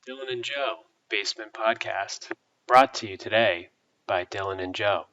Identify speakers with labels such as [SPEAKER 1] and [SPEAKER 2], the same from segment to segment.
[SPEAKER 1] Dylan and Joe, Basement Podcast, brought to you today by Dylan and Joe.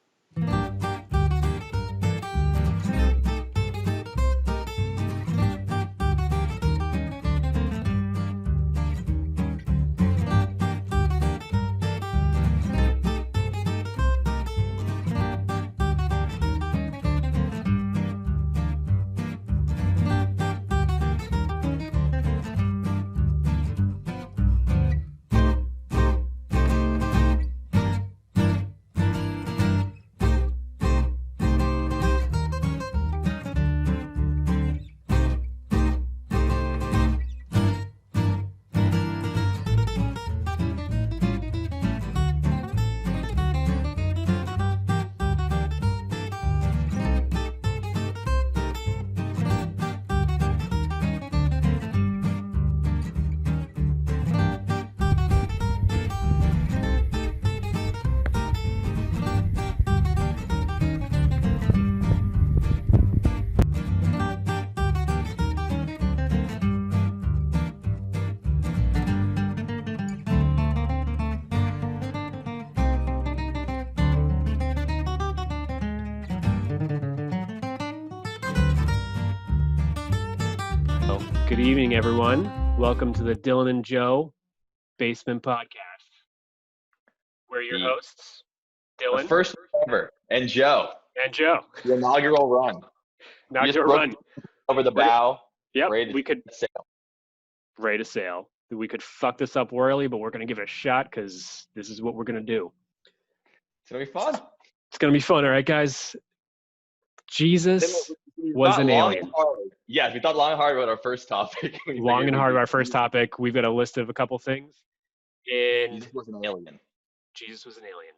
[SPEAKER 1] Good evening, everyone. Welcome to the Dylan and Joe Basement Podcast. We're your hosts, Dylan.
[SPEAKER 2] The first ever. And Joe.
[SPEAKER 1] And Joe.
[SPEAKER 2] The inaugural run.
[SPEAKER 1] Inaugural run.
[SPEAKER 2] Over the bow.
[SPEAKER 1] Yep,
[SPEAKER 2] we could sail.
[SPEAKER 1] Ready to sail. We could fuck this up royally, but we're going to give it a shot because this is what we're going to do.
[SPEAKER 2] It's going to be fun.
[SPEAKER 1] It's going to be fun. All right, guys. Jesus was an alien.
[SPEAKER 2] Yes, we thought long and hard about our first topic.
[SPEAKER 1] Long and hard about our first topic. We've got a list of a couple things. And
[SPEAKER 2] Jesus was an alien.
[SPEAKER 1] Jesus was an alien.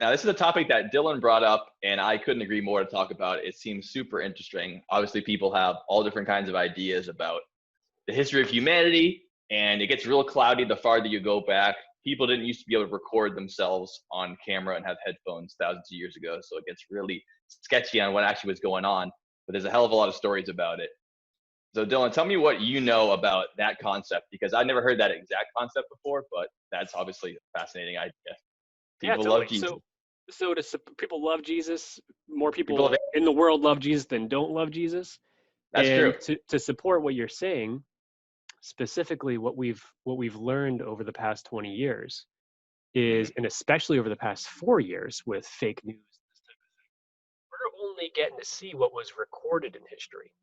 [SPEAKER 2] Now, this is a topic that Dylan brought up, and I couldn't agree more to talk about. It seems super interesting. Obviously, people have all different kinds of ideas about the history of humanity, and it gets real cloudy the farther you go back. People didn't used to be able to record themselves on camera and have headphones thousands of years ago, so it gets really sketchy on what actually was going on. But there's a hell of a lot of stories about it. So Dylan, tell me what you know about that concept, because I've never heard that exact concept before, but that's obviously a fascinating idea. People love Jesus.
[SPEAKER 1] So people love Jesus. More people in the world love Jesus than don't love Jesus.
[SPEAKER 2] That's true.
[SPEAKER 1] To support what you're saying, specifically what we've learned over the past 20 years is, and especially over the past 4 years with fake news, this type of thing, we're only getting to see what was recorded in history.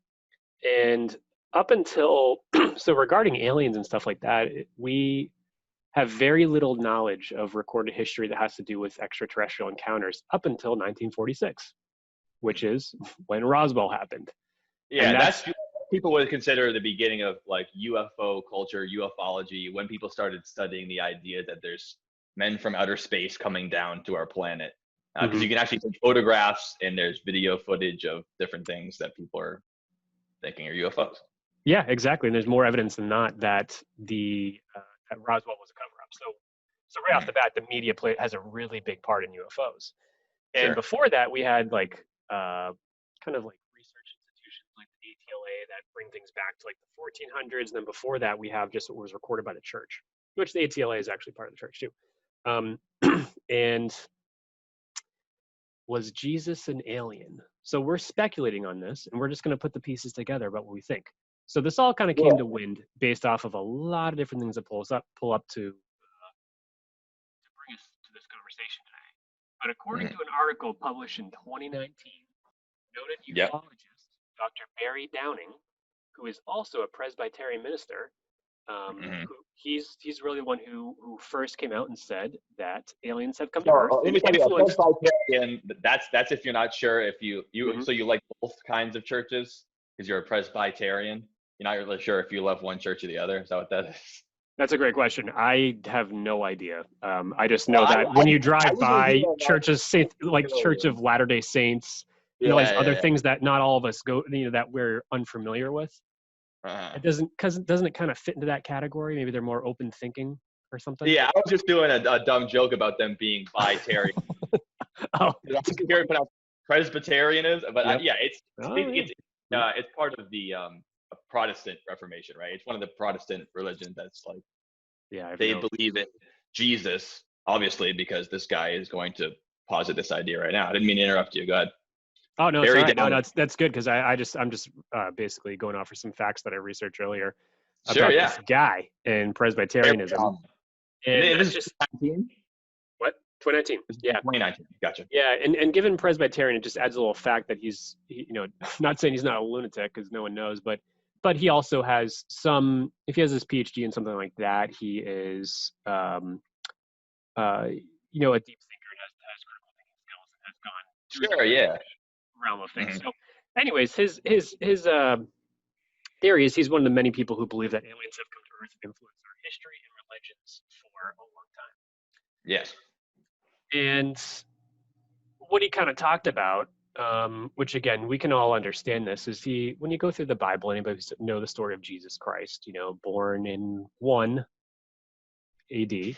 [SPEAKER 1] And up until, so regarding aliens and stuff like that, we have very little knowledge of recorded history that has to do with extraterrestrial encounters up until 1946, which is when Roswell happened.
[SPEAKER 2] Yeah, that's people would consider the beginning of like UFO culture, ufology, when people started studying the idea that there's men from outer space coming down to our planet. Because you can actually take photographs and there's video footage of different things that people are thinking are UFOs.
[SPEAKER 1] Yeah, exactly. And there's more evidence than not that that Roswell was a cover-up. So right off the bat, the media has a really big part in UFOs. And before that, we had like kind of like research institutions like the ATLA that bring things back to like the 1400s. And then before that, we have just what was recorded by the church, which the ATLA is actually part of the church too. And was Jesus an alien? So we're speculating on this, and we're just going to put the pieces together about what we think. So this all kind of came to wind based off of a lot of different things that pull up to bring us to this conversation today. But according to an article published in 2019, noted ufologist Dr. Barry Downing, who is also a Presbyterian minister, he's really the one who first came out and said that aliens have come to Earth.
[SPEAKER 2] Let me tell you, Presbyterian, that's if you're not sure if you so you like both kinds of churches because you're a Presbyterian. You're not really sure if you love one church or the other. Is that what that is?
[SPEAKER 1] That's a great question. I have no idea. I just know that when you drive by churches, like Church of Latter-day Saints, other things that not all of us go, that we're unfamiliar with. It doesn't it kind of fit into that category? Maybe they're more open thinking or something.
[SPEAKER 2] Yeah, I was just doing a dumb joke about them being bitarian. Presbyterianism, but it's part of the a Protestant Reformation, right? It's one of the Protestant religions that's like,
[SPEAKER 1] Yeah,
[SPEAKER 2] they believe in Jesus, obviously, because this guy is going to posit this idea right now. I didn't mean to interrupt you. Go ahead.
[SPEAKER 1] Oh no, it's all
[SPEAKER 2] Very
[SPEAKER 1] right. No,
[SPEAKER 2] down.
[SPEAKER 1] that's good because I'm just basically going off for some facts that I researched earlier
[SPEAKER 2] Sure,
[SPEAKER 1] about
[SPEAKER 2] yeah.
[SPEAKER 1] this guy in
[SPEAKER 2] Very
[SPEAKER 1] Presbyterianism,
[SPEAKER 2] down.
[SPEAKER 1] and
[SPEAKER 2] This
[SPEAKER 1] that's
[SPEAKER 2] is
[SPEAKER 1] just
[SPEAKER 2] 2019?
[SPEAKER 1] what 2019.
[SPEAKER 2] This is
[SPEAKER 1] Yeah,
[SPEAKER 2] 2019. Gotcha.
[SPEAKER 1] yeah, and given Presbyterian, it just adds a little fact that you know, not saying he's not a lunatic because no one knows, but he also has some. If he has his PhD in something like that, he is you know, a deep thinker and has critical thinking skills and has gone through
[SPEAKER 2] Sure, yeah.
[SPEAKER 1] the realm of things.
[SPEAKER 2] Mhm.
[SPEAKER 1] So, anyways, his theory is he's one of the many people who believe that aliens have come to Earth and influenced our history and religions for a long time.
[SPEAKER 2] Yes.
[SPEAKER 1] And what he kind of talked about, which again we can all understand this, is when you go through the Bible, anybody who know the story of Jesus Christ, you know, born in 1 AD.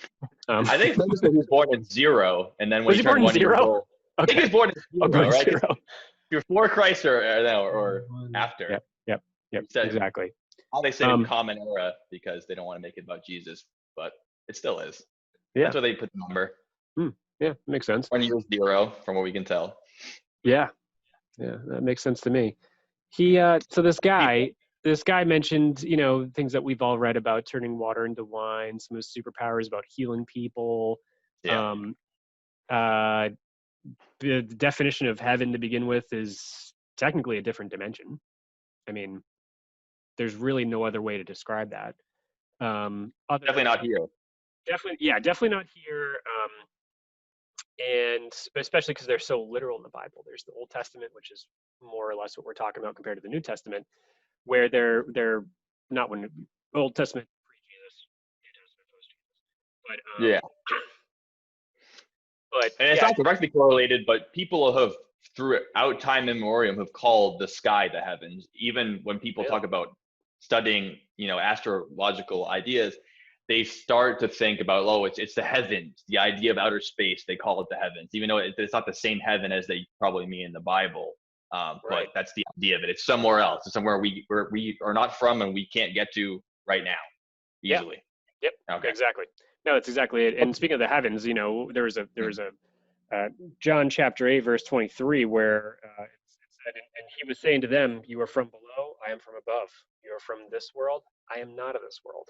[SPEAKER 2] I think some said he was born at 0, and then when
[SPEAKER 1] Was
[SPEAKER 2] he
[SPEAKER 1] he born
[SPEAKER 2] turned
[SPEAKER 1] in
[SPEAKER 2] 1 year
[SPEAKER 1] 0?
[SPEAKER 2] old, I think he
[SPEAKER 1] Okay,
[SPEAKER 2] was born at
[SPEAKER 1] I'll
[SPEAKER 2] 0,
[SPEAKER 1] go
[SPEAKER 2] right?
[SPEAKER 1] 0.
[SPEAKER 2] Before Christ or after.
[SPEAKER 1] Yep,
[SPEAKER 2] He said,
[SPEAKER 1] exactly.
[SPEAKER 2] how they say common era because they don't want to make it about Jesus, but it still is.
[SPEAKER 1] Yeah,
[SPEAKER 2] That's why they put the number.
[SPEAKER 1] yeah, makes sense.
[SPEAKER 2] 1 year 0, from what we can tell.
[SPEAKER 1] Yeah, that makes sense to me. He so this guy mentioned, you know, things that we've all read about, turning water into wine, some of his superpowers about healing people.
[SPEAKER 2] Yeah.
[SPEAKER 1] The definition of heaven to begin with is technically a different dimension. I mean, there's really no other way to describe that.
[SPEAKER 2] Definitely not here.
[SPEAKER 1] Definitely not here. And especially because they're so literal in the Bible. There's the Old Testament, which is more or less what we're talking about compared to the New Testament, where they're not when Old Testament pre-Jesus, New Testament post-Jesus.
[SPEAKER 2] Yeah.
[SPEAKER 1] But
[SPEAKER 2] And it's not directly correlated, but people have throughout time immemorial have called the sky the heavens. Even when people talk about studying, you know, astrological ideas, they start to think about, oh, it's the heavens, the idea of outer space. They call it the heavens, even though it's not the same heaven as they probably mean in the Bible. But that's the idea of it. It's somewhere else. It's somewhere we are not from and we can't get to right now easily.
[SPEAKER 1] Yep. Okay. Exactly. No, that's exactly it. And speaking of the heavens, you know, there was a John chapter 8 verse 23 where it said, and he was saying to them, "You are from below, I am from above. You are from this world, I am not of this world."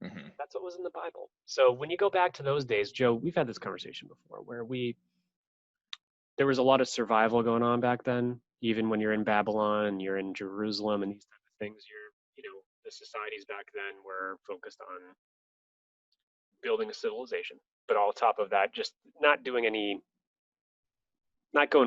[SPEAKER 2] Mm-hmm.
[SPEAKER 1] That's what was in the Bible. So when you go back to those days, Joe, we've had this conversation before where there was a lot of survival going on back then. Even when you're in Babylon, you're in Jerusalem and these types of things, the societies back then were focused on building a civilization, but on top of that, just not going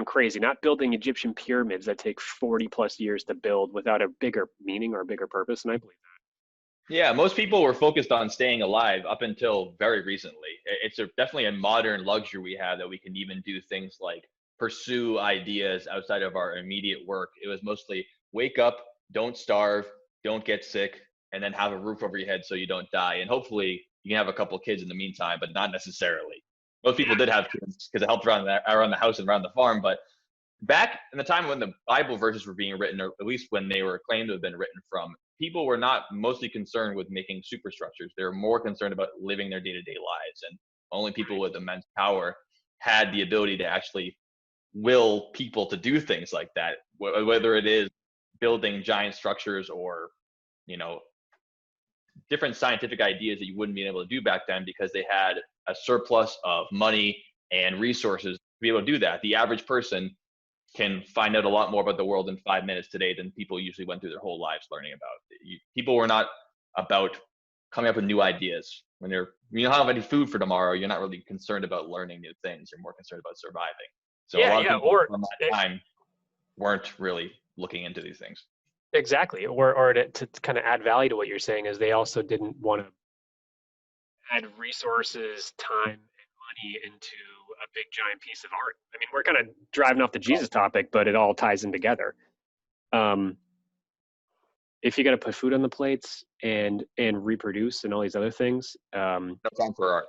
[SPEAKER 1] crazy, not building Egyptian pyramids that take 40 plus years to build without a bigger meaning or a bigger purpose. And I believe that.
[SPEAKER 2] Yeah, most people were focused on staying alive up until very recently. It's definitely a modern luxury we have that we can even do things like pursue ideas outside of our immediate work. It was mostly wake up, don't starve, don't get sick, and then have a roof over your head so you don't die. And hopefully you can have a couple of kids in the meantime, but not necessarily. Most people did have kids because it helped around the house and around the farm. But back in the time when the Bible verses were being written, or at least when they were claimed to have been written from, people were not mostly concerned with making superstructures. They were more concerned about living their day-to-day lives. And only people with immense power had the ability to actually will people to do things like that, whether it is building giant structures or, you know, different scientific ideas that you wouldn't be able to do back then because they had a surplus of money and resources to be able to do that. The average person can find out a lot more about the world in 5 minutes today than people usually went through their whole lives learning about. People were not about coming up with new ideas. When you don't have any food for tomorrow, you're not really concerned about learning new things. You're more concerned about surviving. So a lot of people from that time weren't really looking into these things.
[SPEAKER 1] Exactly. Or to kind of add value to what you're saying is they also didn't want to add resources, time, and money into a big giant piece of art. I mean, we're kind of driving off the Jesus topic, but it all ties in together. If you got to put food on the plates and reproduce and all these other things,
[SPEAKER 2] no time for art.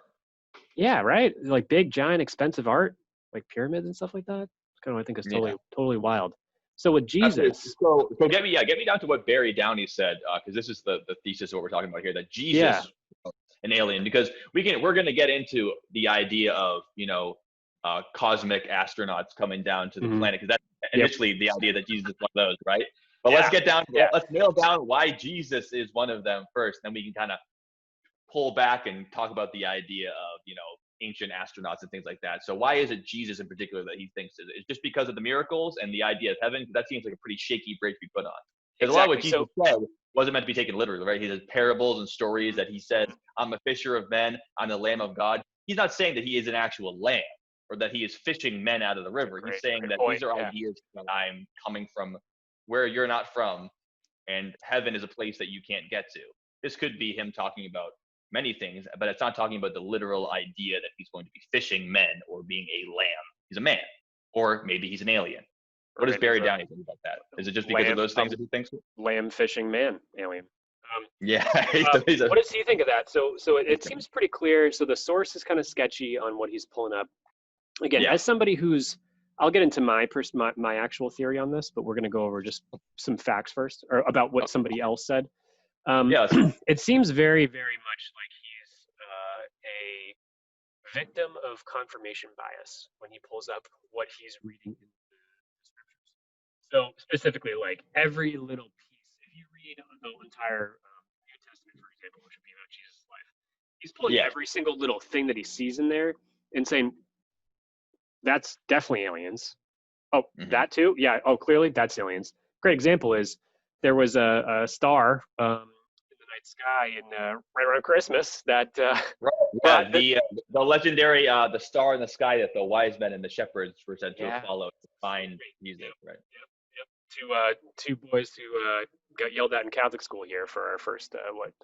[SPEAKER 1] Yeah, right. Like big, giant, expensive art, like pyramids and stuff like that. It's kind of what I think is totally wild. So with
[SPEAKER 2] Absolutely.
[SPEAKER 1] Jesus,
[SPEAKER 2] So get me down to what Barry Downey said, because this is the thesis of what we're talking about here, that
[SPEAKER 1] yeah,
[SPEAKER 2] Jesus, an alien, because we're going to get into the idea of cosmic astronauts coming down to the
[SPEAKER 1] hmm
[SPEAKER 2] planet, because that's
[SPEAKER 1] yep,
[SPEAKER 2] initially the idea that Jesus is one of those, right? But
[SPEAKER 1] yeah, yeah,
[SPEAKER 2] let's nail down why Jesus is one of them first, then we can kind of pull back and talk about the idea of ancient astronauts and things like that. So why is it Jesus in particular that he thinks is it? It's just because of the miracles and the idea of heaven? That seems like a pretty shaky bridge to be put on. Because a lot of what
[SPEAKER 1] exactly.
[SPEAKER 2] Jesus
[SPEAKER 1] So
[SPEAKER 2] said wasn't meant to be taken literally, right? He has parables and stories that he says, I'm a fisher of men, I'm the Lamb of God. He's not saying that he is an actual lamb or that he is fishing men out of the river. He's saying
[SPEAKER 1] great
[SPEAKER 2] that
[SPEAKER 1] point.
[SPEAKER 2] these are
[SPEAKER 1] Yeah,
[SPEAKER 2] ideas that I'm coming from where you're not from, and heaven is a place that you can't get to. This could be him talking about many things, but it's not talking about the literal idea that he's going to be fishing men or being a lamb. He's a man, or maybe he's an alien. What does
[SPEAKER 1] right. He's
[SPEAKER 2] Barry
[SPEAKER 1] a
[SPEAKER 2] Downey think about that? Is it just because of
[SPEAKER 1] lamb,
[SPEAKER 2] those things that he thinks?
[SPEAKER 1] lamb fishing man alien. Um,
[SPEAKER 2] Yeah, he's a
[SPEAKER 1] what does he think of that? So it seems pretty clear. So the source is kind of sketchy on what he's pulling up. Again,
[SPEAKER 2] yeah.
[SPEAKER 1] as somebody who's, I'll get into my actual theory on this, but we're going to go over just some facts first, or about what somebody else said.
[SPEAKER 2] Yeah, that's fine.
[SPEAKER 1] It seems very, very much like he's a victim of confirmation bias when he pulls up what he's reading in the scriptures. So specifically, like every little piece, if you read the entire New Testament, for example, which would be about Jesus' life, he's pulling
[SPEAKER 2] Yeah.
[SPEAKER 1] every single little thing that he sees in there and saying, that's definitely aliens. Oh,
[SPEAKER 2] Mm-hmm.
[SPEAKER 1] that too? Yeah. Oh, clearly that's aliens. Great example is there was a star in the night sky right around Christmas that
[SPEAKER 2] Right.
[SPEAKER 1] that,
[SPEAKER 2] Yeah,
[SPEAKER 1] that
[SPEAKER 2] the legendary the star in the sky that the wise men and the shepherds were said to have
[SPEAKER 1] yeah,
[SPEAKER 2] followed to find
[SPEAKER 1] great.
[SPEAKER 2] music,
[SPEAKER 1] Yep,
[SPEAKER 2] right?
[SPEAKER 1] yep, yep. Two boys who got yelled at in Catholic school here for our first like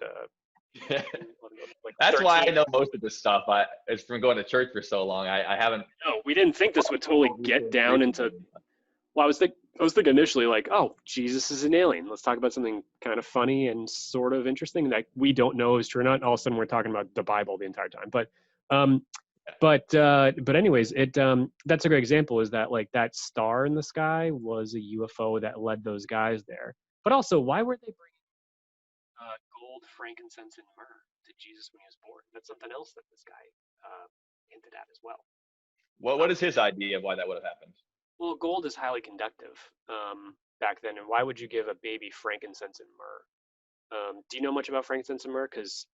[SPEAKER 2] That's why
[SPEAKER 1] 13.
[SPEAKER 2] I know most of this stuff. It's from going to church for so long. I haven't
[SPEAKER 1] No, we didn't think this would totally get down into. Well, I was thinking initially like, oh, Jesus is an alien. Let's talk about something kind of funny and sort of interesting that we don't know is true or not. All of a sudden, we're talking about the Bible the entire time. Um, but anyways, that's a great example. Is that like that star in the sky was a UFO that led those guys there? But also, why were they bringing gold, frankincense, and myrrh to Jesus when he was born? That's something else that this guy hinted at as well.
[SPEAKER 2] what is his idea of why that would have happened?
[SPEAKER 1] Well, gold is highly conductive back then, and why would you give a baby frankincense and myrrh? Do you know much about frankincense and myrrh? Because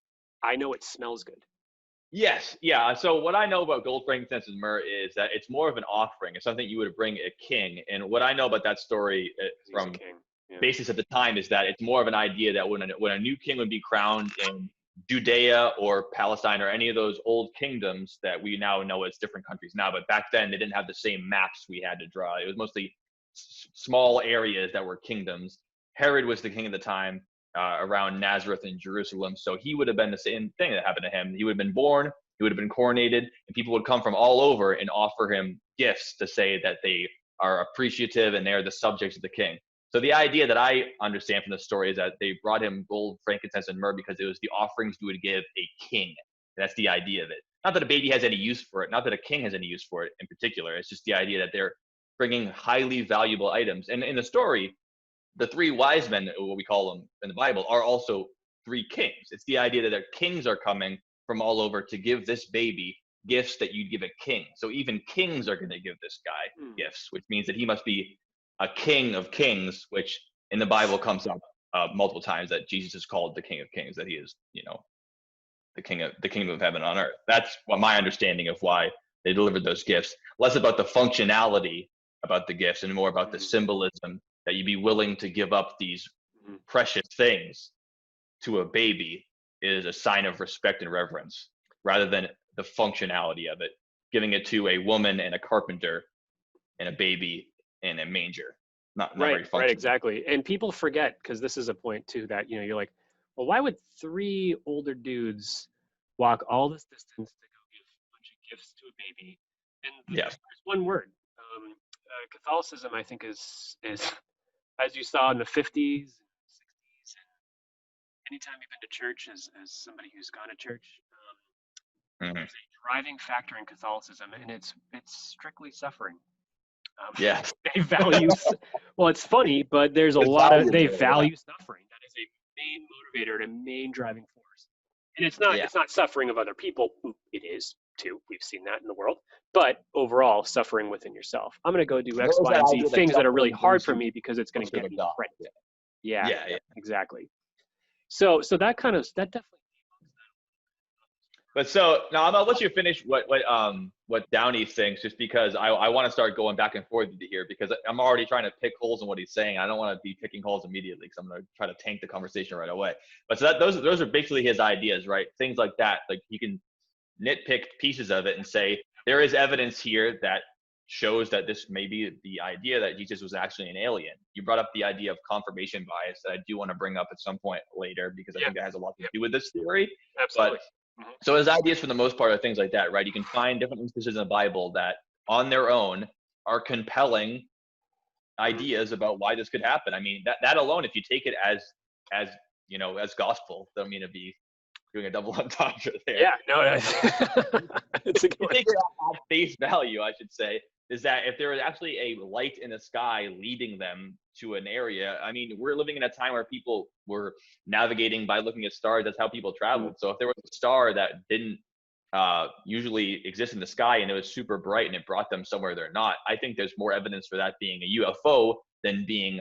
[SPEAKER 1] I know it smells good.
[SPEAKER 2] Yes, yeah. So what I know about gold, frankincense, and myrrh is that it's more of an offering. It's something you would bring a king. And what I know about that story
[SPEAKER 1] Because he's a
[SPEAKER 2] from
[SPEAKER 1] king. Yeah.
[SPEAKER 2] basis at the time is that it's more of an idea that when a new king would be crowned in Judea or Palestine or any of those old kingdoms that we now know as different countries now, but back then they didn't have the same maps we had to draw. It was mostly small areas that were kingdoms. Herod was the king at the time, around Nazareth and Jerusalem. So he would have been the same thing that happened to him. He would have been born, he would have been coronated, and people would come from all over and offer him gifts to say that they are appreciative and they're the subjects of the king. So the idea that I understand from the story is that they brought him gold, frankincense, and myrrh because it was the offerings you would give a king. That's the idea of it. Not that a baby has any use for it, not that a king has any use for it in particular. It's just the idea that they're bringing highly valuable items. And in the story, the three wise men, what we call them in the Bible, are also three kings. It's the idea that their kings are coming from all over to give this baby gifts that you'd give a king. So even kings are going to give this guy gifts, which means that he must be a king of kings, which in the Bible comes up multiple times that Jesus is called the King of Kings, that he is, the kingdom of heaven on earth. That's what my understanding of why they delivered those gifts. Less about the functionality about the gifts and more about the symbolism that you'd be willing to give up these precious things to a baby is a sign of respect and reverence rather than the functionality of it. Giving it to a woman and a carpenter and a baby in a manger. Not very functional.
[SPEAKER 1] Right, exactly. And people forget, because this is a point too, that you're like, well, why would three older dudes walk all this distance to go give a bunch of gifts to a baby? And
[SPEAKER 2] Yes.
[SPEAKER 1] there's one word. Catholicism, I think, is as you saw in the 50s and 60s, and anytime you've been to church as somebody who's gone to church, there's a driving factor in Catholicism, and it's strictly suffering.
[SPEAKER 2] Yeah.
[SPEAKER 1] They value, well, it's funny, but there's a
[SPEAKER 2] It's
[SPEAKER 1] lot of, they
[SPEAKER 2] valuable, yeah.
[SPEAKER 1] value suffering. That is a main motivator and a main driving force. And
[SPEAKER 2] Yeah.
[SPEAKER 1] it's not suffering of other people. It is too. We've seen that in the world. But overall, suffering within yourself. I'm going to go do X,
[SPEAKER 2] What was
[SPEAKER 1] Y,
[SPEAKER 2] that
[SPEAKER 1] and Z
[SPEAKER 2] idea that
[SPEAKER 1] things that are really
[SPEAKER 2] suffering
[SPEAKER 1] hard
[SPEAKER 2] brings
[SPEAKER 1] for
[SPEAKER 2] you
[SPEAKER 1] me because it's going to
[SPEAKER 2] closer
[SPEAKER 1] get
[SPEAKER 2] to
[SPEAKER 1] me
[SPEAKER 2] God?
[SPEAKER 1] credit.
[SPEAKER 2] Yeah.
[SPEAKER 1] Yeah,
[SPEAKER 2] Yeah.
[SPEAKER 1] yeah,
[SPEAKER 2] Yeah.
[SPEAKER 1] exactly. So that kind of, that definitely.
[SPEAKER 2] But so now I'm gonna let you finish what Downey thinks, just because I want to start going back and forth with you here, because I'm already trying to pick holes in what he's saying. I don't want to be picking holes immediately because I'm gonna try to tank the conversation right away. But so those are basically his ideas, right? Things like that. Like he can nitpick pieces of it and say there is evidence here that shows that this may be the idea that Jesus was actually an alien. You brought up the idea of confirmation bias that I do want to bring up at some point later, because I
[SPEAKER 1] Yeah,
[SPEAKER 2] think that has a lot to do with this theory.
[SPEAKER 1] absolutely.
[SPEAKER 2] But so his ideas for the most part are things like that, right? You can find different instances in the Bible that on their own are compelling ideas about why this could happen. I mean, that alone, if you take it as as gospel, I don't mean to be doing a double entendre there.
[SPEAKER 1] Yeah, no, it's a good
[SPEAKER 2] You
[SPEAKER 1] one.
[SPEAKER 2] take it at face value, I should say, is that if there is actually a light in the sky leading them to an area, I mean, we're living in a time where people were navigating by looking at stars. That's how people traveled. So if there was a star that didn't usually exist in the sky and it was super bright and it brought them somewhere they're not, I think there's more evidence for that being a UFO than being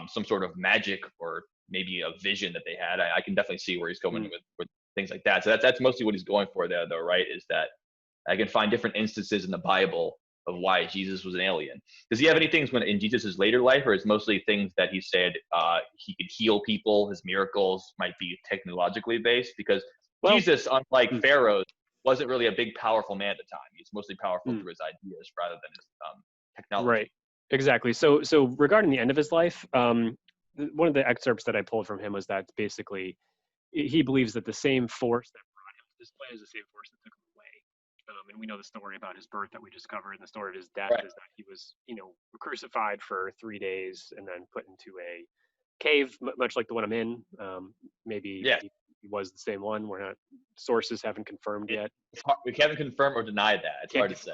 [SPEAKER 2] some sort of magic or maybe a vision that they had. I can definitely see where he's going with things like that. So that's mostly what he's going for there, though, right? Is that I can find different instances in the Bible of why Jesus was an alien. Does he have any things when in Jesus's later life, or is mostly things that he said he could heal people, his miracles might be technologically based? Because Jesus, unlike Pharaoh, wasn't really a big, powerful man at the time. He's mostly powerful through his ideas rather than his technology.
[SPEAKER 1] Right. Exactly. So regarding the end of his life, one of the excerpts that I pulled from him was that basically he believes that the same force that brought him to this planet is the same force that took him away. And we know the story about his birth that we just covered, and the story of his death is that he was, crucified for 3 days and then put into a cave, much like the one I'm in. Maybe he was the same one. We're not, sources haven't confirmed yet.
[SPEAKER 2] We haven't confirmed or denied that. It's hard to say.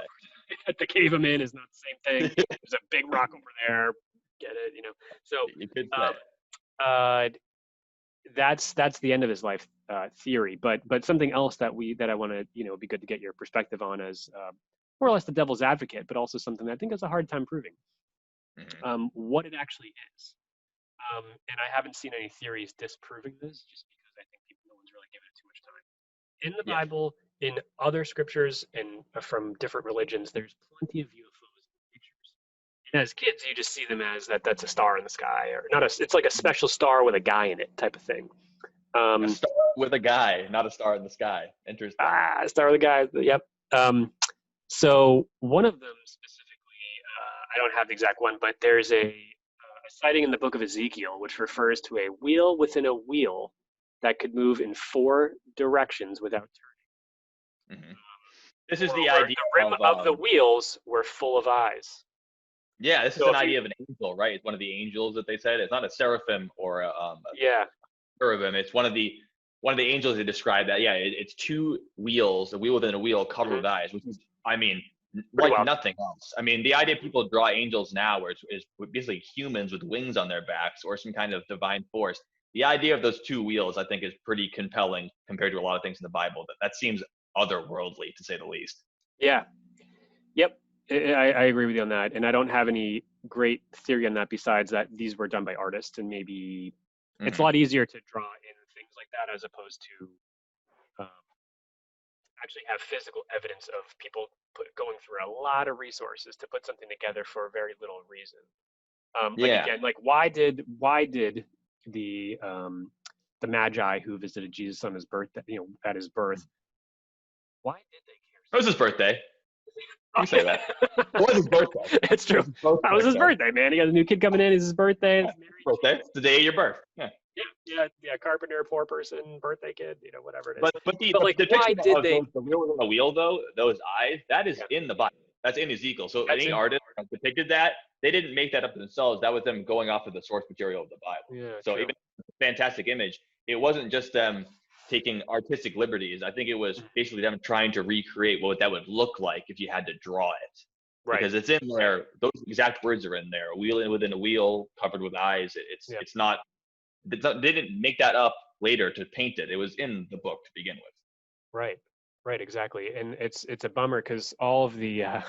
[SPEAKER 1] The cave I'm in is not the same thing. There's a big rock over there. Get it? So
[SPEAKER 2] you could say.
[SPEAKER 1] That's the end of his life theory. But something else that I want to, it'd be good to get your perspective on as more or less the devil's advocate, but also something that I think is a hard time proving. What it actually is. And I haven't seen any theories disproving this, just because I think no one's really given it too much time. In the Bible, in other scriptures, and from different religions, there's plenty of UFOs in pictures. And as kids, you just see them as that's a star in the sky, or not it's like a special star with a guy in it type of thing.
[SPEAKER 2] A star with a guy, not a star in the sky. Interesting.
[SPEAKER 1] A star with a guy. Yep. So one of them specifically, I don't have the exact one, but there's a sighting in the book of Ezekiel, which refers to a wheel within a wheel that could move in 4 directions without turning.
[SPEAKER 2] This is the idea.
[SPEAKER 1] The rim of the wheels were full of eyes.
[SPEAKER 2] Yeah, this is an idea of an angel, right? It's one of the angels that they said. It's not a seraphim or a cherubim. It's one of the angels they described that. Yeah, it's 2 wheels, a wheel within a wheel covered with eyes, which is, I mean, like nothing else. I mean, the idea people draw angels now, where it's basically humans with wings on their backs or some kind of divine force. The idea of those 2 wheels, I think, is pretty compelling compared to a lot of things in the Bible. That seems otherworldly, to say the least.
[SPEAKER 1] Yeah. Yep. I agree with you on that. And I don't have any great theory on that besides that these were done by artists, and maybe it's a lot easier to draw in things like that as opposed to actually have physical evidence of people going through a lot of resources to put something together for very little reason. Again, like why did the Magi who visited Jesus on his birthday, at his birth, why did they care?
[SPEAKER 2] It was his birthday. You say that. It was his birthday.
[SPEAKER 1] It's true. That was his birthday, man. He got a new kid coming in. It's his birthday.
[SPEAKER 2] It's the day of your birth.
[SPEAKER 1] Yeah. Carpenter, poor person, birthday kid, whatever it is.
[SPEAKER 2] But the
[SPEAKER 1] why did they?
[SPEAKER 2] The wheel within a wheel, though, those eyes, that is in the Bible. That's in Ezekiel. So any artist depicted that, they didn't make that up themselves. That was them going off of the source material of the Bible. Yeah, so even a fantastic image, it wasn't just them taking artistic liberties. I think it was basically them trying to recreate what that would look like if you had to draw it.
[SPEAKER 1] Right.
[SPEAKER 2] because it's in there. Those exact words are in there. A wheel within a wheel, covered with eyes.
[SPEAKER 1] Yeah.
[SPEAKER 2] It's not. They didn't make that up later to paint it. It was in the book to begin with.
[SPEAKER 1] Right. Right. Exactly. And it's a bummer because all the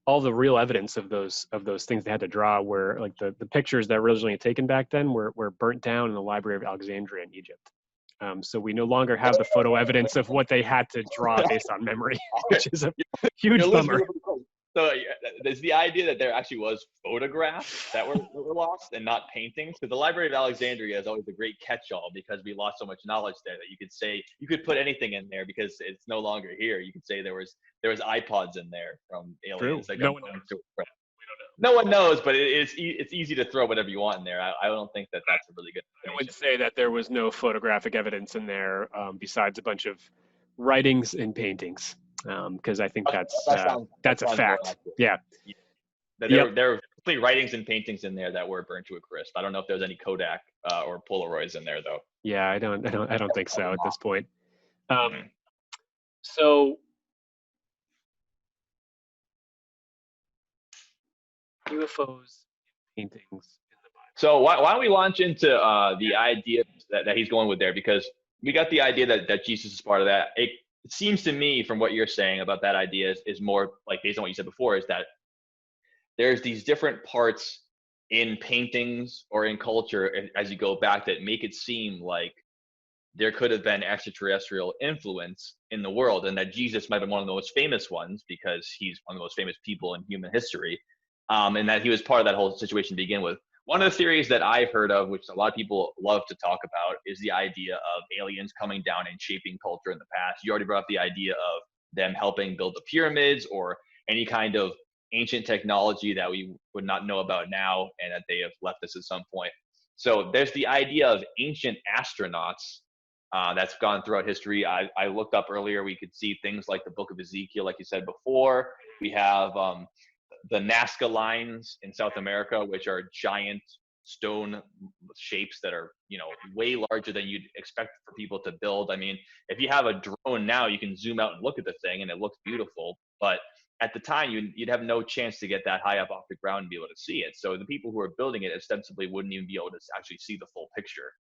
[SPEAKER 1] real evidence of those things they had to draw were like the pictures that were originally taken back then were burnt down in the Library of Alexandria in Egypt. So we no longer have the photo evidence of what they had to draw based on memory, which is a huge bummer.
[SPEAKER 2] So there's the idea that there actually was photographs that were lost and not paintings. Because the Library of Alexandria is always a great catch-all because we lost so much knowledge there that you could put anything in there because it's no longer here. You could say there was iPods in there from aliens.
[SPEAKER 1] True.
[SPEAKER 2] That
[SPEAKER 1] No one knows.
[SPEAKER 2] No one knows, but it's easy to throw whatever you want in there. I don't think that that's a really good.
[SPEAKER 1] I would say that there was no photographic evidence in there besides a bunch of writings and paintings, because I think that's a fact. Yeah.
[SPEAKER 2] There were complete writings and paintings in there that were burned to a crisp. I don't know if there's any Kodak or Polaroids in there though.
[SPEAKER 1] Yeah, I don't think so at this point. So UFOs, paintings in the Bible.
[SPEAKER 2] So why don't we launch into the idea that he's going with there, because we got the idea that Jesus is part of that. It seems to me from what you're saying about that idea is more like, based on what you said before, is that there's these different parts in paintings or in culture as you go back that make it seem like there could have been extraterrestrial influence in the world, and that Jesus might have been one of the most famous ones because he's one of the most famous people in human history, and that he was part of that whole situation to begin with. One of the theories that I've heard of, which a lot of people love to talk about, is the idea of aliens coming down and shaping culture in the past. You already brought up the idea of them helping build the pyramids or any kind of ancient technology that we would not know about now and that they have left us at some point. So there's the idea of ancient astronauts that's gone throughout history. I looked up earlier, we could see things like the Book of Ezekiel, like you said before. We have the Nazca lines in South America, which are giant stone shapes that are, way larger than you'd expect for people to build. I mean, if you have a drone now, you can zoom out and look at the thing and it looks beautiful. But at the time, you'd have no chance to get that high up off the ground and be able to see it. So the people who are building it ostensibly wouldn't even be able to actually see the full picture.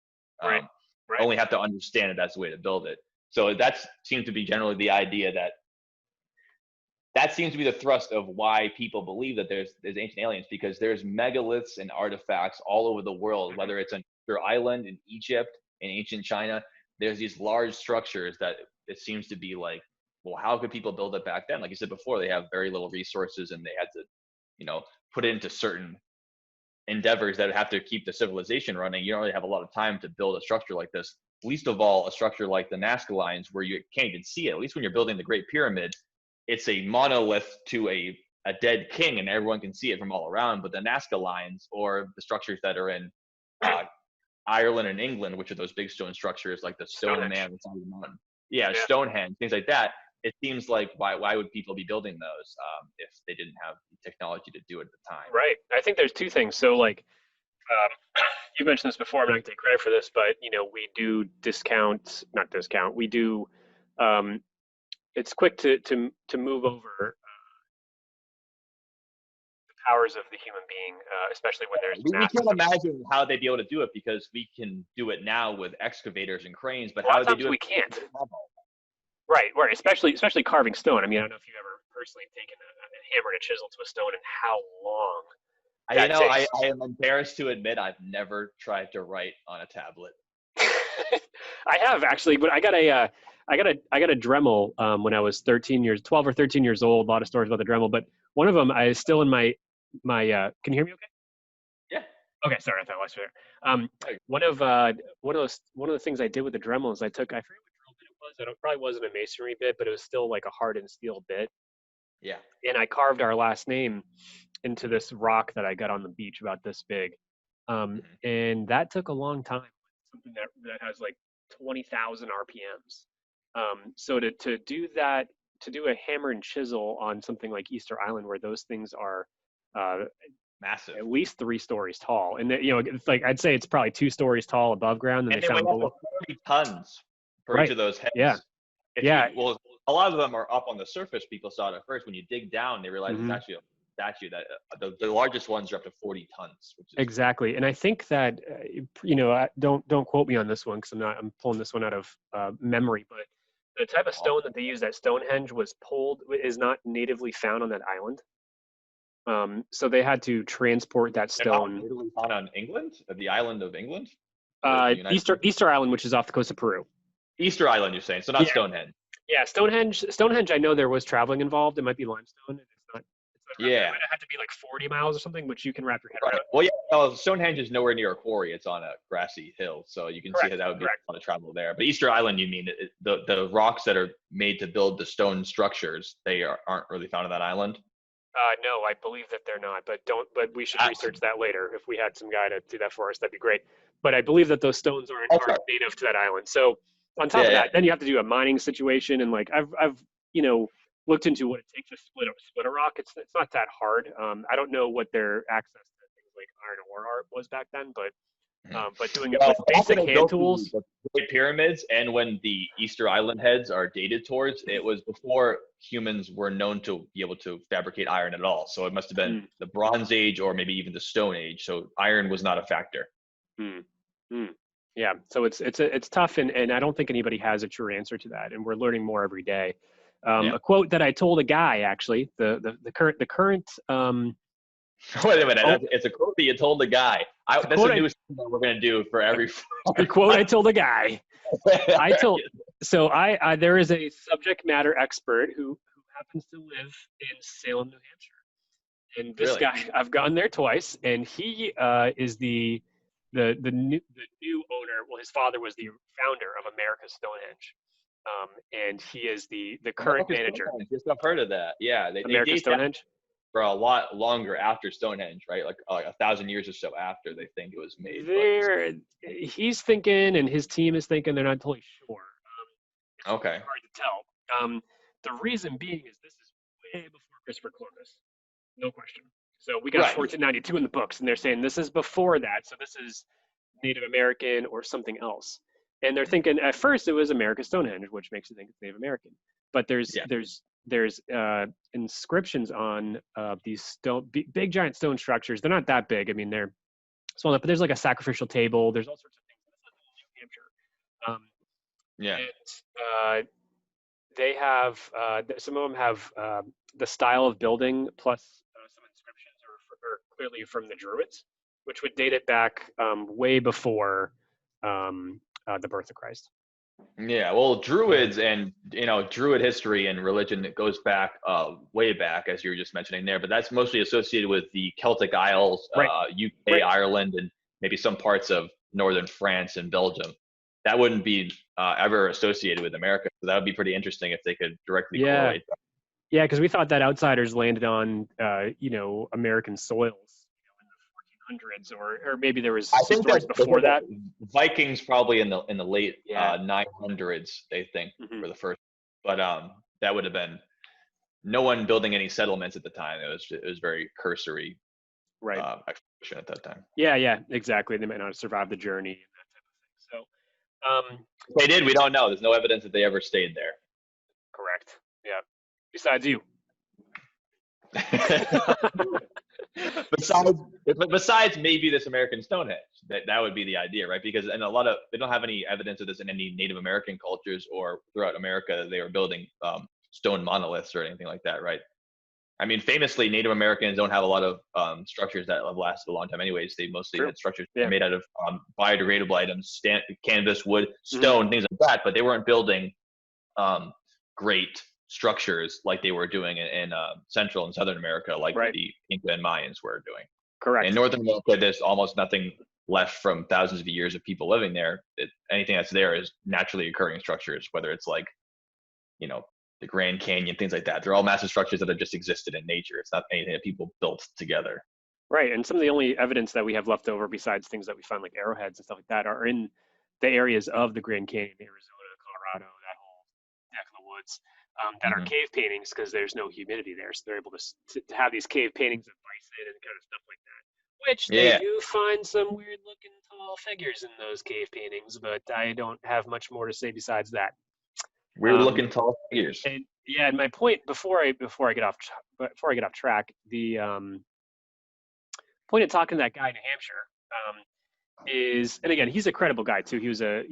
[SPEAKER 1] Right.
[SPEAKER 2] Only have to understand that that's the way to build it. So that seems to be generally the idea that seems to be the thrust of why people believe that there's ancient aliens, because there's megaliths and artifacts all over the world, whether it's on Easter Island in Egypt, in ancient China. There's these large structures that it seems to be like, well, how could people build it back then? Like you said before, they have very little resources and they had to, put it into certain endeavors that have to keep the civilization running. You don't really have a lot of time to build a structure like this. Least of all, a structure like the Nazca lines, where you can't even see it. At least when you're building the Great Pyramid, it's a monolith to a dead king and everyone can see it from all around. But the Nazca lines, or the structures that are in Ireland and England, which are those big stone structures like the Stone Man, Stonehenge, things like that, it seems like why would people be building those if they didn't have the technology to do it at the time?
[SPEAKER 1] Right. I think there's two things. So like, you mentioned this before, I'm not going to take credit for this, but we do not discount. We do, it's quick to move over the powers of the human being, especially when there's
[SPEAKER 2] we can't imagine how they'd be able to do it, because we can do it now with excavators and cranes, but how they do it,
[SPEAKER 1] we can't. Right. Especially carving stone. I mean, I don't know if you've ever personally taken a hammer and a chisel to a stone and how long.
[SPEAKER 2] I am embarrassed to admit I've never tried to write on a tablet.
[SPEAKER 1] I have actually, but I got a Dremel when I was 12 or 13 years old. A lot of stories about the Dremel, but one of them I still in my can you hear me okay?
[SPEAKER 2] Yeah.
[SPEAKER 1] Okay, sorry, I thought I lost you there. One of the things I did with the Dremel is I forget what drill bit it was. It probably wasn't a masonry bit, but it was still like a hardened steel bit.
[SPEAKER 2] Yeah.
[SPEAKER 1] And I carved our last name into this rock that I got on the beach about this big. And that took a long time. Something that has like 20,000 RPMs. So to do that, to do a hammer and chisel on something like Easter Island, where those things are
[SPEAKER 2] massive,
[SPEAKER 1] at least 3 stories tall, and it's like I'd say it's probably 2 stories tall above ground,
[SPEAKER 2] and they found 40 tons for each of those heads.
[SPEAKER 1] Yeah, Yeah.
[SPEAKER 2] Well, a lot of them are up on the surface. People saw it at first. When you dig down, they realize it's actually a statue that the largest ones are up to 40 tons, which is
[SPEAKER 1] Exactly. And I think that, don't quote me on this one because I'm pulling this one out of memory, but the type of stone that they used at Stonehenge is not natively found on that island. So they had to transport that
[SPEAKER 2] they're not
[SPEAKER 1] stone.
[SPEAKER 2] literally found on England, the island of England, or the United
[SPEAKER 1] Easter Island, which is off the coast of Peru.
[SPEAKER 2] Easter Island, you're saying, so not
[SPEAKER 1] Yeah.
[SPEAKER 2] Stonehenge.
[SPEAKER 1] Yeah, Stonehenge. I know there was traveling involved. It might be limestone, and it's not.
[SPEAKER 2] Yeah.
[SPEAKER 1] It might have had to be like 40 miles or something, which you can wrap your head around.
[SPEAKER 2] Well, yeah. Well, Stonehenge is nowhere near a quarry. It's on a grassy hill, so you can see how that would be a lot of travel there. But Easter Island, you mean the rocks that are made to build the stone structures? They aren't really found on that island.
[SPEAKER 1] No, I believe that they're not. But we should research that later. If we had some guy to do that for us, that'd be great. But I believe that those stones aren't native to that island. So on top of that, then you have to do a mining situation, and like I've looked into what it takes to split a rock. It's not that hard. I don't know what their access to things like iron ore was back then, but doing it with basic hand tools.
[SPEAKER 2] The Great Pyramids, and when the Easter Island heads are dated towards, it was before humans were known to be able to fabricate iron at all. So it must have been the Bronze Age or maybe even the Stone Age. So iron was not a factor.
[SPEAKER 1] Yeah, so it's tough, and I don't think anybody has a true answer to that, and we're learning more every day. A quote that I told a guy, actually, the current.
[SPEAKER 2] Wait a minute, it's a quote that you told the guy. That's a new thing that we're gonna do for every.
[SPEAKER 1] The quote I told a guy. There is a subject matter expert who happens to live in Salem, New Hampshire, and this guy, I've gone there twice, and he is the new owner. Well, his father was the founder of America's Stonehenge, and he is the current manager.
[SPEAKER 2] Just I've heard of that. Yeah, they
[SPEAKER 1] America's Stonehenge
[SPEAKER 2] for a lot longer after Stonehenge, right? Like 1,000 years or so after they think it was made.
[SPEAKER 1] He's thinking, and his team is thinking, they're not totally sure.
[SPEAKER 2] Okay.
[SPEAKER 1] Hard to tell. The reason being is this is way before Christopher Columbus, no question. So we got 1492 in the books, and they're saying this is before that, so this is Native American or something else. And they're thinking at first it was America's Stonehenge, which makes you think it's Native American. But there's inscriptions on these big giant stone structures. They're not that big. I mean, they're small enough, but there's like a sacrificial table. There's all sorts of things. This is New Hampshire. And they have some of them have the style of building plus some inscriptions are clearly from the Druids, which would date it back way before the birth of Christ.
[SPEAKER 2] Yeah, well, Druids and Druid history and religion, it goes back way back, as you were just mentioning there. But that's mostly associated with the Celtic Isles, UK, Ireland, and maybe some parts of northern France and Belgium. That wouldn't be ever associated with America. So that would be pretty interesting if they could directly correlate that.
[SPEAKER 1] Yeah, because we thought that outsiders landed on American soils in the 1400s, or maybe there was stories before that.
[SPEAKER 2] Vikings probably in the late 900s, they think, for the first. But that would have been no one building any settlements at the time. It was very cursory exploration at that time.
[SPEAKER 1] Yeah, exactly. They might not have survived the journey and that type of thing. So
[SPEAKER 2] they did. We don't know. There's no evidence that they ever stayed there.
[SPEAKER 1] Correct. Yeah. Besides you.
[SPEAKER 2] Besides maybe this American Stonehenge, that would be the idea, right? Because they don't have any evidence of this in any Native American cultures or throughout America. They were building stone monoliths or anything like that, right? I mean, famously, Native Americans don't have a lot of structures that have lasted a long time. Anyways, they mostly had structures made out of biodegradable items, canvas, wood, stone, things like that. But they weren't building great structures like they were doing in Central and Southern America, like the Inca and Mayans were doing.
[SPEAKER 1] Correct.
[SPEAKER 2] In Northern America, there's almost nothing left from thousands of years of people living there. Anything that's there is naturally occurring structures, whether it's like, the Grand Canyon, things like that. They're all massive structures that have just existed in nature. It's not anything that people built together.
[SPEAKER 1] Right, and some of the only evidence that we have left over, besides things that we find like arrowheads and stuff like that, are in the areas of the Grand Canyon, Arizona, Colorado, that whole neck of the woods. That are cave paintings because there's no humidity there, so they're able to have these cave paintings of bison and kind of stuff like that. Which they do find some weird looking tall figures in those cave paintings, but I don't have much more to say besides that.
[SPEAKER 2] Weird looking tall figures.
[SPEAKER 1] And yeah, and my point before I get off track, the point of talking to that guy in New Hampshire is, and again, he's a credible guy too. He was a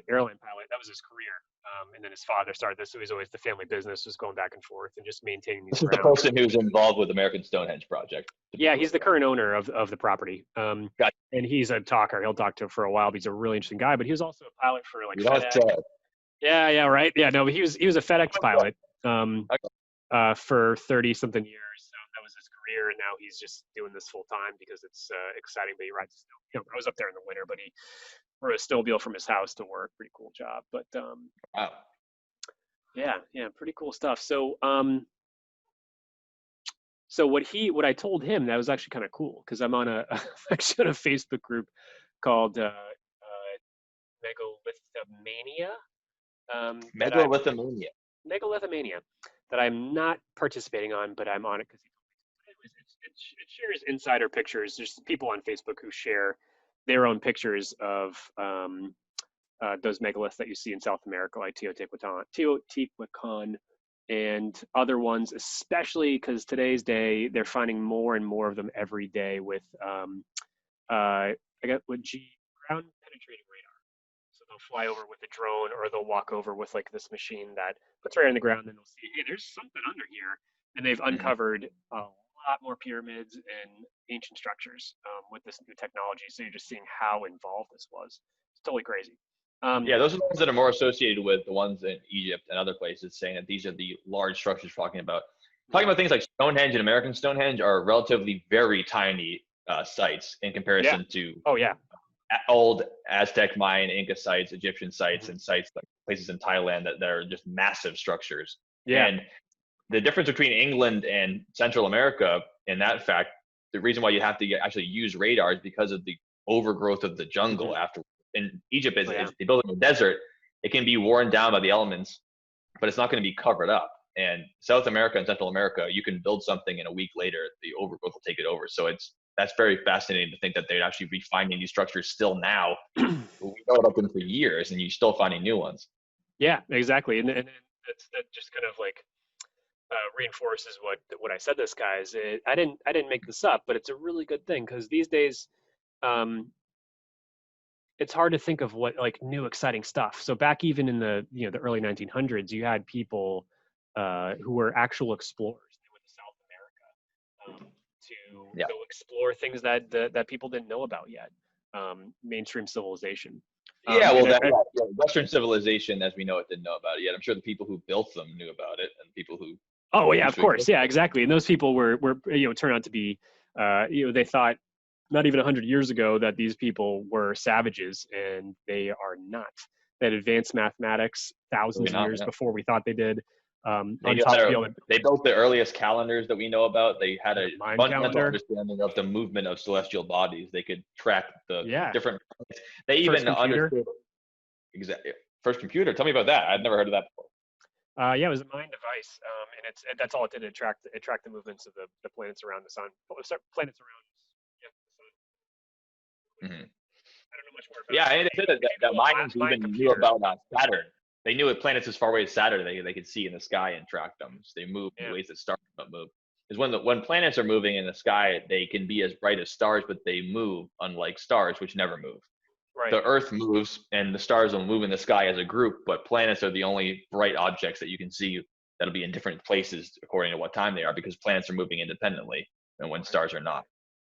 [SPEAKER 1] airline pilot. That was his career. And then his father started this, so he was always the family business, was going back and forth and just maintaining these
[SPEAKER 2] This is the
[SPEAKER 1] grounds.
[SPEAKER 2] person who's involved with American Stonehenge Project.
[SPEAKER 1] Yeah, he's the current owner of the property.
[SPEAKER 2] Gotcha.
[SPEAKER 1] And he's a talker. He'll talk to for a while, but he's a really interesting guy. But he was also a pilot for like
[SPEAKER 2] You know,
[SPEAKER 1] FedEx. Yeah, right. Yeah, no, but he was a FedEx pilot for 30 something years. So that was his career, and now he's just doing this full time because it's exciting. But he rides a snow. You know, I was up there in the winter, but he rode a snowmobile from his house to work. Pretty cool job. But
[SPEAKER 2] wow.
[SPEAKER 1] yeah, pretty cool stuff. So so what I told him, that was actually kind of cool, because I'm on a actually on a Facebook group called Megalithomania.
[SPEAKER 2] Megalithomania.
[SPEAKER 1] Megalithomania, that I'm not participating on, but I'm on it because it shares insider pictures. There's people on Facebook who share their own pictures of those megaliths that you see in South America, like Teotihuacan, and other ones, especially because today's day they're finding more and more of them every day with ground penetrating radar. So they'll fly over with a drone, or they'll walk over with like this machine that puts right on the ground, and they'll see, hey, there's something under here, and they've uncovered a lot more pyramids and ancient structures with this new technology. So you're just seeing how involved this was. It's totally crazy.
[SPEAKER 2] Yeah, those are the ones that are more associated with the ones in Egypt and other places, saying that these are the large structures we're talking about. Talking about things like Stonehenge and American Stonehenge are relatively very tiny sites in comparison to old Aztec, Mayan, Inca sites, Egyptian sites, and sites like places in Thailand that are just massive structures.
[SPEAKER 1] Yeah.
[SPEAKER 2] And the difference between England and Central America in that fact, the reason why you have to actually use radar is because of the overgrowth of the jungle after. In Egypt, is they build it in the desert, it can be worn down by the elements, but it's not going to be covered up. And South America and Central America, you can build something, and a week later, the overgrowth will take it over. So that's very fascinating to think that they'd actually be finding these structures still now. We know about them for years, and you're still finding new ones.
[SPEAKER 1] Yeah, exactly. And that just kind of like reinforces what I said. This guy is. I didn't make this up, but it's a really good thing, because these days, it's hard to think of what like new exciting stuff. So back even in the the early 1900s, you had people who were actual explorers. They went to South America to go explore things that people didn't know about yet. Mainstream civilization.
[SPEAKER 2] Western civilization, as we know it, didn't know about it yet. I'm sure the people who built them knew about it, and people who.
[SPEAKER 1] Oh yeah, of course, yeah, exactly. And those people were turned out to be, they thought, not even 100 years ago, that these people were savages, and they are not. They had advanced mathematics thousands of years before we thought they did.
[SPEAKER 2] They built the earliest calendars that we know about. They had a fundamental understanding of the movement of celestial bodies. They could track the different. They even understood exactly. First computer. Tell me about that. I've never heard of that before.
[SPEAKER 1] Yeah, it was a mind device, and that's all it did. It tracked the movements of the planets around the sun. Planets around.
[SPEAKER 2] I don't know much more about and they said that the Mayans even knew about Saturn. They knew planets as far away as Saturn they could see in the sky and track them. So they move in ways that stars don't move. Because when planets are moving in the sky, they can be as bright as stars, but they move, unlike stars, which never move. Right. The Earth moves, and the stars will move in the sky as a group, but planets are the only bright objects that you can see that'll be in different places according to what time they are, because planets are moving independently, and when stars are not.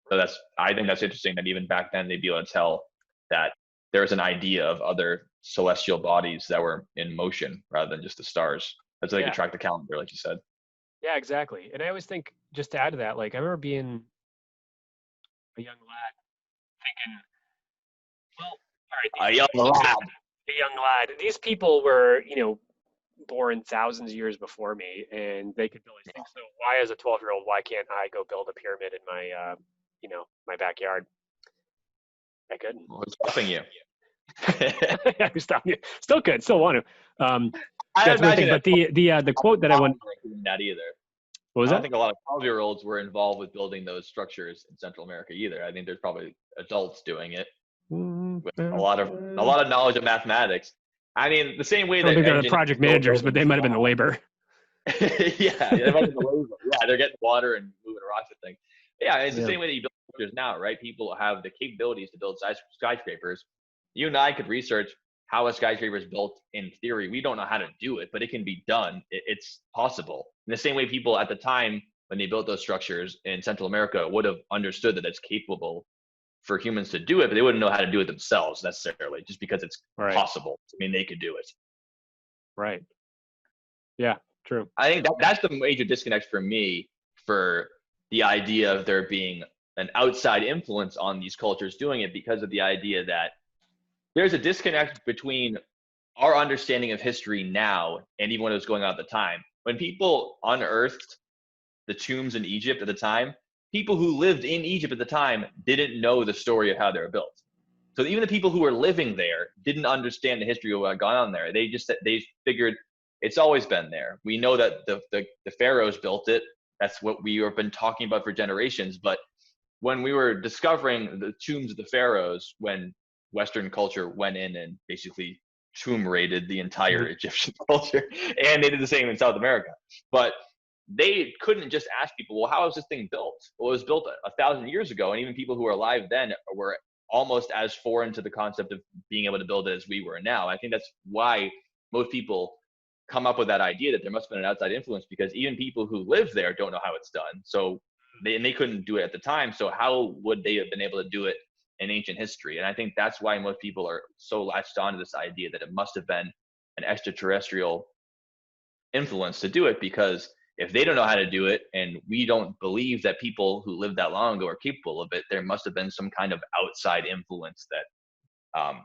[SPEAKER 2] So I think that's interesting that even back then they'd be able to tell that there's an idea of other celestial bodies that were in motion rather than just the stars. That's how they could track the calendar, like you said.
[SPEAKER 1] Yeah, exactly. And I always think, just to add to that, like I remember being a young lad thinking, well, all right, a young lad. These people were, born thousands of years before me, and they could build these things. So why, as a 12-year-old, why can't I go build a pyramid in my my backyard? I couldn't.
[SPEAKER 2] What's stopping you?
[SPEAKER 1] I'm stopping you. Still could. Still want to. That's one thing. But the quote that I want.
[SPEAKER 2] Not either.
[SPEAKER 1] What was that?
[SPEAKER 2] I don't think a lot of 12-year-olds were involved with building those structures in Central America either. I think there's probably adults doing it with a lot of knowledge of mathematics. I mean, the same way
[SPEAKER 1] I don't
[SPEAKER 2] that
[SPEAKER 1] think they're the
[SPEAKER 2] engineers
[SPEAKER 1] project
[SPEAKER 2] build
[SPEAKER 1] managers, but they
[SPEAKER 2] buildings
[SPEAKER 1] might have been the
[SPEAKER 2] now.
[SPEAKER 1] labor.
[SPEAKER 2] Yeah, they might be the labor. Yeah, they're getting water and moving rocks and things. Yeah, it's the
[SPEAKER 1] Yeah.
[SPEAKER 2] same way that you build structures now, right? People have the capabilities to build skyscrapers. You and I could research how a skyscraper is built in theory. We don't know how to do it, but it can be done. It's possible. In the same way, people at the time when they built those structures in Central America would have understood that it's capable for humans to do it, but they wouldn't know how to do it themselves necessarily, just because it's
[SPEAKER 1] Right.
[SPEAKER 2] possible. I mean, they could do it.
[SPEAKER 1] Right. Yeah. True.
[SPEAKER 2] I think that's the major disconnect for me for the idea of there being an outside influence on these cultures doing it, because of the idea that there's a disconnect between our understanding of history now and even what was going on at the time. When people unearthed the tombs in Egypt at the time, people who lived in Egypt at the time didn't know the story of how they were built. So even the people who were living there didn't understand the history of what had gone on there. They figured it's always been there. We know that the pharaohs built it. That's what we have been talking about for generations. But when we were discovering the tombs of the pharaohs, when Western culture went in and basically tomb raided the entire Egyptian culture, and they did the same in South America. But they couldn't just ask people, well, how was this thing built? Well, it was built 1,000 years ago, and even people who were alive then were almost as foreign to the concept of being able to build it as we were now. I think that's why most people come up with that idea that there must have been an outside influence, because even people who live there don't know how it's done. So they couldn't do it at the time. So how would they have been able to do it in ancient history? And I think that's why most people are so latched onto this idea that it must have been an extraterrestrial influence to do it, because if they don't know how to do it and we don't believe that people who lived that long ago are capable of it, there must have been some kind of outside influence that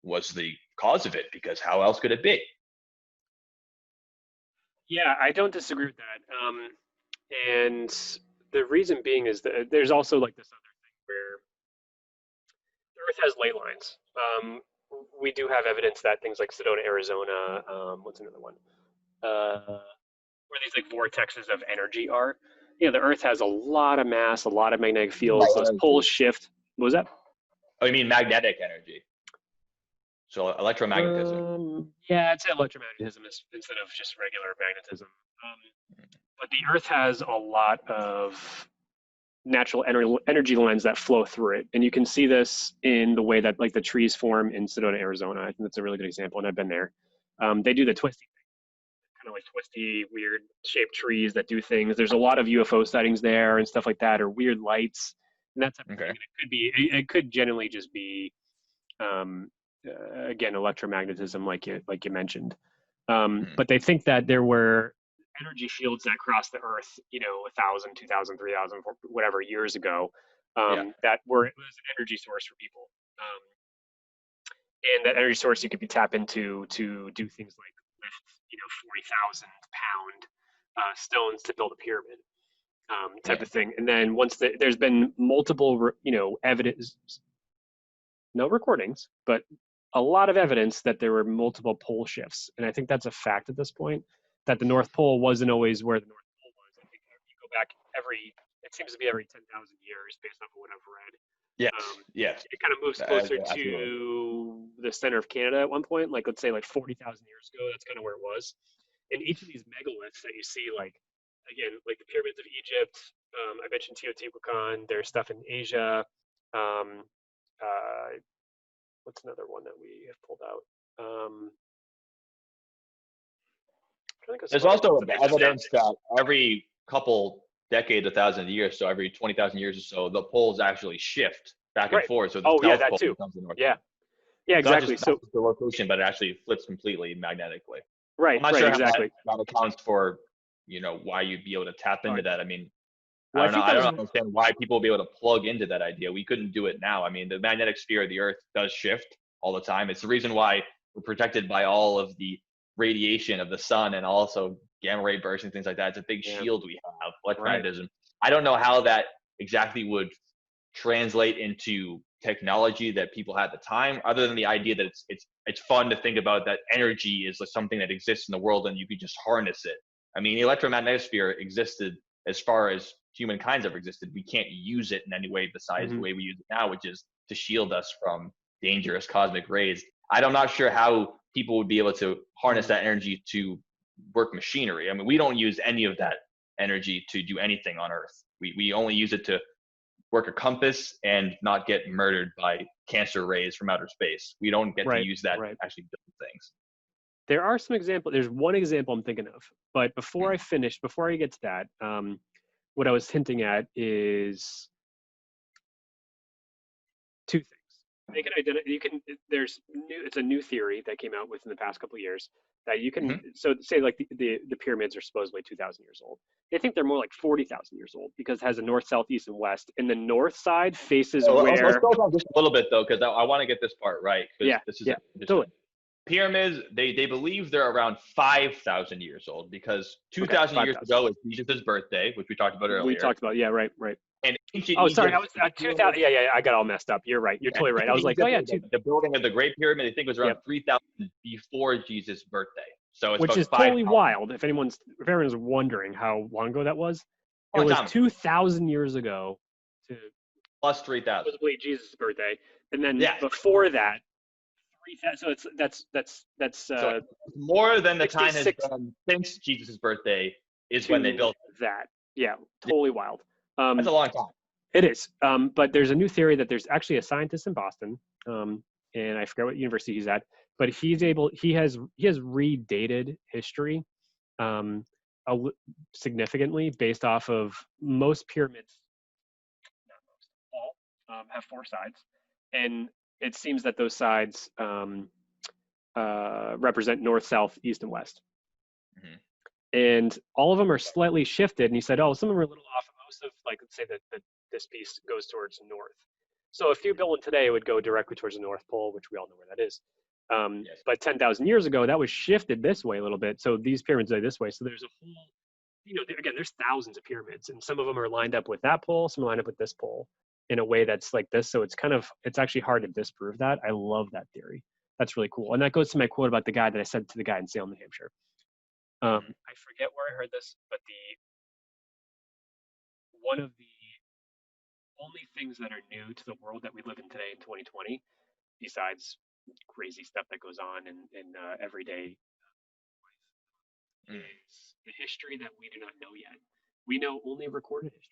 [SPEAKER 2] was the cause of it, because how else could it be?
[SPEAKER 1] Yeah, I don't disagree with that. And the reason being is that there's also like this other thing where the Earth has ley lines. We do have evidence that things like Sedona, Arizona, what's another one? Where these like vortexes of energy are. You know, the Earth has a lot of mass, a lot of magnetic fields. Those poles shift. What was that?
[SPEAKER 2] Oh, you mean magnetic energy? So electromagnetism.
[SPEAKER 1] Yeah, I'd say electromagnetism instead of just regular magnetism. But the Earth has a lot of natural energy lines that flow through it, and you can see this in the way that like the trees form in Sedona, Arizona. I think that's a really good example, and I've been there. They do the twisty thing, kind of like twisty, weird shaped trees that do things. There's a lot of UFO sightings there and stuff like that, or weird lights and that type of thing. And it could generally just be again electromagnetism, like you mentioned. But they think that there were energy shields that crossed the Earth, 1,000, 2,000, 3,000, whatever years ago, that it was an energy source for people. And that energy source you could be tap into to do things like lift, 40,000-pound stones to build a pyramid, type of thing. And then once there's been multiple, evidence, no recordings, but a lot of evidence that there were multiple pole shifts. And I think that's a fact at this point, that the North Pole wasn't always where the North Pole was. I think you go back it seems to be every 10,000 years based off of what I've read.
[SPEAKER 2] Yes.
[SPEAKER 1] It kind of moves closer to the center of Canada at one point, like let's say like 40,000 years ago. That's kind of where it was. And each of these megaliths that you see, like, again, like the pyramids of Egypt, I mentioned Teotihuacan, there's stuff in Asia. What's another one that we have pulled out?
[SPEAKER 2] There's also evidence that every couple decades, 1,000 years, so every 20,000 years or so, the poles actually shift back and forth. So the South
[SPEAKER 1] that
[SPEAKER 2] Pole
[SPEAKER 1] too.
[SPEAKER 2] becomes the North
[SPEAKER 1] Yeah,
[SPEAKER 2] Pole.
[SPEAKER 1] yeah, exactly.
[SPEAKER 2] So the location, but it actually flips completely magnetically.
[SPEAKER 1] Right,
[SPEAKER 2] I'm not sure
[SPEAKER 1] exactly.
[SPEAKER 2] how that accounts for, why you'd be able to tap into that. I mean,
[SPEAKER 1] well,
[SPEAKER 2] I don't understand why people would be able to plug into that idea. We couldn't do it now. I mean, the magnetic sphere of the Earth does shift all the time. It's the reason why we're protected by all of the radiation of the sun and also gamma ray bursts and things like that. It's a big shield we have, electromagnetism. Right. I don't know how that exactly would translate into technology that people had at the time, other than the idea that it's fun to think about that energy is something that exists in the world and you could just harness it. I mean, the electromagnetic sphere existed as far as humankind's ever existed. We can't use it in any way besides the way we use it now, which is to shield us from dangerous cosmic rays. I'm not sure how people would be able to harness that energy to work machinery. I mean, we don't use any of that energy to do anything on Earth. We only use it to work a compass and not get murdered by cancer rays from outer space. We don't get to use that to actually build things.
[SPEAKER 1] There are some examples. There's one example I'm thinking of, but before I get to that, what I was hinting at is two things. They can identify. It's a new theory that came out within the past couple of years that you can. So say like the pyramids are supposedly 2,000 years old. They think they're more like 40,000 years old because it has a north, south, east, and west. And the north side faces where.
[SPEAKER 2] Let's go down just a little bit though, because I want to get this part right.
[SPEAKER 1] Yeah. Totally.
[SPEAKER 2] Pyramids, they believe they're around 5,000 years old because 2,000 years ago is Jesus' birthday, which we talked about earlier.
[SPEAKER 1] We talked about, right.
[SPEAKER 2] And ancient
[SPEAKER 1] sorry, I was 2,000. Yeah, I got all messed up. You're right. You're totally right. I was like,
[SPEAKER 2] the building of the Great Pyramid, I think, was around 3,000 before Jesus' birthday. So it's
[SPEAKER 1] which is totally wild. If everyone's wondering how long ago that was, it was 2,000 years ago to
[SPEAKER 2] plus 3,000.
[SPEAKER 1] Supposedly Jesus' birthday, and then before that. So that's
[SPEAKER 2] so more than the time has been since Jesus' birthday is when they built
[SPEAKER 1] that. Yeah, totally wild.
[SPEAKER 2] That's a long time.
[SPEAKER 1] It is. But there's a new theory that there's actually a scientist in Boston, and I forget what university he's at, but he has redated history significantly based off of most pyramids. Not most, all have four sides, and it seems that those sides represent north, south, east, and west. And all of them are slightly shifted. And he said, some of them are a little off. Most of, like, let's say that this piece goes towards north. So if you build one today, it would go directly towards the North Pole, which we all know where that is. But 10,000 years ago, that was shifted this way a little bit. So these pyramids are this way. So there's a whole, again, there's thousands of pyramids, and some of them are lined up with that pole, some are lined up with this pole in a way that's like this. So it's actually hard to disprove that. I love that theory. That's really cool. And that goes to my quote about the guy that I said to the guy in Salem, New Hampshire. I forget where I heard this, but one of the only things that are new to the world that we live in today in 2020, besides crazy stuff that goes on in everyday life, is the history that we do not know yet. We know only recorded history.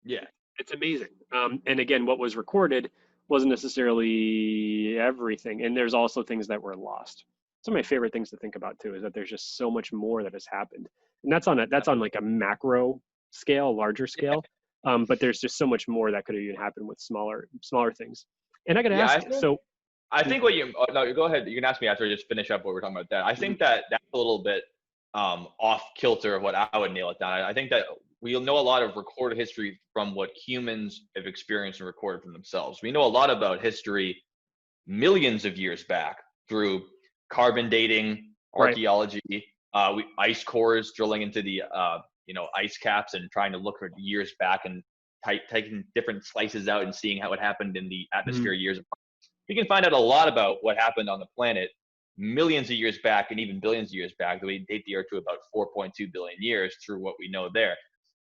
[SPEAKER 2] Yeah,
[SPEAKER 1] it's amazing. And again, what was recorded wasn't necessarily everything, and there's also things that were lost. Some of my favorite things to think about too is that there's just so much more that has happened, and that's on like a macro scale, larger scale. But there's just so much more that could have even happened with smaller things. And I got to ask you.
[SPEAKER 2] I think what you no, go ahead. You can ask me after I just finish up what we're talking about. That I think that's a little bit off kilter of what I would nail it down. I think that we know a lot of recorded history from what humans have experienced and recorded from themselves. We know a lot about history millions of years back through carbon dating, archaeology, ice cores drilling into the ice caps and trying to look for years back and taking different slices out and seeing how it happened in the atmosphere years. We can find out a lot about what happened on the planet millions of years back and even billions of years back. We date the Earth to about 4.2 billion years through what we know there.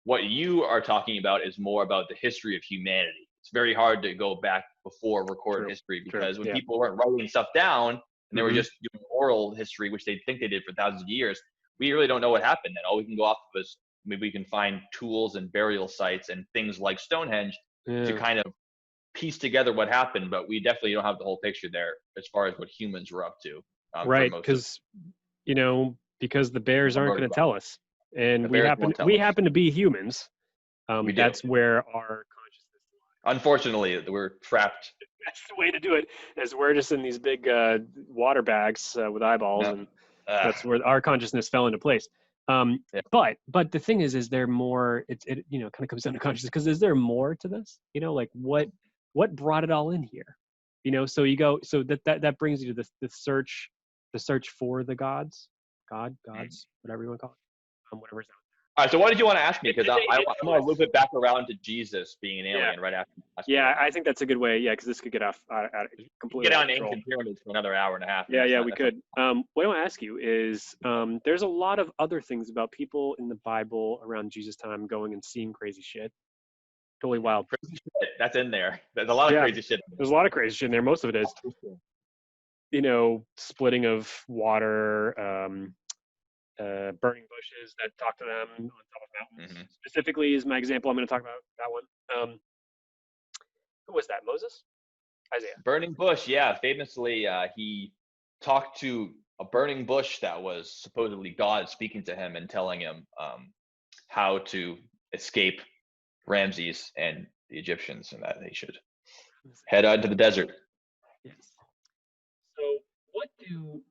[SPEAKER 2] What you are talking about is more about the history of humanity. It's very hard to go back before recorded history because when people weren't writing stuff down and they were just doing oral history, which they think they did for thousands of years, we really don't know what happened then. All we can go off of is maybe we can find tools and burial sites and things like Stonehenge to kind of piece together what happened, but we definitely don't have the whole picture there as far as what humans were up to.
[SPEAKER 1] Right, because the bears aren't going to tell us. And we happen to be humans. That's where our consciousness lies.
[SPEAKER 2] Unfortunately, we're trapped.
[SPEAKER 1] That's the way to do it. Is we're just in these big water bags with eyeballs, and that's where our consciousness fell into place. But the thing is there more? It kind of comes down to consciousness. Because is there more to this? Like what brought it all in here? So you go. So that brings you to the search for the gods, whatever you want to call it. Whatever's out there.
[SPEAKER 2] All right, so what did you want to ask me? Because I want to loop it back around to Jesus being an alien right after.
[SPEAKER 1] I think that's a good way. Yeah, because this could get off completely.
[SPEAKER 2] Get on ancient pyramids for another hour and a half.
[SPEAKER 1] Yeah, we could. What I want to ask you is, there's a lot of other things about people in the Bible around Jesus' time going and seeing crazy shit. Totally wild.
[SPEAKER 2] Crazy shit. That's in there. There's a lot of crazy shit.
[SPEAKER 1] There's a lot of crazy shit in there. Most of it is. splitting of water, burning bushes that talk to them on top of mountains.
[SPEAKER 2] Hmm.
[SPEAKER 1] Specifically, is my example. I'm going to talk about that one. Who was that? Moses? Isaiah.
[SPEAKER 2] Burning bush, yeah. Famously, he talked to a burning bush that was supposedly God speaking to him and telling him how to escape Ramses and the Egyptians, and that they should head out into the desert.
[SPEAKER 1] Yes. So, what do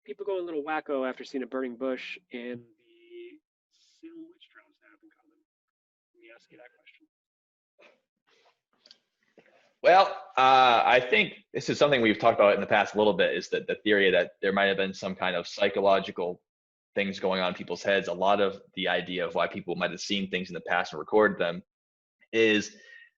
[SPEAKER 1] people go a little wacko after seeing a burning bush and the Salem witch trials have in common? Let me ask you that question.
[SPEAKER 2] Well, I think this is something we've talked about in the past a little bit, is that the theory that there might have been some kind of psychological things going on in people's heads. A lot of the idea of why people might have seen things in the past and recorded them is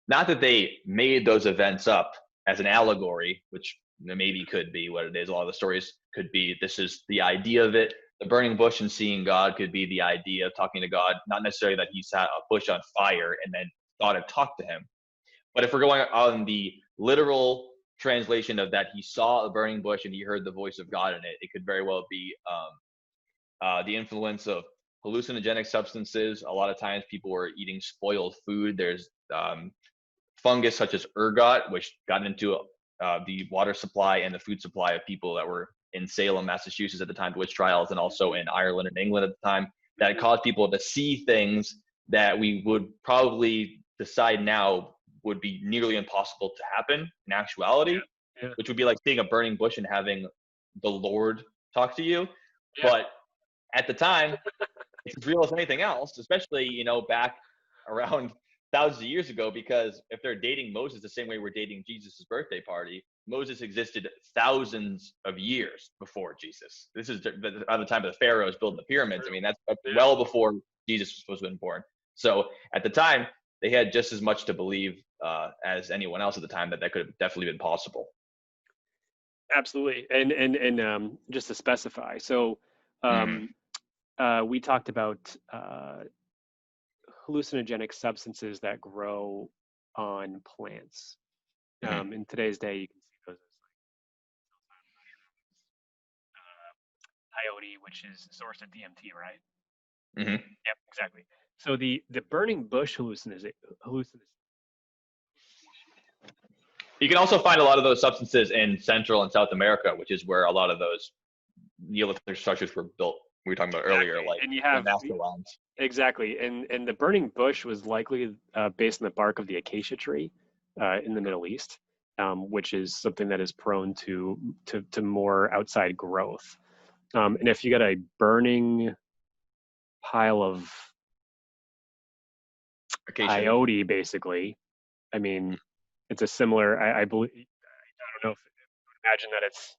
[SPEAKER 2] not that they made those events up as an allegory, which maybe could be what it is. A lot of the stories could be this is the idea of it. The burning bush and seeing God could be the idea of talking to God, not necessarily that he sat a bush on fire and then thought it talked to him. But if we're going on the literal translation of that, he saw a burning bush and he heard the voice of God in it, it could very well be the influence of hallucinogenic substances. A lot of times people were eating spoiled food. There's fungus such as ergot, which got into the water supply and the food supply of people that were in Salem, Massachusetts at the time of witch trials, and also in Ireland and England at the time, that caused people to see things that we would probably decide now would be nearly impossible to happen in actuality, which would be like seeing a burning bush and having the Lord talk to you.
[SPEAKER 1] Yeah.
[SPEAKER 2] But at the time, it's as real as anything else, especially, back around thousands of years ago, because if they're dating Moses the same way we're dating Jesus' birthday party, Moses existed thousands of years before Jesus. This is at the time of the pharaohs building the pyramids. I mean, that's well before Jesus was supposed to have been born. So at the time, they had just as much to believe as anyone else at the time that could have definitely been possible.
[SPEAKER 1] Absolutely, and just to specify, so we talked about hallucinogenic substances that grow on plants. In today's day, you can see those as peyote, which is sourced at DMT, right?
[SPEAKER 2] Mm-hmm.
[SPEAKER 1] Yep, exactly. So the burning bush hallucination.
[SPEAKER 2] You can also find a lot of those substances in Central and South America, which is where a lot of those Neolithic structures were built. We were talking about earlier, like
[SPEAKER 1] and you have
[SPEAKER 2] Nazca lands.
[SPEAKER 1] Exactly, and the burning bush was likely based on the bark of the acacia tree in the Middle East, which is something that is prone to more outside growth. And if you got a burning pile of
[SPEAKER 2] Acacia.
[SPEAKER 1] peyote, basically, I mean, it's a similar. I believe. I don't know if imagine that it's.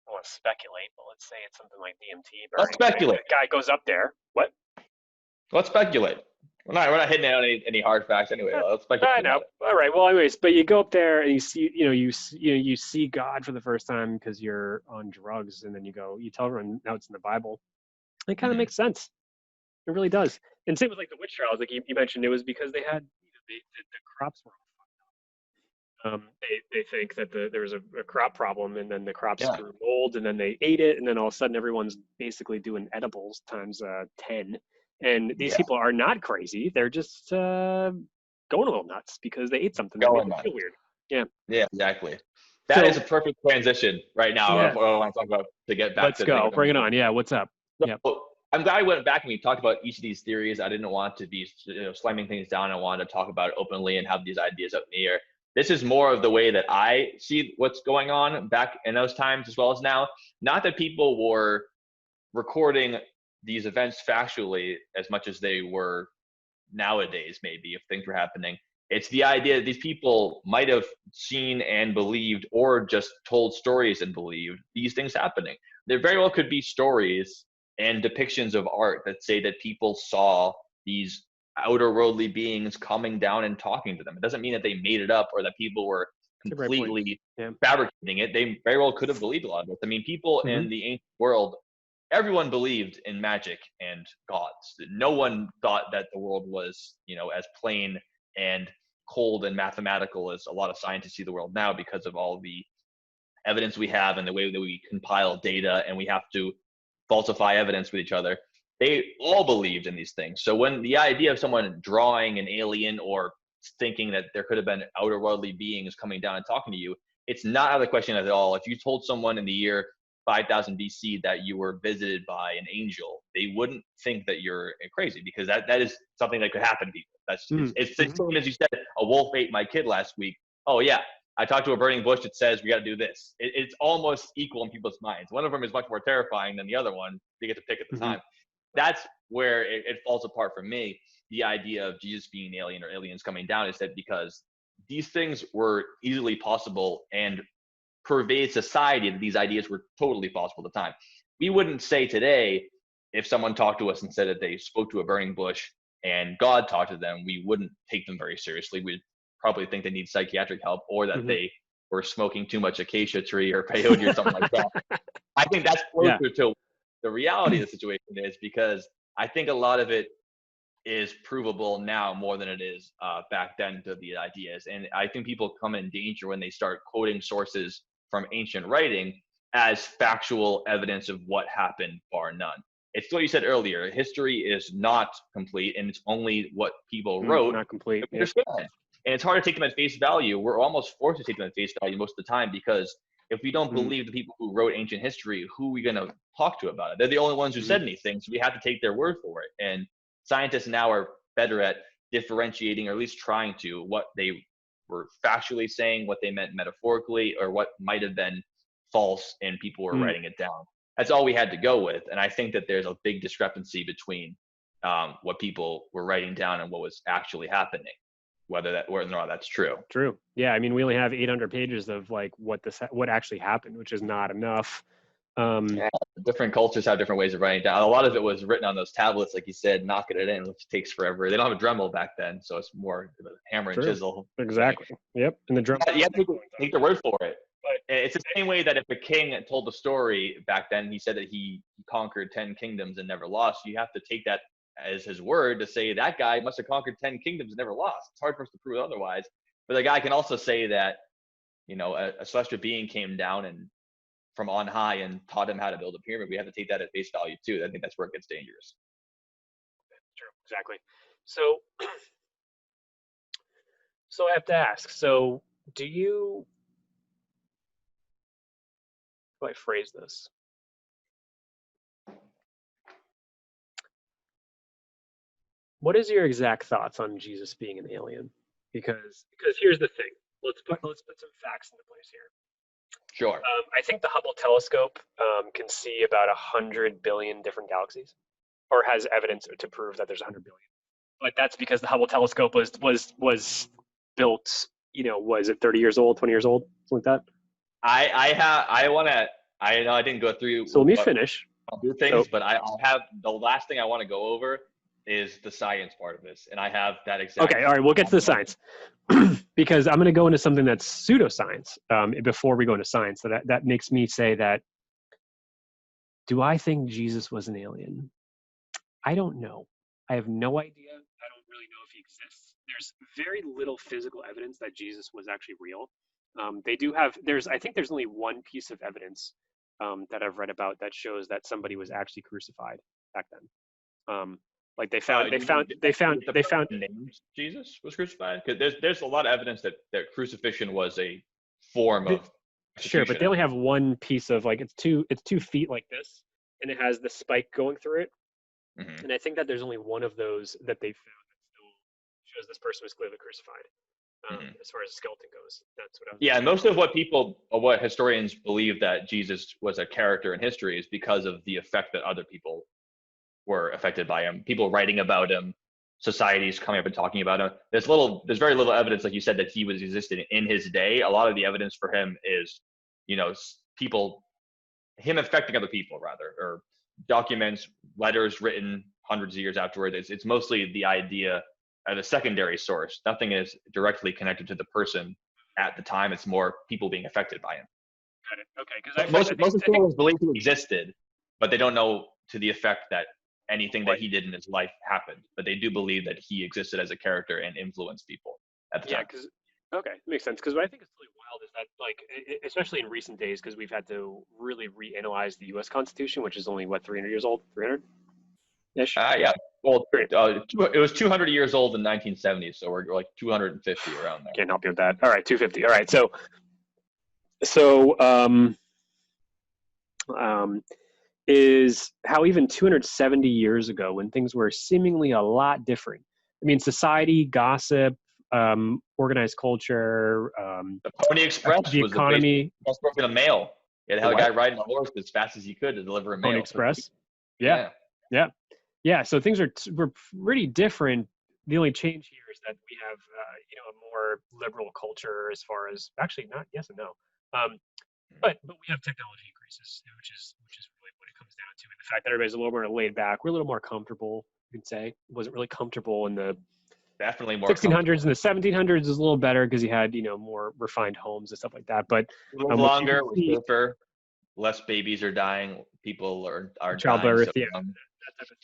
[SPEAKER 1] I want to speculate, but let's say it's something like DMT.
[SPEAKER 2] Let's speculate.
[SPEAKER 1] The guy goes up there. What?
[SPEAKER 2] Let's speculate. We're not hitting out any hard facts anyway. Let's speculate.
[SPEAKER 1] I know. All right. Well, anyways, but you go up there and you see, you see God for the first time because you're on drugs, and then you tell everyone now it's in the Bible. It kind of makes sense. It really does. And same with like the witch trials, like you mentioned, it was because they had the crops were. They think that there was a crop problem, and then the crops grew mold, and then they ate it, and then all of a sudden everyone's basically doing edibles times 10. And these people are not crazy; they're just going a little nuts because they ate something that made them feel weird. Yeah.
[SPEAKER 2] Yeah, exactly. That is a perfect transition right now. What I want to talk about to get back.
[SPEAKER 1] Let's go. Bring it on. Yeah. What's up?
[SPEAKER 2] So, I'm glad I went back and we talked about each of these theories. I didn't want to be slamming things down. I wanted to talk about it openly and have these ideas up in the air. This is more of the way that I see what's going on back in those times as well as now. Not that people were recording these events factually as much as they were nowadays, maybe, if things were happening. It's the idea that these people might have seen and believed, or just told stories and believed these things happening. There very well could be stories and depictions of art that say that people saw these outer worldly beings coming down and talking to them. It doesn't mean that they made it up or that people were completely fabricating it. They very well could have believed a lot of it. I mean, people in the ancient world, everyone believed in magic and gods. No one thought that the world was, as plain and cold and mathematical as a lot of scientists see the world now, because of all the evidence we have and the way that we compile data, and we have to falsify evidence with each other. They all believed in these things. So when the idea of someone drawing an alien or thinking that there could have been outer worldly beings coming down and talking to you, it's not out of the question at all. If you told someone in the year 5000 BC that you were visited by an angel, they wouldn't think that you're crazy, because that is something that could happen to people. It's the same as you said, a wolf ate my kid last week. Oh yeah, I talked to a burning bush that says we got to do this. It's almost equal in people's minds. One of them is much more terrifying than the other one. They get to pick at the time. That's where it falls apart for me. The idea of Jesus being an alien or aliens coming down is that because these things were easily possible and pervade society, that these ideas were totally possible at the time. We wouldn't say today, if someone talked to us and said that they spoke to a burning bush and God talked to them, we wouldn't take them very seriously. We'd probably think they need psychiatric help, or that they were smoking too much acacia tree or peyote or something like that. I think that's closer to the reality of the situation is, because I think a lot of it is provable now more than it is back then to the ideas. And I think people come in danger when they start quoting sources from ancient writing as factual evidence of what happened, bar none. It's what you said earlier. History is not complete, and it's only what people wrote.
[SPEAKER 1] Not complete.
[SPEAKER 2] Understand. And it's hard to take them at face value. We're almost forced to take them at face value most of the time, because if we don't believe the people who wrote ancient history, who are we going to talk to about it? They're the only ones who said anything, so we have to take their word for it. And scientists now are better at differentiating, or at least trying to, what they were factually saying, what they meant metaphorically, or what might have been false and people were writing it down. That's all we had to go with. And I think that there's a big discrepancy between what people were writing down and what was actually happening, whether or not that's true.
[SPEAKER 1] True. Yeah. I mean, we only have 800 pages of like what actually happened, which is not enough.
[SPEAKER 2] Different cultures have different ways of writing down. A lot of it was written on those tablets, like you said, knocking it in, which takes forever. They don't have a Dremel back then, so it's more hammer and chisel.
[SPEAKER 1] Exactly. Yep. And the Dremel.
[SPEAKER 2] But you have to take their word for it. But it's the same way that if a king told the story back then, he said that he conquered 10 kingdoms and never lost. You have to take that as his word to say that guy must have conquered 10 kingdoms and never lost. It's hard for us to prove otherwise. But the guy can also say that, a celestial being came down and from on high and taught him how to build a pyramid. We have to take that at face value too. I think that's where it gets dangerous.
[SPEAKER 1] True, exactly. So I have to ask, so how do I phrase this? What is your exact thoughts on Jesus being an alien? Because here's the thing. Let's put some facts into place here.
[SPEAKER 2] Sure.
[SPEAKER 1] I think the Hubble telescope can see about 100 billion different galaxies, or has evidence to prove that there's 100 billion. But that's because the Hubble telescope was built, was it 30 years old, 20 years old, something like that?
[SPEAKER 2] I know I didn't go through.
[SPEAKER 1] So let me finish.
[SPEAKER 2] I'll do things, but I'll have the last thing I want to go over is the science part of this, and I have that exact.
[SPEAKER 1] Okay, all right, we'll get to the science because I'm going to go into something that's pseudoscience before we go into science. So that makes me say that. Do I think Jesus was an alien? I don't know. I have no idea. I don't really know if he exists. There's very little physical evidence that Jesus was actually real. I think there's only one piece of evidence that I've read about that shows that somebody was actually crucified back then. Like they found
[SPEAKER 2] names Jesus was crucified, because there's a lot of evidence that crucifixion was a form of.
[SPEAKER 1] Sure, but they only have one piece of, like, it's 2 feet like this, and it has the spike going through it. And I think that there's only one of those that they found that still shows this person was clearly crucified. As far as the skeleton goes, that's what I was.
[SPEAKER 2] Yeah, most of what historians believe that Jesus was a character in history is because of the effect that other people were affected by him. People writing about him, societies coming up and talking about him. There's very little evidence, like you said, that he was existing in his day. A lot of the evidence for him is, him affecting other people, rather, or documents, letters written hundreds of years afterward. It's mostly the idea at a secondary source. Nothing is directly connected to the person at the time. It's more people being affected by him.
[SPEAKER 1] Got it. Okay,
[SPEAKER 2] because most historians believe he existed, but they don't know to the effect that anything that he did in his life happened. But they do believe that he existed as a character and influenced people at the time.
[SPEAKER 1] Yeah, makes sense. Because what I think is really wild wild is that, like, especially in recent days, because we've had to really reanalyze the U.S. Constitution, which is only what 300 years old, 300-ish.
[SPEAKER 2] Yeah. Well,
[SPEAKER 1] Great.
[SPEAKER 2] it was 200 years old in 1970, so we're like 250 around there.
[SPEAKER 1] Can't help you with that. All right, 250. All right, so is how even 270 years ago, when things were seemingly a lot different. I mean, society, gossip, organized culture,
[SPEAKER 2] The Pony Express
[SPEAKER 1] the
[SPEAKER 2] was
[SPEAKER 1] economy.
[SPEAKER 2] the best broken a mail. It had
[SPEAKER 1] The
[SPEAKER 2] a guy
[SPEAKER 1] what?
[SPEAKER 2] riding a horse as fast as he could to deliver a mail.
[SPEAKER 1] Pony Express. Yeah, yeah. So things were pretty different. The only change here is that we have, a more liberal culture as far as actually not yes and no. But we have technology increases, which is really what it comes down to, and the fact that everybody's a little more laid back. We're a little more comfortable. You can say wasn't really comfortable in the
[SPEAKER 2] Definitely more
[SPEAKER 1] 1600s and the 1700s is a little better because you had more refined homes and stuff like that. But
[SPEAKER 2] longer, we're safer, less babies are dying, people are
[SPEAKER 1] childbirth,
[SPEAKER 2] dying.
[SPEAKER 1] So, that type of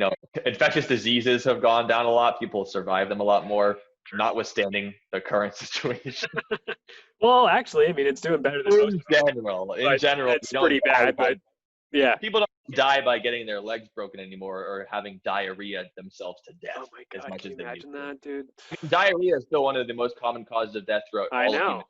[SPEAKER 1] thing.
[SPEAKER 2] Infectious diseases have gone down a lot. People survive them a lot more, notwithstanding the current situation.
[SPEAKER 1] Well, actually, I mean, it's doing better than most.
[SPEAKER 2] In general,
[SPEAKER 1] it's pretty bad. But yeah,
[SPEAKER 2] people don't die by getting their legs broken anymore or having diarrhea themselves to death.
[SPEAKER 1] Oh my God,
[SPEAKER 2] as much
[SPEAKER 1] can
[SPEAKER 2] as
[SPEAKER 1] you imagine that, dude?
[SPEAKER 2] Diarrhea is still one of the most common causes of death throughout all of humanity.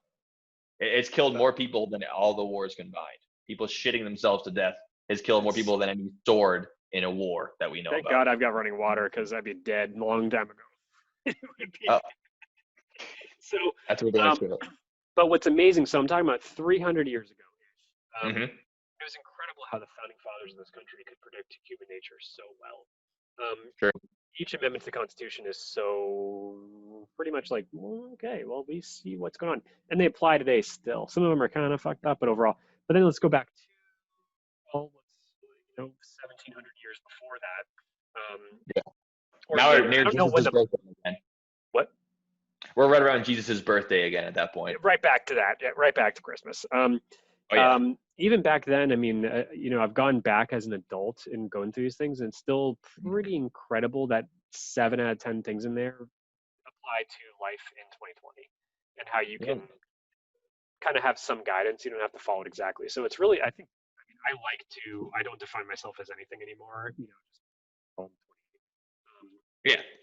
[SPEAKER 2] It's killed more people than all the wars combined. People shitting themselves to death has killed more people than any sword in a war that we know
[SPEAKER 1] Thank
[SPEAKER 2] about.
[SPEAKER 1] God I've got running water, because I'd be dead a long time ago. So
[SPEAKER 2] that's what it is.
[SPEAKER 1] But what's amazing, so I'm talking about 300 years ago. It was incredible how the founding fathers of this country could predict human nature so well.
[SPEAKER 2] Sure.
[SPEAKER 1] Each amendment to the Constitution is so pretty much like, well, okay, well, we see what's going on. And they apply today still. Some of them are kind of fucked up, but overall. But then let's go back to, 1,700 years before that.
[SPEAKER 2] Now we're near Jesus' birthday again.
[SPEAKER 1] What?
[SPEAKER 2] We're right around Jesus' birthday again at that point.
[SPEAKER 1] Right back to that. Yeah, right back to Christmas. Even back then, I mean, I've gone back as an adult and going through these things, and it's still pretty incredible that 7 out of 10 things in there apply to life in 2020, and how you can kind of have some guidance. You don't have to follow it exactly. So it's really, I don't define myself as anything anymore. Have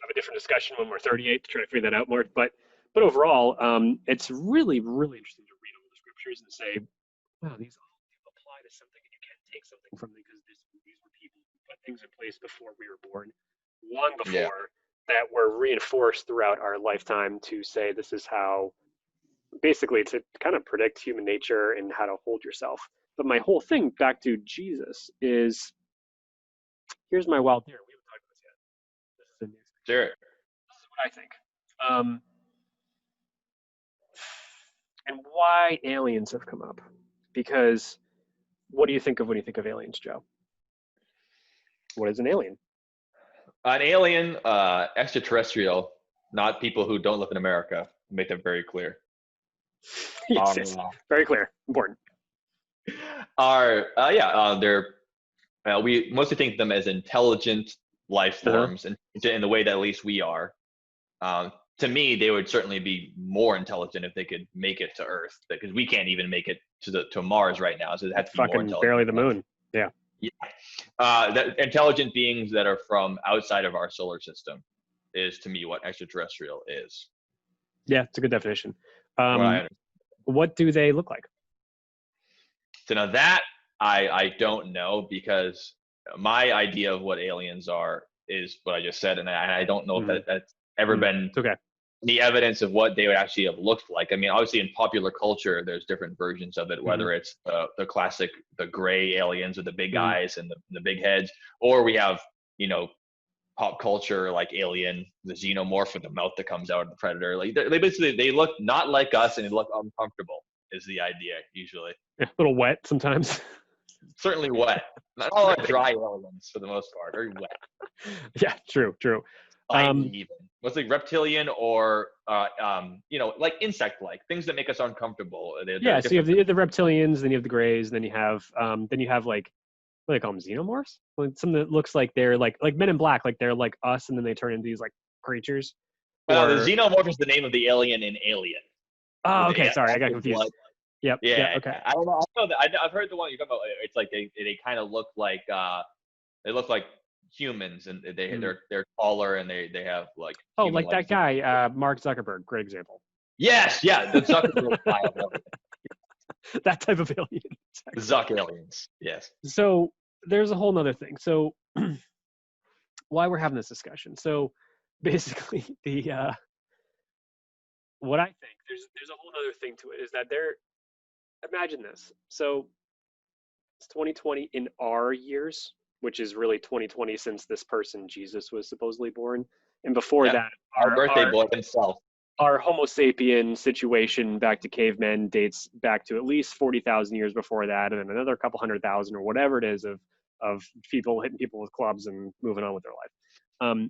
[SPEAKER 1] a different discussion when we're 38 to try to figure that out more. But overall, it's really, really interesting to read all the scriptures and say, wow, these all do apply to something, and you can take something from them because these were people who put things in place before we were born, long before that were reinforced throughout our lifetime to say this is how, basically, to kind of predict human nature and how to hold yourself. But my whole thing back to Jesus is, here's my wild theory. We haven't talked about this yet. This is a news thing.
[SPEAKER 2] Sure.
[SPEAKER 1] This is what I think. And why aliens have come up. Because what do you think of when you think of aliens, Joe? What is an alien?
[SPEAKER 2] An alien, extraterrestrial, not people who don't live in America. Make that very clear.
[SPEAKER 1] Yes, very clear. Important.
[SPEAKER 2] We mostly think of them as intelligent life forms, and in the way that at least we are. To me, they would certainly be more intelligent if they could make it to Earth, because we can't even make it to Mars right now. So it has to be more intelligent.
[SPEAKER 1] Barely the moon. Yeah.
[SPEAKER 2] That intelligent beings that are from outside of our solar system is, to me, what extraterrestrial is.
[SPEAKER 1] Yeah, it's a good definition. What do they look like?
[SPEAKER 2] So now that I don't know, because my idea of what aliens are is what I just said, and I don't know if that's ever been the evidence of what they would actually have looked like. I mean, obviously in popular culture, there's different versions of it, whether it's the classic, the gray aliens with the big eyes and the big heads, or we have, pop culture like Alien, the xenomorph with the mouth that comes out of the Predator. Like they look not like us, and they look uncomfortable is the idea usually.
[SPEAKER 1] A little wet sometimes.
[SPEAKER 2] Certainly wet. Not all are dry aliens for the most part, very wet.
[SPEAKER 1] Yeah, true.
[SPEAKER 2] Even mostly reptilian or like insect-like things that make us uncomfortable.
[SPEAKER 1] So you have the reptilians, then you have the grays, then you have like, what do they call them, xenomorphs? Something that looks like they're like Men in Black, like they're like us, and then they turn into these like creatures.
[SPEAKER 2] The xenomorph is the name of the alien in Alien.
[SPEAKER 1] Oh,
[SPEAKER 2] with
[SPEAKER 1] okay.
[SPEAKER 2] the
[SPEAKER 1] Sorry, I got
[SPEAKER 2] acid
[SPEAKER 1] confused.
[SPEAKER 2] blood.
[SPEAKER 1] Yep.
[SPEAKER 2] Yeah,
[SPEAKER 1] Okay.
[SPEAKER 2] I don't know. I know that I've heard the one you're talking about. It's like they kind of look like humans, and
[SPEAKER 1] Mhm.
[SPEAKER 2] they're taller, and they have like
[SPEAKER 1] Oh,
[SPEAKER 2] human
[SPEAKER 1] like that
[SPEAKER 2] like.
[SPEAKER 1] guy, Mark Zuckerberg. Great example.
[SPEAKER 2] Yes, yeah, the Zuckerberg style of everything.
[SPEAKER 1] That type of alien.
[SPEAKER 2] The
[SPEAKER 1] Exactly.
[SPEAKER 2] Zuck aliens. Yes.
[SPEAKER 1] So there's a whole nother thing. So why we're having this discussion. So basically, the what I think there's a whole other thing to it is that imagine this. So it's 2020 in our years, which is really 2020 since this person Jesus was supposedly born, and before
[SPEAKER 2] Yep.
[SPEAKER 1] that,
[SPEAKER 2] Our
[SPEAKER 1] our
[SPEAKER 2] birthday
[SPEAKER 1] our
[SPEAKER 2] boy himself.
[SPEAKER 1] our Homo sapien situation back to cavemen dates back to at least 40,000 years before that, and then another couple 100,000 or whatever it is of people hitting people with clubs and moving on with their life.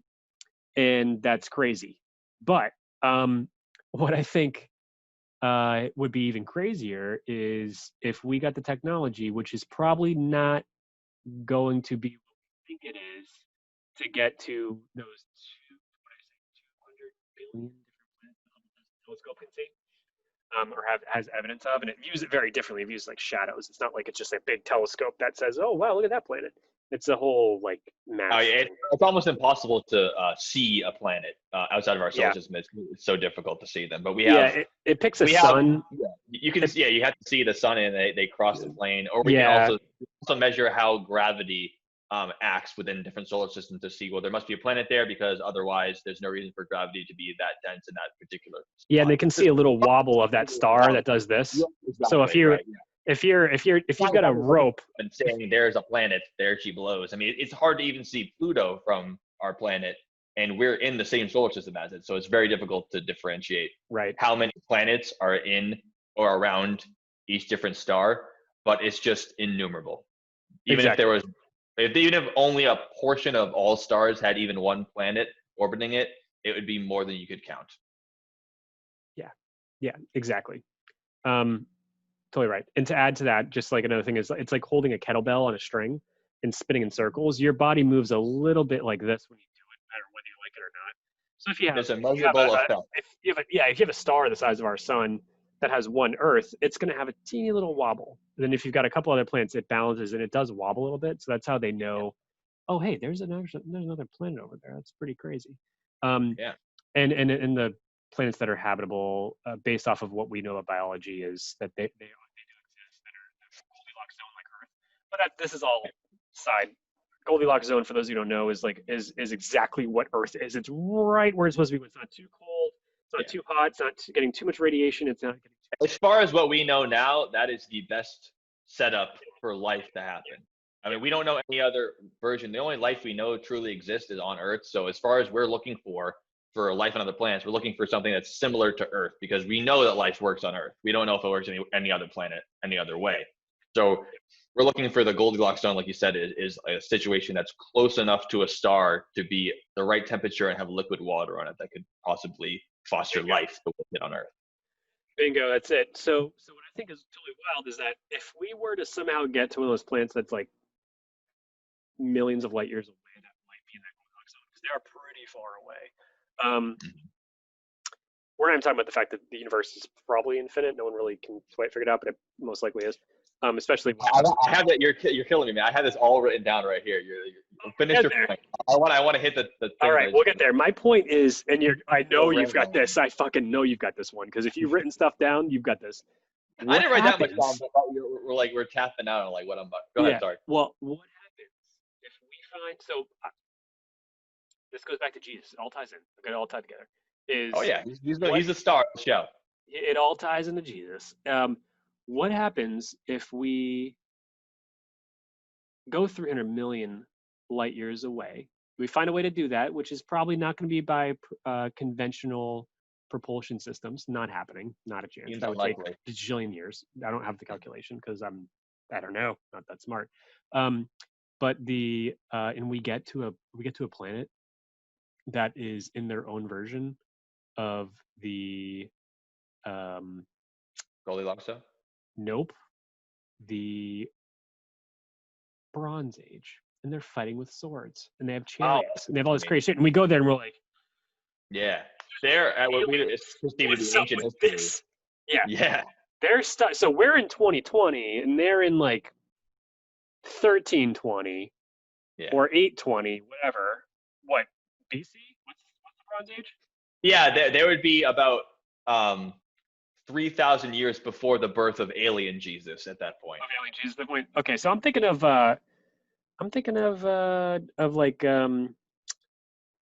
[SPEAKER 1] And that's crazy. But what I think would be even crazier is if we got the technology, which is probably not going to be what we think it is, to get to those 200 billion different planets the Hubble telescope can see, or has evidence of, and it views it very differently. It views like shadows. It's not like it's just a big telescope that says, "Oh wow, look at that planet." It's a whole like
[SPEAKER 2] Oh,
[SPEAKER 1] mass
[SPEAKER 2] yeah,
[SPEAKER 1] thing.
[SPEAKER 2] it's almost impossible to see a planet outside of our solar
[SPEAKER 1] Yeah,
[SPEAKER 2] system. It's so difficult to see them. But
[SPEAKER 1] yeah. It picks a sun.
[SPEAKER 2] yeah, you can
[SPEAKER 1] It,
[SPEAKER 2] yeah, you have to see the sun and they cross the plane, or we can
[SPEAKER 1] yeah,
[SPEAKER 2] also measure how gravity acts within different solar systems to see, well, there must be a planet there because otherwise there's no reason for gravity to be that dense in that particular
[SPEAKER 1] yeah, and
[SPEAKER 2] spot.
[SPEAKER 1] they can see a little wobble of that star that does
[SPEAKER 2] Yeah,
[SPEAKER 1] this. So
[SPEAKER 2] exactly right. Yeah.
[SPEAKER 1] if you've got a rope,
[SPEAKER 2] And saying there's a planet, there she blows. I mean, it's hard to even see Pluto from our planet, and we're in the same solar system as it. So it's very difficult to differentiate
[SPEAKER 1] right?
[SPEAKER 2] how many planets are in or around each different star, but it's just innumerable. Even if there
[SPEAKER 1] Exactly.
[SPEAKER 2] was, even if only a portion of all stars had even one planet orbiting it, it would be more than you could count.
[SPEAKER 1] Yeah, yeah, exactly. Um, Totally right. And to add to that, just like another thing is, it's like holding a kettlebell on a string and spinning in circles. Your body moves a little bit like this when you do it, no matter whether you like it or not. So
[SPEAKER 2] There's a
[SPEAKER 1] if you have
[SPEAKER 2] measurable effect.
[SPEAKER 1] if you have a star the size of our sun that has one Earth, it's going to have a teeny little wobble. And then if you've got a couple other planets, it balances and it does wobble a little bit. So that's how they know, oh hey, there's another planet over there. That's pretty crazy. Um,
[SPEAKER 2] Yeah.
[SPEAKER 1] and the planets that are habitable, based off of what we know about biology, is that they do exist that are Goldilocks zone like Earth. But this is all side. Goldilocks zone, for those who don't know, is exactly what Earth is. It's right where it's supposed to be. It's not too cold. It's not
[SPEAKER 2] Yeah.
[SPEAKER 1] too hot. It's not getting too much radiation. It's not getting too.
[SPEAKER 2] As far as what we know now, that is the best setup for life to happen. I mean, we don't know any other version. The only life we know truly exists is on Earth. So as far as we're looking for life on other planets, we're looking for something that's similar to Earth because we know that life works on Earth. We don't know if it works any other planet any other way. So we're looking for the Goldilocks zone, like you said, is a situation that's close enough to a star to be the right temperature and have liquid water on it that could possibly foster life on Earth.
[SPEAKER 1] Bingo, that's it. So what I think is totally wild is that if we were to somehow get to one of those planets that's like millions of light years away, that might be in that Goldilocks zone because they are pretty far away. We're not even talking about the fact that the universe is probably infinite. No one really can quite figure it out, but it most likely is. Especially
[SPEAKER 2] I have that. You're killing me, man. I have this all written down right here. Finish your point. I want to hit the thing.
[SPEAKER 1] All right, we'll get there. My point is, and I know you've got
[SPEAKER 2] rambling.
[SPEAKER 1] this. I fucking know you've got this one because if you've written stuff down, you've got this.
[SPEAKER 2] I didn't write that much down, but we're tapping out on like what I'm about. Go ahead, sorry.
[SPEAKER 1] Well, what happens if we find this goes back to Jesus. It all ties in. Okay, it all tied together.
[SPEAKER 2] Oh yeah, he's the star of the show.
[SPEAKER 1] It all ties into Jesus. What happens if we go 300 million light years away? We find a way to do that, which is probably not going to be by conventional propulsion systems. Not happening. Not a chance. That would take a bajillion years. I don't have the calculation because I don't know. Not that smart. But and we get to a planet that is in their own version of the
[SPEAKER 2] Goldilocks zone?
[SPEAKER 1] Nope. The Bronze Age. And they're fighting with swords. And they have chariots. And they have all this crazy shit. And we go there and we're like,
[SPEAKER 2] yeah. It's just even the ancient history.
[SPEAKER 1] Yeah,
[SPEAKER 2] Yeah.
[SPEAKER 1] they're stuck. So we're in 2020, and they're in like 1320
[SPEAKER 2] Yeah.
[SPEAKER 1] or 820, whatever. What, BC? What's the Bronze Age?
[SPEAKER 2] Yeah, there would be about 3,000 years before the birth of alien Jesus at that point.
[SPEAKER 1] Of alien Jesus. The point. Okay, so I'm thinking of like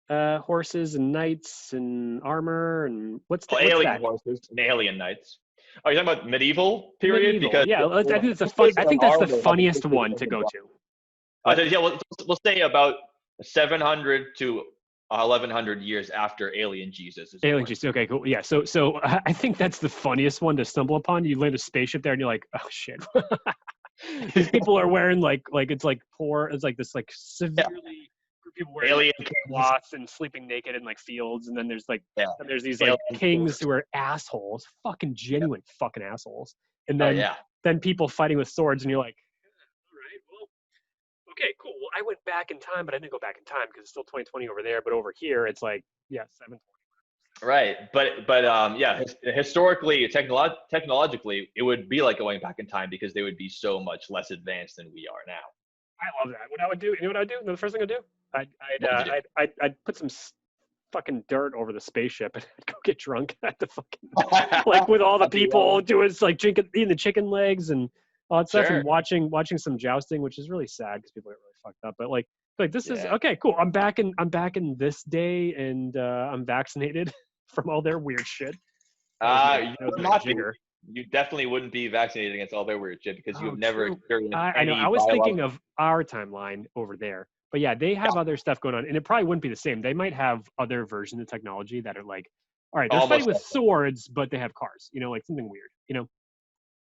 [SPEAKER 1] horses and knights and armor and
[SPEAKER 2] Well,
[SPEAKER 1] what's
[SPEAKER 2] alien
[SPEAKER 1] that?
[SPEAKER 2] horses and alien knights. Are you talking about medieval period?
[SPEAKER 1] Medieval.
[SPEAKER 2] Because
[SPEAKER 1] Yeah, I think it's the fun.
[SPEAKER 2] horses
[SPEAKER 1] I
[SPEAKER 2] and
[SPEAKER 1] think that's the
[SPEAKER 2] armor have
[SPEAKER 1] funniest
[SPEAKER 2] existed
[SPEAKER 1] one
[SPEAKER 2] since
[SPEAKER 1] to
[SPEAKER 2] the
[SPEAKER 1] go
[SPEAKER 2] Bronze.
[SPEAKER 1] to. But
[SPEAKER 2] Yeah, we'll say about 700 to 1100 years after alien Jesus is
[SPEAKER 1] alien
[SPEAKER 2] born.
[SPEAKER 1] Jesus. Okay, cool. Yeah. So I think that's the funniest one to stumble upon. You land a spaceship there, and you're like, oh shit. These people are wearing like it's like poor. It's like this like severely people wearing
[SPEAKER 2] Alien
[SPEAKER 1] like
[SPEAKER 2] kings.
[SPEAKER 1] cloths and sleeping naked in like fields, and then there's like
[SPEAKER 2] Yeah.
[SPEAKER 1] and there's these
[SPEAKER 2] Alien
[SPEAKER 1] like kings
[SPEAKER 2] kings.
[SPEAKER 1] who are assholes, fucking genuine fucking assholes, and
[SPEAKER 2] Oh
[SPEAKER 1] then
[SPEAKER 2] yeah.
[SPEAKER 1] then people fighting with swords, and you're like, all right, well, okay, cool. Well, I went back in time, but I didn't go back in time because it's still 2020 over there, but over here it's like yeah, 720.
[SPEAKER 2] Right, but yeah, historically, technologically, it would be like going back in time because they would be so much less advanced than we are now.
[SPEAKER 1] I love that. What I would do, you know what I'd do? The first thing I'd do,
[SPEAKER 2] What would you do?
[SPEAKER 1] I'd put some fucking dirt over the spaceship and I'd go get drunk at the fucking like with all the people doing like drinking, eating the chicken legs and all that stuff,
[SPEAKER 2] Sure.
[SPEAKER 1] and watching some jousting, which is really sad because people get really fucked up. But like this is
[SPEAKER 2] Yeah.
[SPEAKER 1] okay, cool. I'm back in this day, and I'm vaccinated from all their weird shit. That was my jigger.
[SPEAKER 2] You definitely wouldn't be vaccinated against all their weird shit because
[SPEAKER 1] Oh,
[SPEAKER 2] you've never
[SPEAKER 1] true.
[SPEAKER 2] experienced
[SPEAKER 1] I know.
[SPEAKER 2] any
[SPEAKER 1] I was thinking
[SPEAKER 2] biological.
[SPEAKER 1] of our timeline over there, but yeah, they have other stuff going on, and it probably wouldn't be the same. They might have other versions of technology that are like, all right, they're fighting
[SPEAKER 2] Almost.
[SPEAKER 1] with swords, but they have cars. You know, like something weird. You know,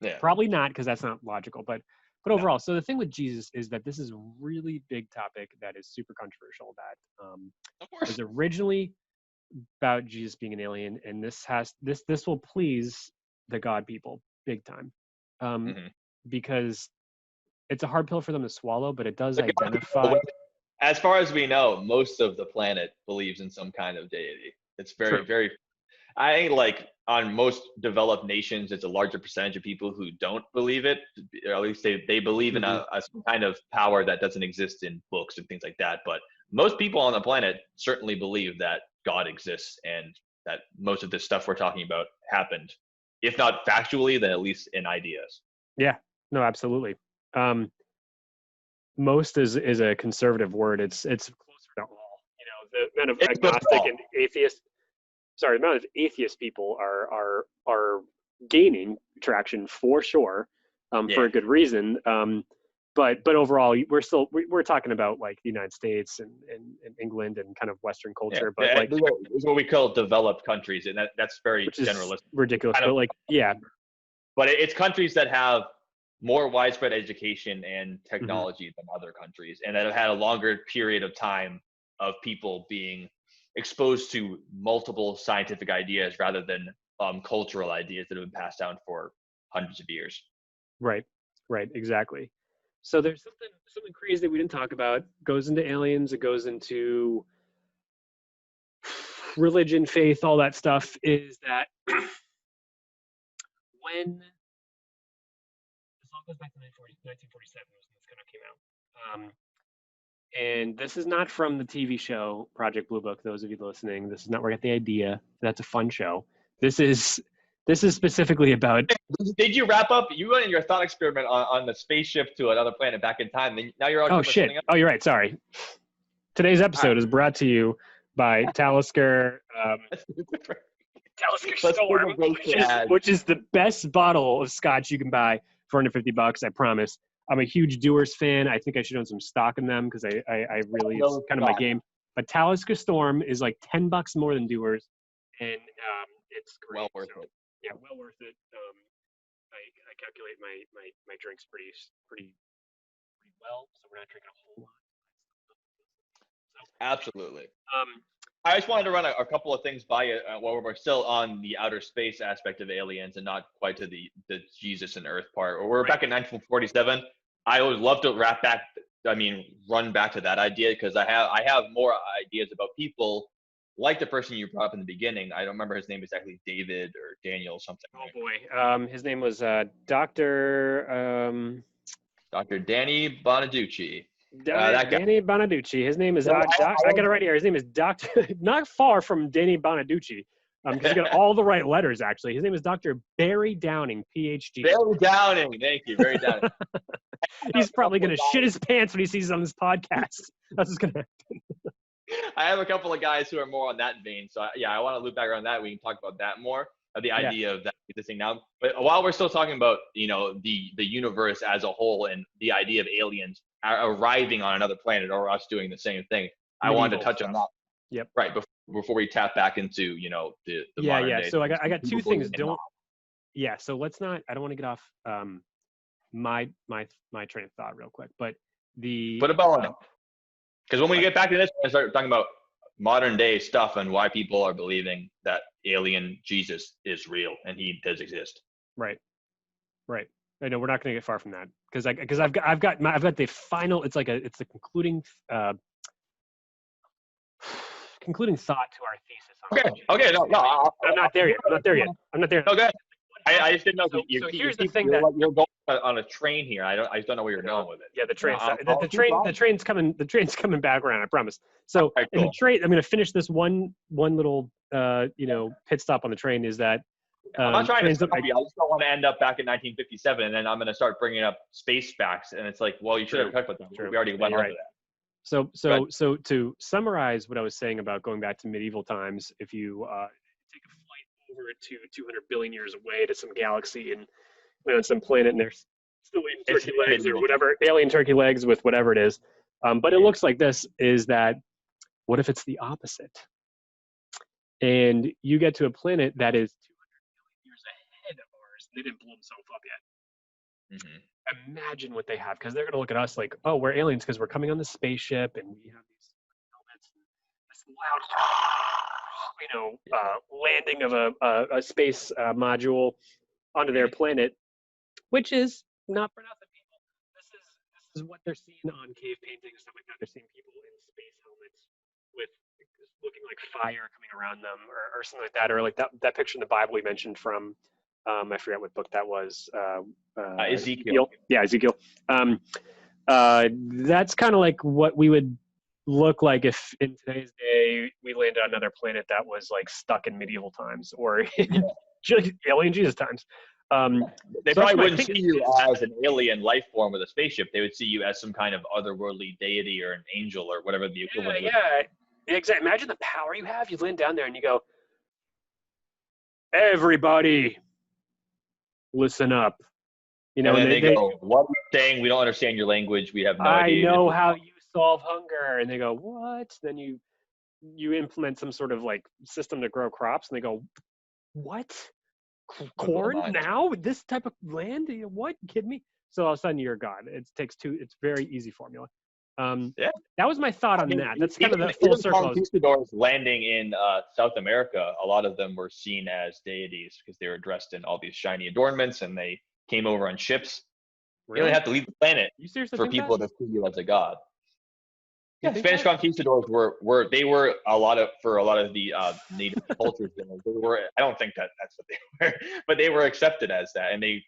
[SPEAKER 2] Yeah.
[SPEAKER 1] probably not because that's not logical. But
[SPEAKER 2] No.
[SPEAKER 1] overall, so the thing with Jesus is that this is a really big topic that is super controversial. That
[SPEAKER 2] Of course.
[SPEAKER 1] was originally about Jesus being an alien, and this will please the God people big time,
[SPEAKER 2] Mhm.
[SPEAKER 1] because it's a hard pill for them to swallow, but it does
[SPEAKER 2] The God
[SPEAKER 1] identify.
[SPEAKER 2] people, as far as we know, most of the planet believes in some kind of deity. It's very,
[SPEAKER 1] True.
[SPEAKER 2] very. I think like on most developed nations, it's a larger percentage of people who don't believe it, or at least they believe in a some kind of power that doesn't exist in books and things like that. But most people on the planet certainly believe that God exists and that most of this stuff we're talking about happened, if not factually, then at least in ideas.
[SPEAKER 1] Yeah, no, absolutely. Most is a conservative word. It's closer to all. You know, the amount of
[SPEAKER 2] It's close to
[SPEAKER 1] agnostic
[SPEAKER 2] all.
[SPEAKER 1] and atheist. Sorry, the amount of atheist people are gaining traction for sure, for
[SPEAKER 2] Yeah.
[SPEAKER 1] a good reason. But overall, we're talking about like the United States and England and kind of Western
[SPEAKER 2] Yeah,
[SPEAKER 1] culture. But like,
[SPEAKER 2] it's what we call developed countries, and that's very
[SPEAKER 1] which is
[SPEAKER 2] generalist.
[SPEAKER 1] ridiculous.
[SPEAKER 2] Kind
[SPEAKER 1] But
[SPEAKER 2] of,
[SPEAKER 1] like, yeah,
[SPEAKER 2] but it's countries that have more widespread education and
[SPEAKER 1] mm-hmm.
[SPEAKER 2] technology than other countries, and that have had a longer period of time of people being exposed to multiple scientific ideas rather than cultural ideas that have been passed down for hundreds of years.
[SPEAKER 1] Right, exactly. So there's something crazy that we didn't talk about. Goes into aliens. It goes into religion, faith, all that stuff. Is that when this all goes back to 1947 was when this kind of came out. And this is not from the TV show Project Blue Book. Those of you listening, this is not where I got the idea. That's a fun show. This is specifically about.
[SPEAKER 2] Did you wrap up? You went in your thought experiment on the spaceship to another planet back in time. Then now you're on.
[SPEAKER 1] Oh shit! Oh, you're right. Sorry. Today's episode is brought to you by Talisker. Talisker Storm, which is the best bottle of scotch you can buy for under $50. I promise. I'm a huge Dewar's fan. I think I should own some stock in them because I really, it's kind of my game. But Talisker Storm is like $10 more than Dewar's, and it's great.
[SPEAKER 2] Well worth it.
[SPEAKER 1] Yeah, well worth it. I calculate my drinks pretty well, so we're not drinking a whole lot.
[SPEAKER 2] Absolutely. I just wanted to run a couple of things by you while we're still on the outer space aspect of aliens and not quite to the Jesus and Earth part. We're back in 1947. I always love to run back to that idea because I have more ideas about people like the person you brought up in the beginning. I don't remember his name exactly, David or Daniel something.
[SPEAKER 1] Oh boy, his name was Doctor
[SPEAKER 2] Dr. Danny Bonaducci. That guy.
[SPEAKER 1] Danny Bonaducci. His name is
[SPEAKER 2] No,
[SPEAKER 1] I got it right here. His name is Doctor. Not far from Danny Bonaducci. Because he got all the right letters, actually. His name is Dr. Barry Downing, PhD.
[SPEAKER 2] Barry Downing. Thank you. Barry Downing.
[SPEAKER 1] He's probably going to shit his pants when he sees us on this podcast. That's what's going to happen.
[SPEAKER 2] I have a couple of guys who are more on that vein. So, I want to loop back around that. We can talk about that more, of the idea of that existing now. But while we're still talking about, the universe as a whole and the idea of aliens arriving on another planet or us doing the same thing, I wanted to touch on that.
[SPEAKER 1] Yep.
[SPEAKER 2] Right. Before we tap back into, the modern day.
[SPEAKER 1] So I got two things. So let's not, I don't want to get off my train of thought real quick, but
[SPEAKER 2] put a bow on it. Because when we get back to this, I start talking about modern day stuff and why people are believing that alien Jesus is real and he does exist.
[SPEAKER 1] Right. I know we're not going to get far from that because I've got the final. It's the concluding thought to our thesis.
[SPEAKER 2] Okay. No.
[SPEAKER 1] I'm not there yet.
[SPEAKER 2] No, good. I just didn't know.
[SPEAKER 1] So here's the thing that
[SPEAKER 2] you're going on a train here. I just don't know where you're going with it.
[SPEAKER 1] Yeah, the train. The train's coming. The train's coming back around. I promise. So in the train, I'm going to finish this one little pit stop on the train. Is that
[SPEAKER 2] I'm not trying to stop you. I just don't want to end up back in 1957 and then I'm going to start bringing up space facts and it's like, well, you should have talked about that. We already went over that.
[SPEAKER 1] So to summarize what I was saying about going back to medieval times, if you take a flight over to 200 billion years away to some galaxy and on some planet, and there's still eating turkey legs or whatever, alien turkey legs with whatever it is. But it looks like this is that, what if it's the opposite? And you get to a planet that is 200 billion years ahead of ours. They didn't blow themselves up yet.
[SPEAKER 2] Mm-hmm.
[SPEAKER 1] Imagine what they have, because they're going to look at us like, oh, we're aliens because we're coming on the spaceship and we have these helmets and this loud, landing of a space module onto their planet, which is not for nothing, people. This is what they're seeing on cave paintings and stuff like that. They're seeing people in space helmets with looking like fire coming around them or something like that, or like that picture in the Bible we mentioned from I forget what book that was.
[SPEAKER 2] Ezekiel.
[SPEAKER 1] Yeah, Ezekiel. That's kind of like what we would look like if in today's day we landed on another planet that was like stuck in medieval times or alien Jesus times.
[SPEAKER 2] They probably wouldn't see you as an alien life form with a spaceship. They would see you as some kind of otherworldly deity or an angel or whatever the equivalent is.
[SPEAKER 1] Yeah, exactly. Imagine the power you have. You land down there and you go, everybody, listen up.
[SPEAKER 2] And then they go, what are you saying? We don't understand your language. We have no idea.
[SPEAKER 1] I know how you solve hunger. And they go, what? Then you implement some sort of like system to grow crops. And they go, what? Corn now? This type of land? What? You kidding me? So all of a sudden you're God. It's very easy formula. That was my thought on that. That's kind of the full circle.
[SPEAKER 2] Conquistadors landing in South America, a lot of them were seen as deities because they were dressed in all these shiny adornments and they came over on ships. Really? You only have to leave the planet for people to see you as a god. Yeah, Spanish conquistadors were a lot of the native cultures. I don't think that's what they were, but they were accepted as that, and they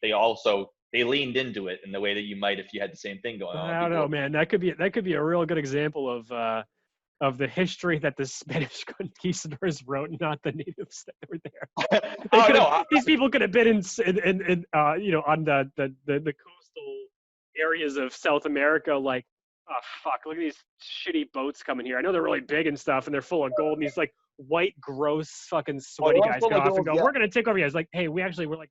[SPEAKER 2] leaned into it in the way that you might if you had the same thing going on.
[SPEAKER 1] I don't know, man. That could be a real good example of the history that the Spanish conquistadors wrote, not the natives that were there. These people could have been in on the coastal areas of South America, like, oh fuck, look at these shitty boats coming here. I know they're really big and stuff and they're full of gold, and these like white, gross, fucking sweaty guys go off and go, we're gonna take over you guys. Like, hey, we're like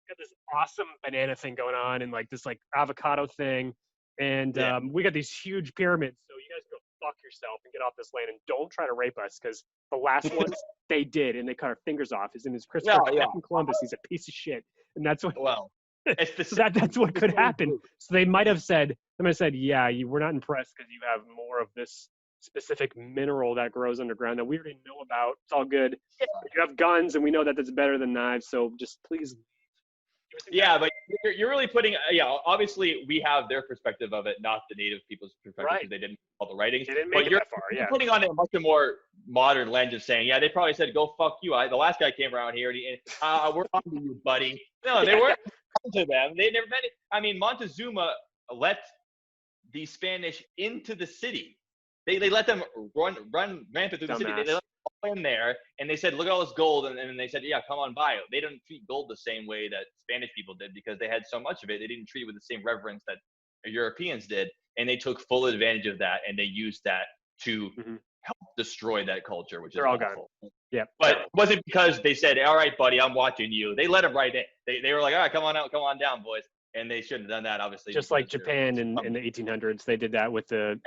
[SPEAKER 1] got this awesome banana thing going on and like this like avocado thing, and we got these huge pyramids, so you guys go fuck yourself and get off this land and don't try to rape us, because the last ones they did, and they cut our fingers off. His name is Christopher Columbus. He's a piece of shit, and that's what that's what could happen. So they might have said, yeah, we're not impressed because you have more of this specific mineral that grows underground that we already know about. It's all good. You have guns, and we know that that's better than knives, so just please.
[SPEAKER 2] Yeah, but you're really putting, obviously we have their perspective of it, not the native people's perspective, because they didn't all the writings.
[SPEAKER 1] They didn't make it that far,
[SPEAKER 2] You're putting on a much more modern lens of saying, yeah, they probably said, go fuck you. The last guy came around here and we're on to you, buddy. No, they weren't on to them. They never meant it. I mean, Montezuma let the Spanish into the city. They let them run rampant through the city. They let them all in there, and they said, look at all this gold. And they said, yeah, come on by. They didn't treat gold the same way that Spanish people did because they had so much of it. They didn't treat it with the same reverence that Europeans did. And they took full advantage of that, and they used that to help destroy that culture, which is awful.
[SPEAKER 1] Yeah.
[SPEAKER 2] But it wasn't because they said, all right, buddy, I'm watching you. They let them right in. They were like, all right, come on out, come on down, boys. And they shouldn't have done that, obviously.
[SPEAKER 1] Just like Japan in the 1800s, they did that with the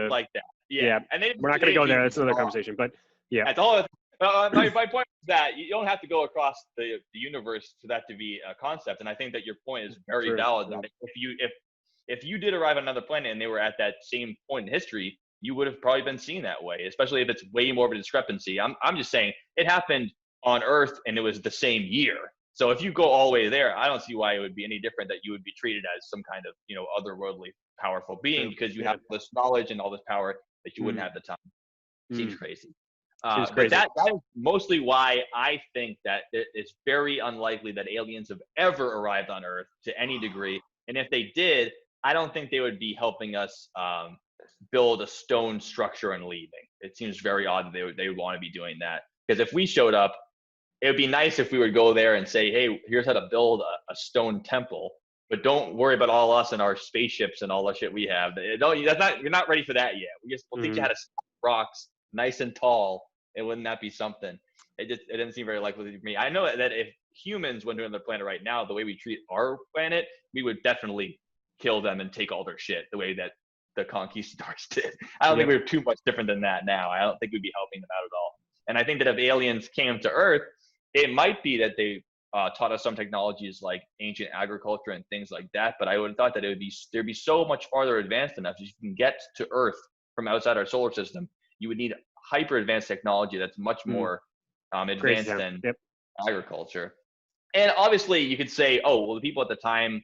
[SPEAKER 2] like that. Yeah. And
[SPEAKER 1] we're not going to go there. That's another conversation. But yeah.
[SPEAKER 2] That's all. My point is that you don't have to go across the universe for that to be a concept. And I think that your point is very valid. That if you did arrive on another planet and they were at that same point in history, you would have probably been seen that way, especially if it's way more of a discrepancy. I'm just saying it happened on Earth and it was the same year. So if you go all the way there, I don't see why it would be any different that you would be treated as some kind of, otherworldly powerful being because you have this knowledge and all this power that you wouldn't have at the time. Seems crazy. But that is mostly why I think that it's very unlikely that aliens have ever arrived on Earth to any degree. And if they did, I don't think they would be helping us build a stone structure and leaving. It seems very odd that they would want to be doing that. Because if we showed up, it would be nice if we would go there and say, hey, here's how to build a stone temple, but don't worry about all us and our spaceships and all the shit we have. You're not ready for that yet. We'll teach you how to stack rocks nice and tall. And wouldn't that be something? It didn't seem very likely to me. I know that if humans went to another planet right now, the way we treat our planet, we would definitely kill them and take all their shit the way that the conquistadors did. I don't think we're too much different than that now. I don't think we'd be helping them out at all. And I think that if aliens came to Earth, it might be that they taught us some technologies like ancient agriculture and things like that. But I would have thought that there'd be so much farther advanced enough. If you can get to Earth from outside our solar system, you would need hyper advanced technology that's much more advanced than agriculture. And obviously you could say, oh, well, the people at the time,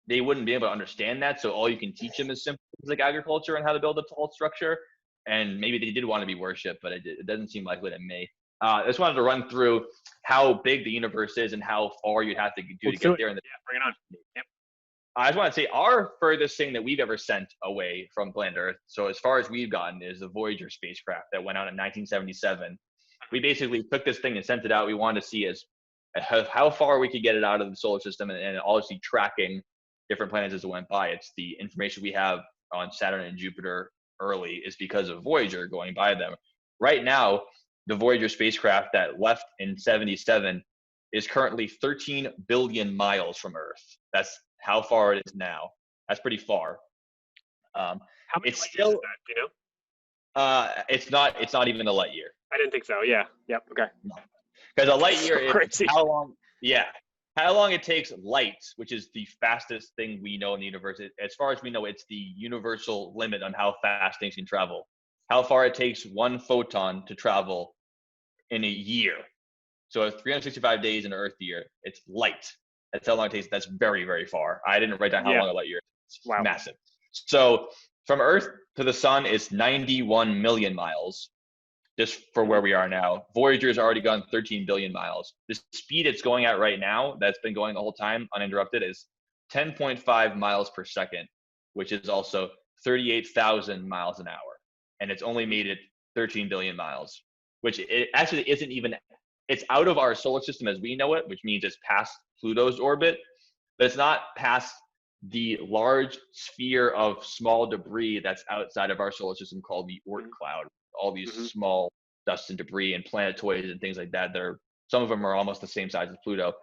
[SPEAKER 2] they wouldn't be able to understand that. So all you can teach them is simple things like agriculture and how to build a tall structure. And maybe they did want to be worshipped, but it doesn't seem likely to me. I just wanted to run through how big the universe is and how far you'd have to do to get there. Bring it on. Yep. I just want to say our furthest thing that we've ever sent away from planet Earth, so as far as we've gotten, is the Voyager spacecraft that went out in 1977. We basically took this thing and sent it out. We wanted to see how far we could get it out of the solar system and obviously tracking different planets as it went by. It's the information we have on Saturn and Jupiter early is because of Voyager going by them. Right now, the Voyager spacecraft that left in 77 is currently 13 billion miles from Earth. That's how far it is now. That's pretty far.
[SPEAKER 1] How many
[SPEAKER 2] it's still, is that,
[SPEAKER 1] do you know?
[SPEAKER 2] It's not even a light year.
[SPEAKER 1] I didn't think so. Yeah. Yep. Okay.
[SPEAKER 2] Because a light year is how long? Yeah. How long it takes light, which is the fastest thing we know in the universe. As far as we know, it's the universal limit on how fast things can travel. How far it takes one photon to travel in a year. So 365 days in an Earth year, it's light. That's how long it takes. That's very, very far. I didn't write down how long a light year is. It's massive. So from Earth to the sun is 91 million miles, just for where we are now. Voyager's already gone 13 billion miles. The speed it's going at right now, that's been going the whole time uninterrupted, is 10.5 miles per second, which is also 38,000 miles an hour. And it's only made it 13 billion miles, which it actually isn't even, it's out of our solar system as we know it, which means it's past Pluto's orbit, but it's not past the large sphere of small debris that's outside of our solar system called the Oort cloud. All these small dust and debris and planetoids and things like that. Some of them are almost the same size as Pluto.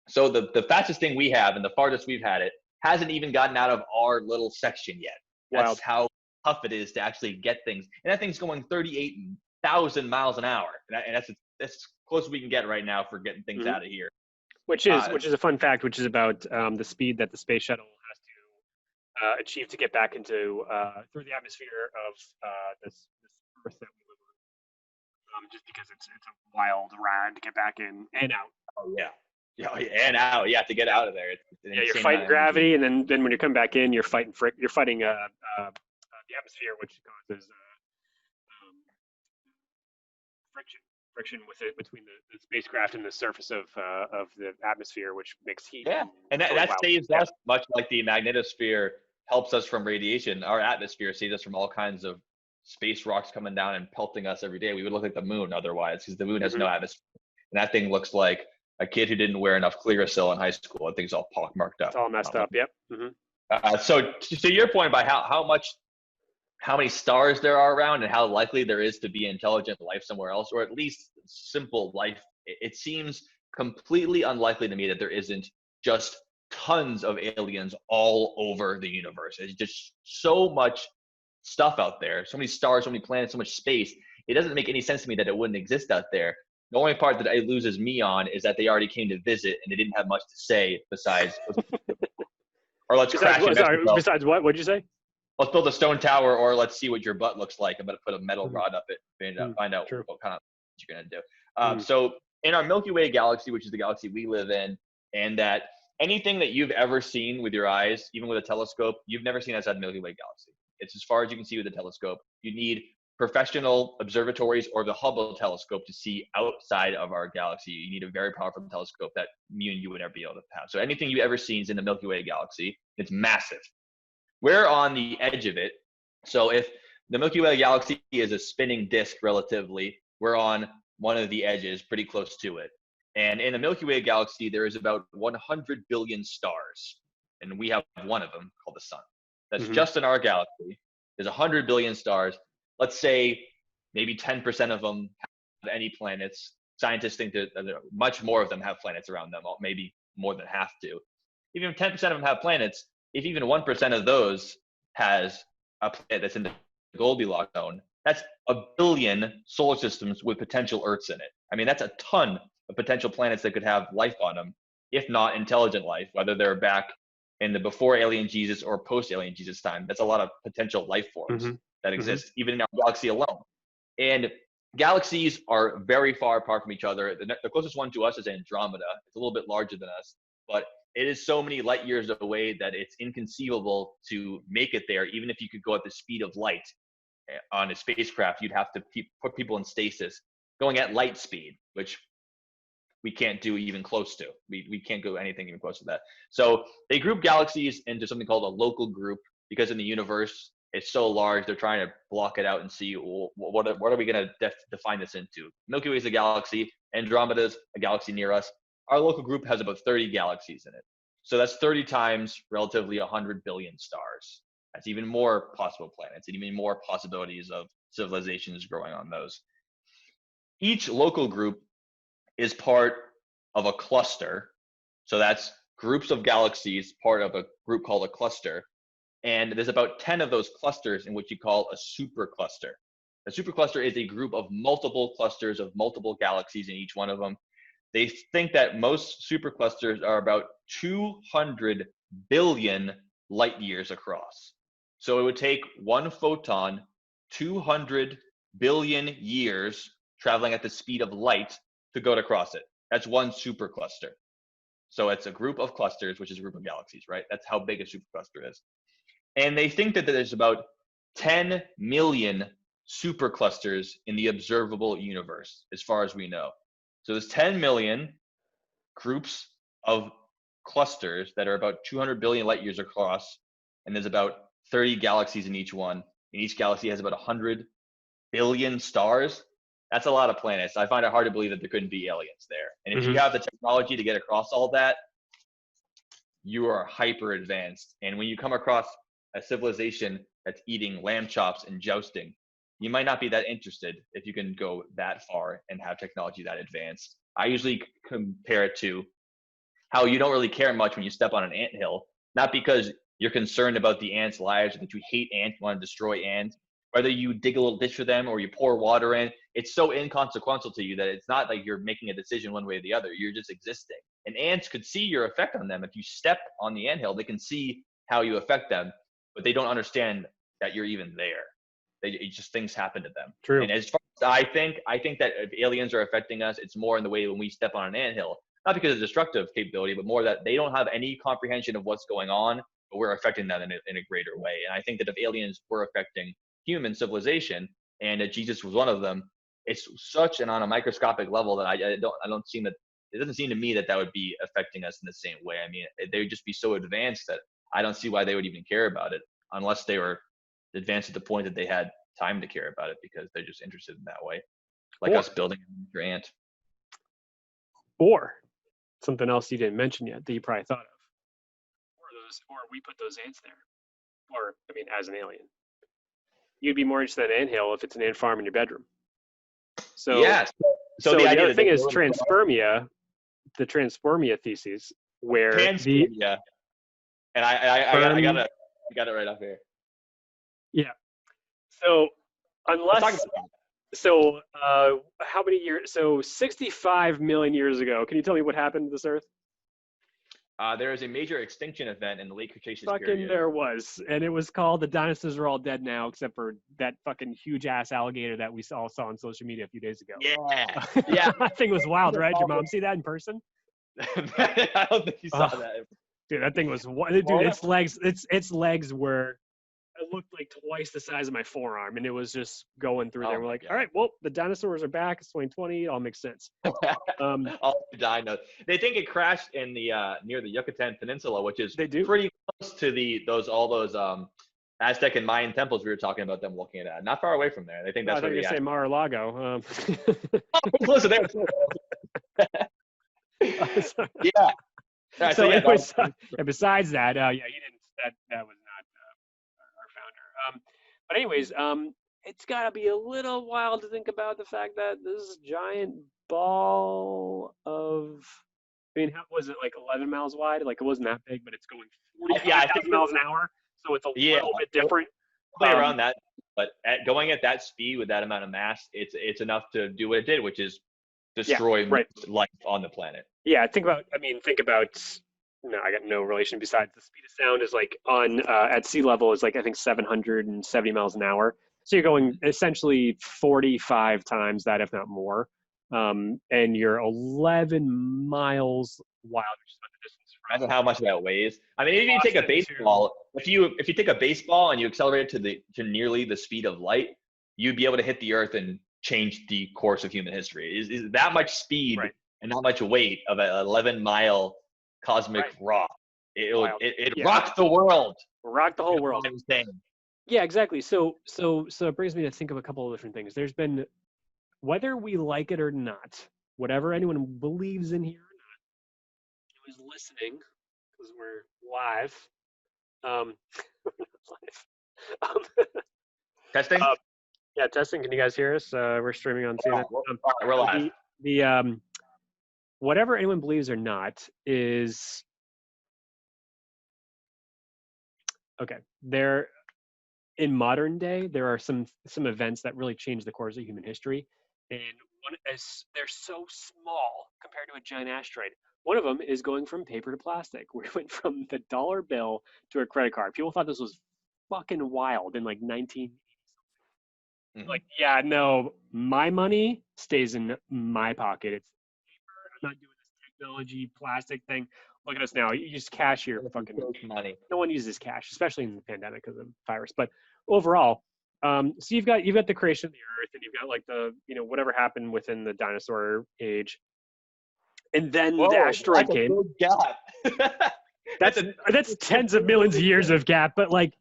[SPEAKER 2] So the fastest thing we have and the farthest we've had it hasn't even gotten out of our little section yet. That's how tough it is to actually get things. And that thing's going 38,000 miles an hour. And that's as close as we can get right now for getting things out of here.
[SPEAKER 1] Which is a fun fact, which is about the speed that the space shuttle has to achieve to get back into through the atmosphere of this Earth that we live on. Just because it's a wild ride to get back in and out.
[SPEAKER 2] Oh yeah. Yeah, and out. Yeah, to get out of there.
[SPEAKER 1] You're fighting gravity, and then when you come back in, you're fighting the atmosphere, which causes friction with it between the spacecraft and the surface of the atmosphere, which makes heat.
[SPEAKER 2] Yeah, and that saves us, much like the magnetosphere helps us from radiation. Our atmosphere saves us from all kinds of space rocks coming down and pelting us every day. We would look like the moon otherwise, because the moon has no atmosphere. And that thing looks like a kid who didn't wear enough Clearasil in high school. That thing's all pockmarked up.
[SPEAKER 1] It's all messed up. Yep.
[SPEAKER 2] So to your point about how many stars there are around and how likely there is to be intelligent life somewhere else, or at least simple life, it seems completely unlikely to me that there isn't just tons of aliens all over the universe. There's just so much stuff out there, so many stars, so many planets, so much space. It doesn't make any sense to me that it wouldn't exist out there. The only part that it loses me on is that they already came to visit and they didn't have much to say besides, or let's crash.
[SPEAKER 1] Besides what? What'd you say?
[SPEAKER 2] Let's build a stone tower, or let's see what your butt looks like. I'm going to put a metal rod up it and find out what kind of you're going to do. So in our Milky Way galaxy, which is the galaxy we live in, and that anything that you've ever seen with your eyes, even with a telescope, you've never seen outside the Milky Way galaxy. It's as far as you can see with a telescope. You need professional observatories or the Hubble telescope to see outside of our galaxy. You need a very powerful telescope that me and you would never be able to have. So anything you ever seen is in the Milky Way galaxy. It's massive. We're on the edge of it. So if the Milky Way galaxy is a spinning disk relatively, we're on one of the edges, pretty close to it. And in the Milky Way galaxy, there is about 100 billion stars. And we have one of them called the sun. That's just in our galaxy. There's 100 billion stars. Let's say maybe 10% of them have any planets. Scientists think that much more of them have planets around them, maybe more than half do. Even if 10% of them have planets, if even 1% of those has a planet that's in the Goldilocks zone, that's a billion solar systems with potential Earths in it. I mean, that's a ton of potential planets that could have life on them, if not intelligent life, whether they're back in the before alien Jesus or post alien Jesus time. That's a lot of potential life forms that exist, even in our galaxy alone. And galaxies are very far apart from each other. The closest one to us is Andromeda. It's a little bit larger than us, but it is so many light years away that it's inconceivable to make it there. Even if you could go at the speed of light on a spacecraft, you'd have to put people in stasis going at light speed, which we can't do even close to. We can't go anything even close to that. So they group galaxies into something called a local group, because in the universe, it's so large, they're trying to block it out and see, well, what are we going to define this into? Milky Way is a galaxy. Andromeda's a galaxy near us. Our local group has about 30 galaxies in it. So that's 30 times relatively 100 billion stars. That's even more possible planets and even more possibilities of civilizations growing on those. Each local group is part of a cluster. So that's groups of galaxies, part of a group called a cluster. And there's about 10 of those clusters in which you call a supercluster. A supercluster is a group of multiple clusters of multiple galaxies in each one of them. They think that most superclusters are about 200 billion light years across. So it would take one photon 200 billion years traveling at the speed of light to go across it. That's one supercluster. So it's a group of clusters, which is a group of galaxies, right? That's how big a supercluster is. And they think that there's about 10 million superclusters in the observable universe, as far as we know. So there's 10 million groups of clusters that are about 200 billion light years across, and there's about 30 galaxies in each one. And each galaxy has about 100 billion stars. That's a lot of planets. I find it hard to believe that there couldn't be aliens there. And if you have the technology to get across all that, you are hyper advanced. And when you come across a civilization that's eating lamb chops and jousting, you might not be that interested if you can go that far and have technology that advanced. I usually compare it to how you don't really care much when you step on an anthill, not because you're concerned about the ants' lives or that you hate ants, you want to destroy ants. Whether you dig a little ditch for them or you pour water in, it's so inconsequential to you that it's not like you're making a decision one way or the other. You're just existing. And ants could see your effect on them. If you step on the anthill, they can see how you affect them, but they don't understand that you're even there. It just things happen to them.
[SPEAKER 1] True.
[SPEAKER 2] And as far as I think that if aliens are affecting us, it's more in the way when we step on an anthill, not because of destructive capability, but more that they don't have any comprehension of what's going on, but we're affecting them in a greater way. And I think that if aliens were affecting human civilization and that Jesus was one of them, it's such an on a microscopic level that I don't seem that it doesn't seem to me that that would be affecting us in the same way. I mean, they would just be so advanced that I don't see why they would even care about it unless they were advanced to the point that they had time to care about it because they're just interested in that way, like
[SPEAKER 1] Or,
[SPEAKER 2] us building your ant.
[SPEAKER 1] or something else you didn't mention yet that you probably thought of. Or we put those ants there. Or, I mean, as an alien. You'd be more interested in an anthill if it's an ant farm in your bedroom. So,
[SPEAKER 2] Yes.
[SPEAKER 1] so
[SPEAKER 2] the
[SPEAKER 1] the
[SPEAKER 2] idea
[SPEAKER 1] other
[SPEAKER 2] that
[SPEAKER 1] thing
[SPEAKER 2] they
[SPEAKER 1] is
[SPEAKER 2] build
[SPEAKER 1] transpermia, the transpermia thesis, where the
[SPEAKER 2] panspermia, and I got it right up here.
[SPEAKER 1] yeah. So
[SPEAKER 2] Let's talk
[SPEAKER 1] unless
[SPEAKER 2] about that.
[SPEAKER 1] so, how many years? So 65 million years ago. Can you tell me what happened to this Earth?
[SPEAKER 2] There is a major extinction event in the late Cretaceous
[SPEAKER 1] Fucking
[SPEAKER 2] period.
[SPEAKER 1] there was, and it was called the dinosaurs are all dead now, except for that fucking huge ass alligator that we all saw on social media a few days ago.
[SPEAKER 2] Yeah, yeah.
[SPEAKER 1] That thing was wild, right? Your mom see that in person?
[SPEAKER 2] I don't think you saw that.
[SPEAKER 1] Dude, that thing was dude. Its legs were. It looked like twice the size of my forearm, and it was just going through there. We're like, all right, well, the dinosaurs are back. It's 2020. It all makes sense.
[SPEAKER 2] All the dinos. They think it crashed in the near the Yucatan Peninsula, which is pretty close to all those Aztec and Mayan temples we were talking about them looking at. Not far away from there. They think that's where
[SPEAKER 1] they say Mar-a-Lago.
[SPEAKER 2] Closer there. Yeah. Right,
[SPEAKER 1] so anyways, and besides that, yeah, he didn't. That was not our founder. But anyways, it's got to be a little wild to think about the fact that this giant ball of, I mean, how was it, like 11 miles wide? Like, it wasn't that big, but it's going 45,000 miles an hour, so it's a little bit different.
[SPEAKER 2] Play around that, but going at that speed with that amount of mass, it's enough to do what it did, which is destroy life on the planet.
[SPEAKER 1] Yeah, think about. No, I got no relation besides the speed of sound is like on at sea level is like I think 770 miles an hour. So you're going essentially 45 times that, if not more, and you're 11 miles wide, which is about the distance.
[SPEAKER 2] Imagine how much that weighs. I mean, if you take a baseball, if you take a baseball and you accelerate it to nearly the speed of light, you'd be able to hit the Earth and change the course of human history. Is that much speed and that much weight of an 11-mile cosmic rock? It rocked the world.
[SPEAKER 1] Rocked the whole world. Yeah, exactly. So it brings me to think of a couple of different things. There's been, whether we like it or not, whatever anyone believes in here or not, who is listening, because we're live.
[SPEAKER 2] Testing?
[SPEAKER 1] Yeah, testing. Can you guys hear us? We're streaming on CNN.
[SPEAKER 2] We're live.
[SPEAKER 1] The whatever anyone believes or not is okay. There, in modern day, there are some events that really change the course of human history, and they're so small compared to a giant asteroid. One of them is going from paper to plastic. We went from the dollar bill to a credit card. People thought this was fucking wild in like 1980. Like, yeah, no, my money stays in my pocket. It's paper. I'm not doing this technology plastic thing. Look at us now. You just cash your fucking
[SPEAKER 2] money.
[SPEAKER 1] No one uses cash, especially in the pandemic because of the virus. But overall, so you've got the creation of the Earth, and you've got like the whatever happened within the dinosaur age, and then the asteroid came. That's tens of millions of years of gap, but like.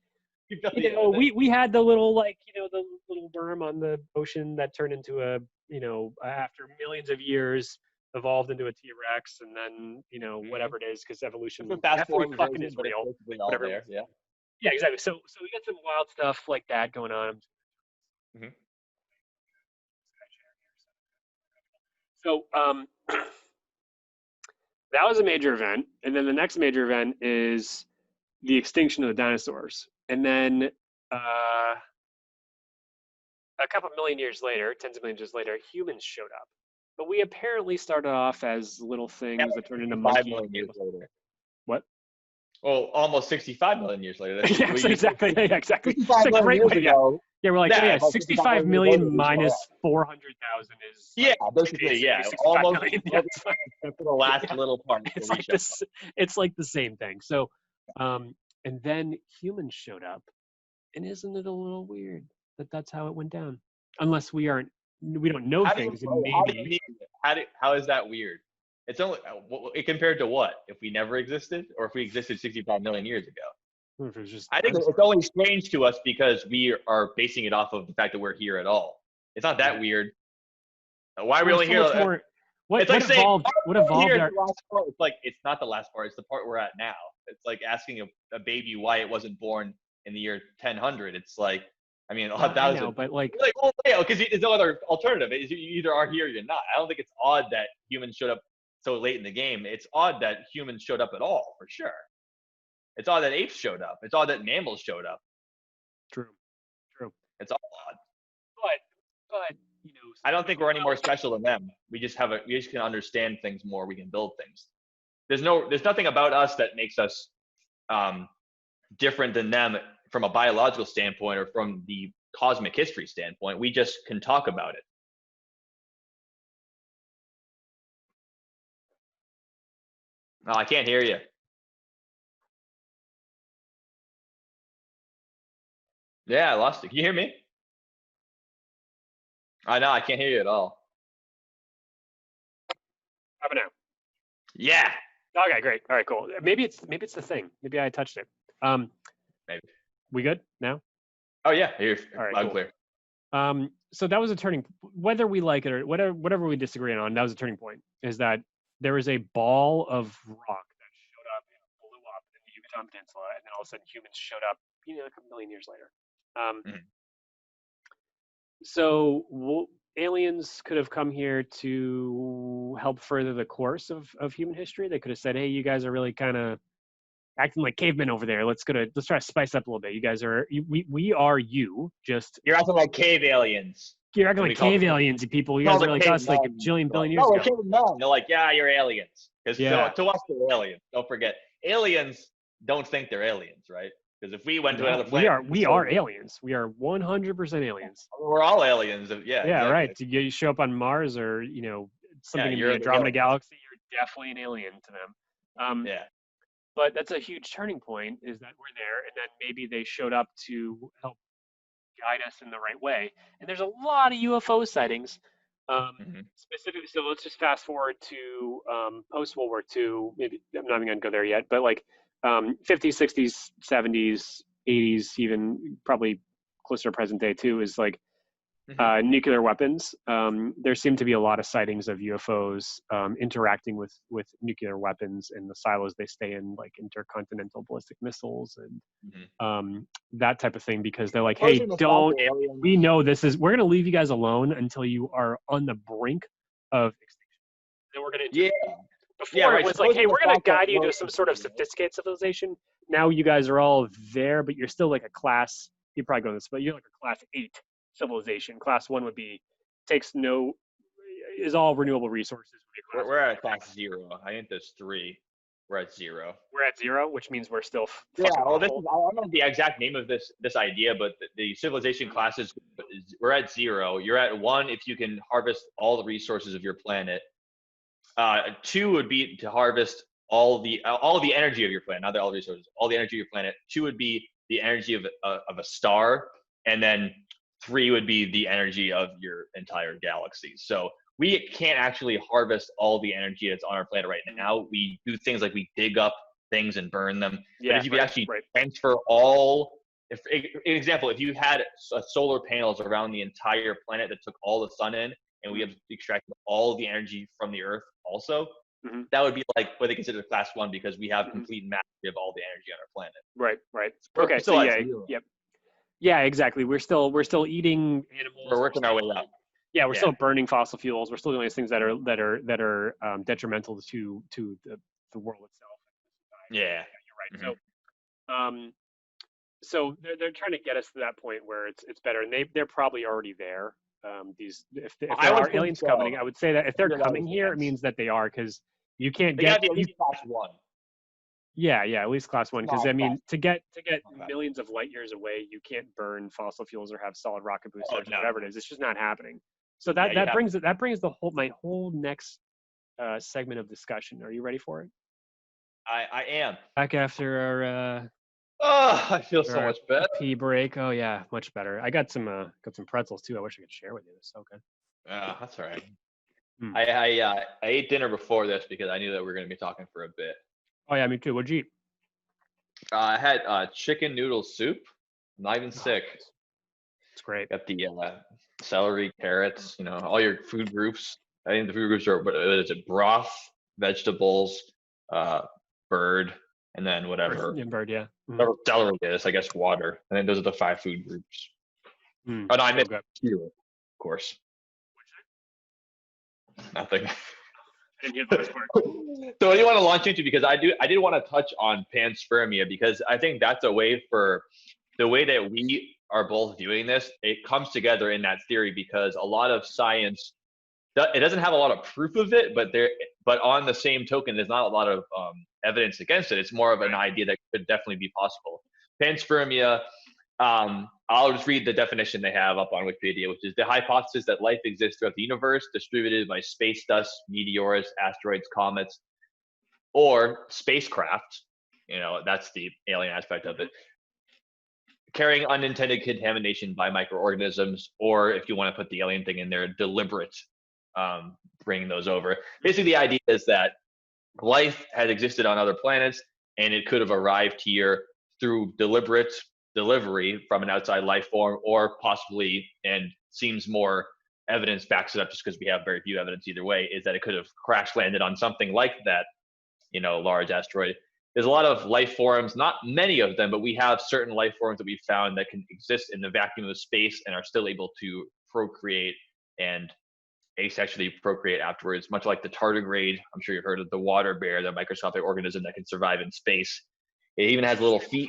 [SPEAKER 1] We had the little the little worm on the ocean that turned into a after millions of years evolved into a T-Rex, and then whatever it is, because evolution definitely fucking is real. Whatever. Yeah, exactly. So we got some wild stuff like that going on. So that was a major event, and then the next major event is the extinction of the dinosaurs. And then a couple million years later, tens of millions years later, humans showed up. But we apparently started off as little things that turned into monkeys. 5 million years later. What?
[SPEAKER 2] Well, almost 65 million years later.
[SPEAKER 1] Yes, exactly. Yeah, exactly. It's a great way. Yeah, we're like, 65 million minus 400,000 is.
[SPEAKER 2] Yeah, basically, yeah. Almost for the last little part.
[SPEAKER 1] It's like the same thing. So, and then humans showed up, and isn't it a little weird that that's how it went down? Unless we aren't we don't know things, and maybe
[SPEAKER 2] how is that weird? It's only it compared to what? If we never existed, or if we existed 65 million years ago?
[SPEAKER 1] if it was just
[SPEAKER 2] I think it's only strange to us because we are basing it off of the fact that we're here at all. It's not that weird. Why are we only
[SPEAKER 1] so
[SPEAKER 2] here?
[SPEAKER 1] much more.
[SPEAKER 2] It's like saying,
[SPEAKER 1] what evolved
[SPEAKER 2] here
[SPEAKER 1] our,
[SPEAKER 2] at the last part. It's like it's not the last part. It's the part we're at now. It's like asking a baby why it wasn't born in the year 1000. It's like, I mean, 1,000.
[SPEAKER 1] I know, but like,
[SPEAKER 2] well, yeah, because there's no other alternative. You either are here or you're not. I don't think it's odd that humans showed up so late in the game. It's odd that humans showed up at all, for sure. It's odd that apes showed up. It's odd that mammals showed up.
[SPEAKER 1] true.
[SPEAKER 2] It's all odd.
[SPEAKER 1] But you know,
[SPEAKER 2] I don't think we're any more special than them. We just can understand things more. We can build things. There's nothing about us that makes us different than them from a biological standpoint or from the cosmic history standpoint. We just can talk about it. No, I can't hear you. Yeah, I lost it. Can you hear me? I know, I can't hear you at all.
[SPEAKER 1] How about now?
[SPEAKER 2] Yeah.
[SPEAKER 1] Okay, great. All right, cool. Maybe it's the thing. Maybe I touched it.
[SPEAKER 2] Maybe.
[SPEAKER 1] We good now?
[SPEAKER 2] Oh yeah, you're
[SPEAKER 1] All right,
[SPEAKER 2] loud
[SPEAKER 1] cool.
[SPEAKER 2] clear.
[SPEAKER 1] So that was a turning. Whether we like it or whatever we disagree on, that was a turning point. Is that there was a ball of rock that showed up and blew up in the Yucatan Peninsula, and then all of a sudden humans showed up, like a million years later. So aliens could have come here to help further the course of human history. They could have said, "Hey, you guys are really kind of acting like cavemen over there. Let's try to spice up a little bit. You guys are we are you just
[SPEAKER 2] You're acting like cave aliens.
[SPEAKER 1] you're acting like cave aliens, you people. You guys are like us, like a billion years ago.
[SPEAKER 2] No, we're cavemen. They're like, yeah, you're aliens. Because to us, they're aliens. Don't forget, aliens don't think they're aliens, right? Because if we went to another planet,
[SPEAKER 1] we are aliens. We are 100% aliens.
[SPEAKER 2] We're all aliens. Yeah.
[SPEAKER 1] Yeah,
[SPEAKER 2] exactly.
[SPEAKER 1] Right. You show up on Mars or something in the Andromeda galaxy, you're definitely an alien to them.
[SPEAKER 2] Yeah.
[SPEAKER 1] But that's a huge turning point, is that we're there, and then maybe they showed up to help guide us in the right way. And there's a lot of UFO sightings, specifically. So let's just fast forward to post World War II. Maybe I'm not even going to go there yet, but like 50s, 60s, 70s, 80s, even probably closer to present day too, is like nuclear weapons. There seem to be a lot of sightings of UFOs interacting with nuclear weapons in the silos they stay in, like intercontinental ballistic missiles and that type of thing, because they're like, hey, we know we're going to leave you guys alone until you are on the brink of extinction. Then we're going to Before it was like, hey, we're going to guide you to some sort of sophisticated civilization. Now you guys are all there, but you're still like a class. You probably go this, but you're like a class 8 civilization. Class 1 would be is all renewable resources.
[SPEAKER 2] We're at class 0. I think there's 3. We're at 0.
[SPEAKER 1] We're at 0, which means we're still.
[SPEAKER 2] Yeah. Well, I don't know the exact name of this idea, but the civilization classes, we're at 0. You're at 1 if you can harvest all the resources of your planet. 2 would be to harvest all the energy of your planet, not all the resources, all the energy of your planet. 2 would be the energy of a star, and then 3 would be the energy of your entire galaxy. So we can't actually harvest all the energy that's on our planet right now. We do things like we dig up things and burn them. Yeah, but if you could actually transfer an example, if you had solar panels around the entire planet that took all the sun in, and we have extracted all the energy from the Earth also, that would be like what they consider class 1, because we have complete mastery of all the energy on our planet.
[SPEAKER 1] Right. Okay, so yeah, exactly. We're still eating animals.
[SPEAKER 2] We're working our way up.
[SPEAKER 1] Yeah, we're still burning fossil fuels. We're still doing these things that are detrimental to the world itself.
[SPEAKER 2] Yeah,
[SPEAKER 1] you're right. So they're trying to get us to that point where it's better, and they're probably already there. If there are aliens coming, I would say that if they're coming here, it means that they are, because you can't get
[SPEAKER 2] at least class 1.
[SPEAKER 1] Yeah, at least class 1, because I mean, to get millions of light years away, you can't burn fossil fuels or have solid rocket boosters or whatever it is. It's just not happening. So that brings my whole next segment of discussion. Are you ready for it?
[SPEAKER 2] I am.
[SPEAKER 1] Back after our
[SPEAKER 2] I feel so much better.
[SPEAKER 1] Pee break. Oh yeah, much better. I got some pretzels too. I wish I could share with you. They're so good.
[SPEAKER 2] That's all right.
[SPEAKER 1] Hmm.
[SPEAKER 2] I ate dinner before this because I knew that we were going to be talking for a bit.
[SPEAKER 1] Oh yeah, me too. What'd you eat?
[SPEAKER 2] I had chicken noodle soup. Not even sick.
[SPEAKER 1] It's great.
[SPEAKER 2] Got the celery, carrots, all your food groups. I think the food groups are, what is it? Broth, vegetables, bird, and then whatever.
[SPEAKER 1] Yeah, bird, yeah.
[SPEAKER 2] Whatever celery is, I guess water. And then those are the 5 food groups.
[SPEAKER 1] Mm,
[SPEAKER 2] Oh, no, I meant
[SPEAKER 1] good.
[SPEAKER 2] of course. Nothing.
[SPEAKER 1] I didn't hear the first part.
[SPEAKER 2] So what do you want to launch into? Because I did want to touch on panspermia, because I think that's a way for the way that we are both viewing this. It comes together in that theory because a lot of science, it doesn't have a lot of proof of it, but on the same token, there's not a lot of evidence against it. It's more of an idea that could definitely be possible. Panspermia, I'll just read the definition they have up on Wikipedia, which is the hypothesis that life exists throughout the universe, distributed by space dust, meteors, asteroids, comets, or spacecraft. That's the alien aspect of it, carrying unintended contamination by microorganisms, or if you want to put the alien thing in there, deliberate bringing those over. Basically, the idea is that life has existed on other planets, and it could have arrived here through deliberate delivery from an outside life form, or possibly, and seems more evidence backs it up just because we have very few evidence either way, is that it could have crash landed on something like that, large asteroid. There's a lot of life forms, not many of them, but we have certain life forms that we found that can exist in the vacuum of space and are still able to procreate and asexually procreate afterwards, much like the tardigrade. I'm sure you've heard of the water bear, the microscopic organism that can survive in space. It even has little feet,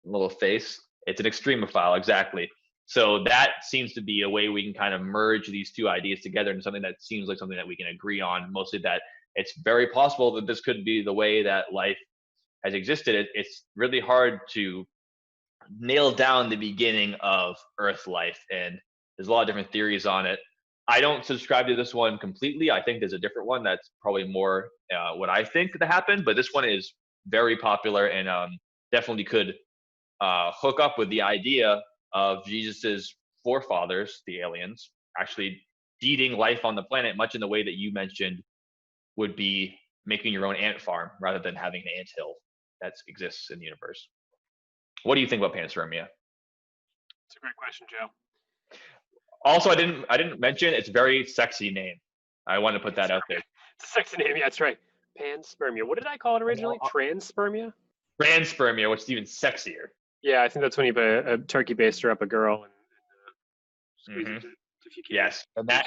[SPEAKER 2] little face. It's an extremophile, exactly. So that seems to be a way we can kind of merge these two ideas together into something that seems like something that we can agree on, mostly that it's very possible that this could be the way that life has existed. It's really hard to nail down the beginning of Earth life, and there's a lot of different theories on it. I don't subscribe to this one completely. I think there's a different one that's probably more what I think that happened, but this one is very popular and definitely could hook up with the idea of Jesus's forefathers, the aliens, actually seeding life on the planet, much in the way that you mentioned would be making your own ant farm rather than having an ant hill that exists in the universe. What do you think about panspermia?
[SPEAKER 1] It's a great question, Joe.
[SPEAKER 2] Also, I didn't mention it's a very sexy name. I want to put that out there.
[SPEAKER 1] It's a sexy name. Yeah, that's right. Panspermia. What did I call it originally? Transpermia?
[SPEAKER 2] Panspermia, which is even sexier.
[SPEAKER 1] Yeah, I think that's when you put a turkey baster up a girl and squeeze it if you can.
[SPEAKER 2] Yes, and that's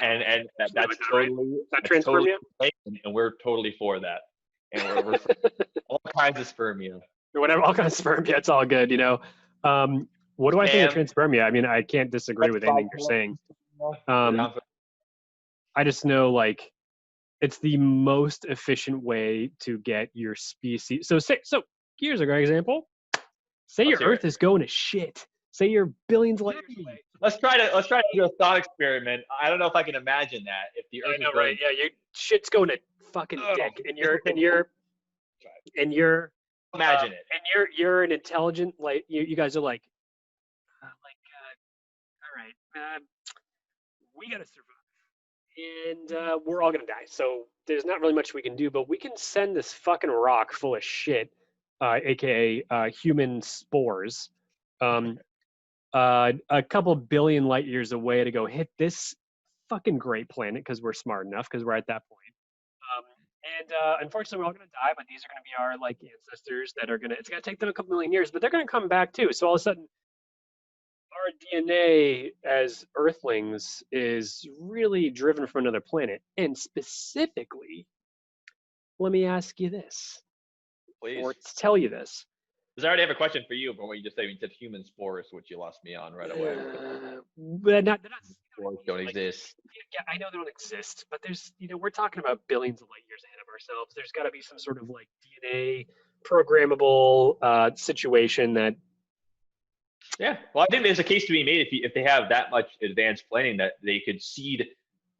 [SPEAKER 2] totally
[SPEAKER 1] that transpermia,
[SPEAKER 2] and we're totally for that. And we're for all kinds of spermia.
[SPEAKER 1] Whatever, all kinds of spermia. It's all good, What do I think of transpermia? I mean, I can't disagree with anything you're saying. I just know, it's the most efficient way to get your species. So here's a great example. Say your Earth is going to shit. Say you're billions of light years away.
[SPEAKER 2] Let's try to do a thought experiment. I don't know if I can imagine that if the Earth is going.
[SPEAKER 1] Right? Yeah, your shit's going to fucking dick, and you're
[SPEAKER 2] imagine it.
[SPEAKER 1] And you're an intelligent, you guys are all right, we gotta survive, and we're all gonna die. So there's not really much we can do, but we can send this fucking rock full of shit, aka human spores, a couple billion light years away to go hit this fucking great planet because we're smart enough, because we're at that point. And unfortunately, we're all going to die, but these are going to be our ancestors that are going to, it's going to take them a couple million years, but they're going to come back too. So all of a sudden, our DNA as Earthlings is really driven from another planet. And specifically, let me ask you this.
[SPEAKER 2] Please.
[SPEAKER 1] Or tell you this.
[SPEAKER 2] Because I already have a question for you, but what you just said, you said human spores, which you lost me on right away.
[SPEAKER 1] But they're not
[SPEAKER 2] spores don't exist.
[SPEAKER 1] Yeah, I know they don't exist, but there's, we're talking about billions of light years ahead of ourselves. There's got to be some sort of DNA programmable situation that.
[SPEAKER 2] Yeah, well, I think there's a case to be made if they have that much advanced planning that they could seed.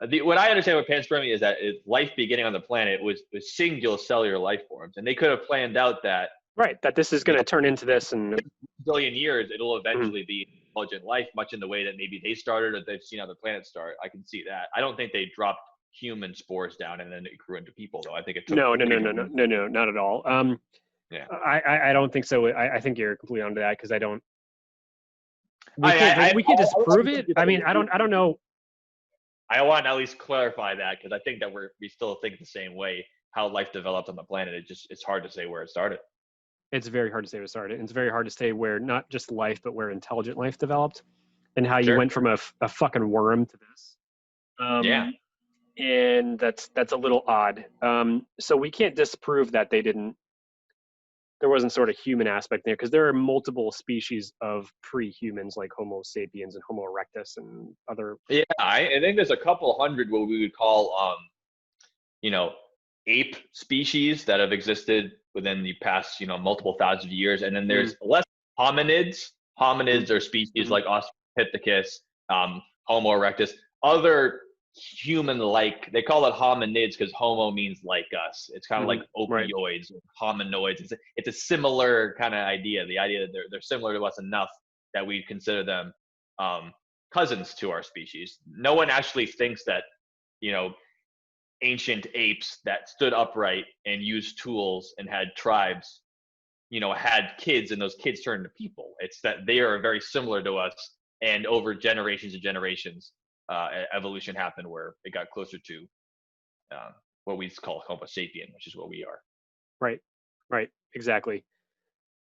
[SPEAKER 2] What I understand with panspermia is that life beginning on the planet was singular cellular life forms, and they could have planned out that.
[SPEAKER 1] Right, that this is going to turn into this, and
[SPEAKER 2] billion years, it'll eventually be intelligent life, much in the way that maybe they started or they've seen other planets start. I can see that. I don't think they dropped human spores down and then it grew into people, though. I think it took
[SPEAKER 1] No,
[SPEAKER 2] pretty
[SPEAKER 1] not at all.
[SPEAKER 2] yeah.
[SPEAKER 1] I don't think so. I think you're completely onto that because I don't.
[SPEAKER 2] I
[SPEAKER 1] We can't disprove it. I mean, I don't know.
[SPEAKER 2] I want to at least clarify that because I think that we still think the same way how life developed on the planet. It's hard to say where it started.
[SPEAKER 1] It's very hard to say where it started. It's very hard to say where not just life, but where intelligent life developed, and how you
[SPEAKER 2] Sure.
[SPEAKER 1] went from a fucking worm to this.
[SPEAKER 2] Yeah.
[SPEAKER 1] And that's a little odd. So we can't disprove that there wasn't sort of human aspect there because there are multiple species of pre-humans like Homo sapiens and Homo erectus and other.
[SPEAKER 2] Yeah, I think there's a couple hundred what we would call, ape species that have existed within the past, multiple thousands of years, and then there's less hominids. Hominids are species like Australopithecus, Homo erectus, other human-like. They call it hominids because homo means like us. It's kind of like opioids, hominoids. It's a similar kind of idea. The idea that they're similar to us enough that we consider them cousins to our species. No one actually thinks that, ancient apes that stood upright and used tools and had tribes, had kids and those kids turned to people. It's that they are very similar to us, and over generations and generations, evolution happened where it got closer to what we call Homo sapien, which is what we are.
[SPEAKER 1] Right, exactly.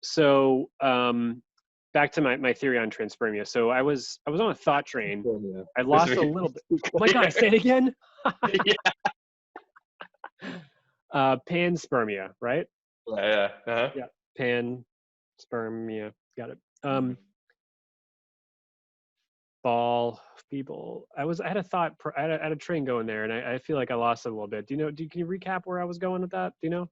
[SPEAKER 1] So back to my theory on transpermia. So I was on a thought train. I lost a little bit. Oh my God, say it again. Panspermia, right?
[SPEAKER 2] Yeah. Uh-huh.
[SPEAKER 1] Yeah, panspermia. Got it. Ball people. I had a thought. I had a train going there, and I feel like I lost it a little bit. Can you recap where I was going with that? Do you know?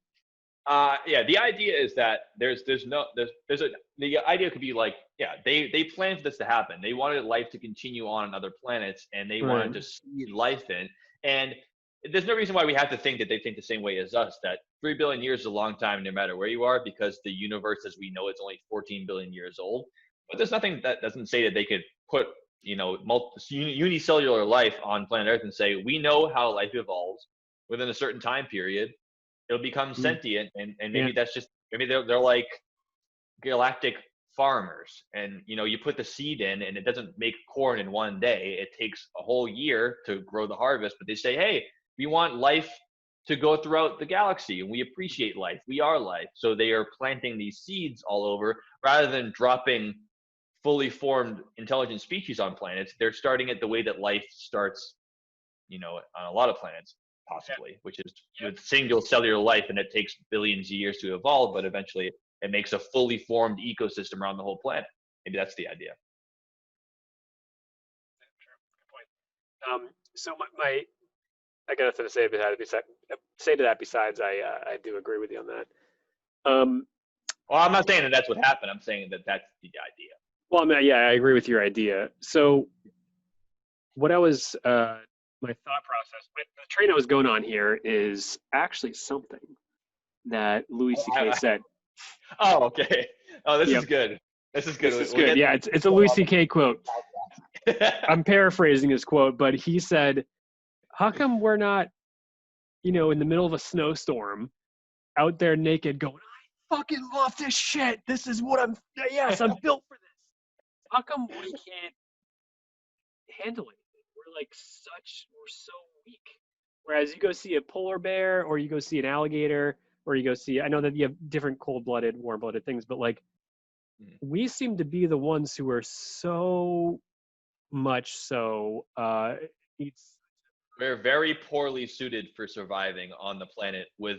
[SPEAKER 2] Yeah, the idea is that the idea could be like, yeah, they planned for this to happen. They wanted life to continue on other planets, and they wanted to seed life in. And there's no reason why we have to think that they think the same way as us, that 3 billion years is a long time no matter where you are, because the universe as we know it's only 14 billion years old. But there's nothing that doesn't say that they could put, unicellular life on planet Earth and say, we know how life evolves within a certain time period. It'll become sentient, and maybe that's just, maybe they're like galactic farmers, and you put the seed in and it doesn't make corn in one day. It takes a whole year to grow the harvest, but they say, hey, we want life to go throughout the galaxy and we appreciate life. We are life. So they are planting these seeds all over rather than dropping fully formed intelligent species on planets. They're starting it the way that life starts, on a lot of planets, possibly, which is with single cellular life, and it takes billions of years to evolve, but eventually it makes a fully formed ecosystem around the whole planet. Maybe that's the idea.
[SPEAKER 1] So I got nothing to say to that besides I do agree with you on that.
[SPEAKER 2] Well, I'm not saying that that's what happened. I'm saying that that's the idea.
[SPEAKER 1] Well, I agree with your idea. So what I was my thought process, the train I was going on here is actually something that Louis C.K. said.
[SPEAKER 2] Oh, okay. Oh, this is good. This is good.
[SPEAKER 1] This is good. Yeah, it's a Louis C.K. quote. I'm paraphrasing his quote, but he said, how come we're not, in the middle of a snowstorm out there naked going, I fucking love this shit. This is what I'm built for this. How come we can't handle it? We're so weak. Whereas you go see a polar bear, or you go see an alligator, or you go see, I know that you have different cold-blooded, warm-blooded things, but we seem to be the ones who are so much so,
[SPEAKER 2] we're very poorly suited for surviving on the planet with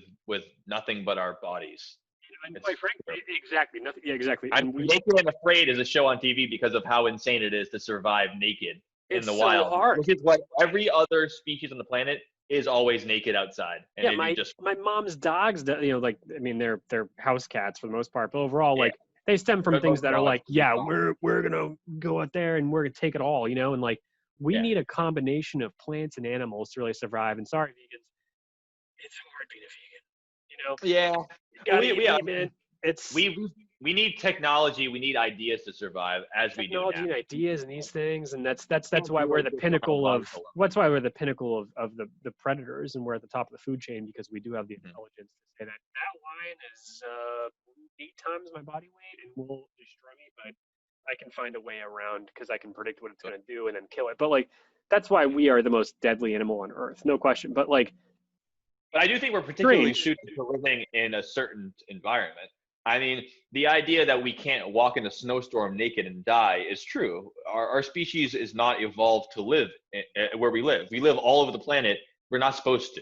[SPEAKER 2] nothing but our bodies.
[SPEAKER 1] And quite frankly, exactly. Nothing. Yeah, exactly.
[SPEAKER 2] Naked and Afraid is a show on TV because of how insane it is to survive naked in the wild.
[SPEAKER 1] So hard.
[SPEAKER 2] Which is what every other species on the planet is always naked outside. And
[SPEAKER 1] my mom's dogs, they're house cats for the most part, but overall, they stem from things that are we're gonna go out there and we're gonna take it all, and we need a combination of plants and animals to really survive. And sorry, vegans, it's hard being a vegan,
[SPEAKER 2] Yeah.
[SPEAKER 1] Man.
[SPEAKER 2] we need technology, we need ideas to survive as we do
[SPEAKER 1] Technology
[SPEAKER 2] now.
[SPEAKER 1] and ideas and these things, and that's
[SPEAKER 2] Can't
[SPEAKER 1] why
[SPEAKER 2] do
[SPEAKER 1] we're
[SPEAKER 2] like
[SPEAKER 1] the
[SPEAKER 2] this on a
[SPEAKER 1] pinnacle of
[SPEAKER 2] month alone.
[SPEAKER 1] that's why we're the pinnacle of the predators, and we're at the top of the food chain because we do have the
[SPEAKER 2] Mhm.
[SPEAKER 1] intelligence to say that lion is 8 times my body weight and will destroy me, but I can find a way around because I can predict what it's going to do and then kill it. But like that's why we are the most deadly animal on Earth, no question. But like,
[SPEAKER 2] But I do think we're particularly
[SPEAKER 1] strange.
[SPEAKER 2] suited to living in a certain environment. I mean, the idea that we can't walk in a snowstorm naked and die is true. Our species is not evolved to live where we live. We live all over the planet. We're not supposed to.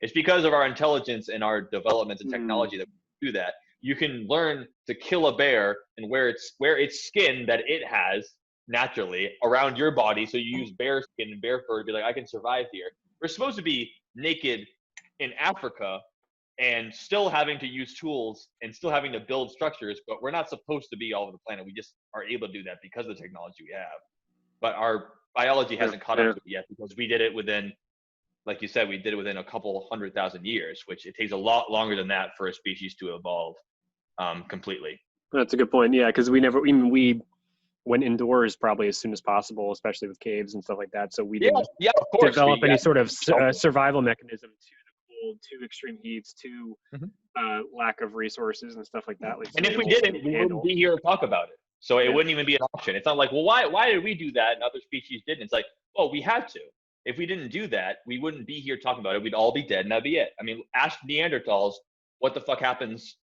[SPEAKER 2] It's because of our intelligence and our development and technology that we do that. You can learn to kill a bear and wear its skin that it has naturally around your body. So you use bear skin and bear fur to be like, I can survive here. We're supposed to be naked in Africa and still having to use tools and still having to build structures, but we're not supposed to be all over the planet. We just are able to do that because of the technology we have. But our biology hasn't caught up to it yet because we did it within, like you said, we did it within a couple 100,000 years, which it takes a lot longer than that for a species to evolve completely.
[SPEAKER 1] That's a good point. Yeah, because we went indoors probably as soon as possible, especially with caves and stuff like that. So we didn't
[SPEAKER 2] Of course.
[SPEAKER 1] develop any sort of survival mechanism to the cold, to extreme heats, to lack of resources and stuff like that. Like,
[SPEAKER 2] and if we didn't, we wouldn't be here to talk about it. So it wouldn't even be an option. It's not like, well, why did we do that and other species didn't? It's like, well, we had to. If we didn't do that, we wouldn't be here talking about it. We'd all be dead and that'd be it. I mean, ask Neanderthals what the fuck happens.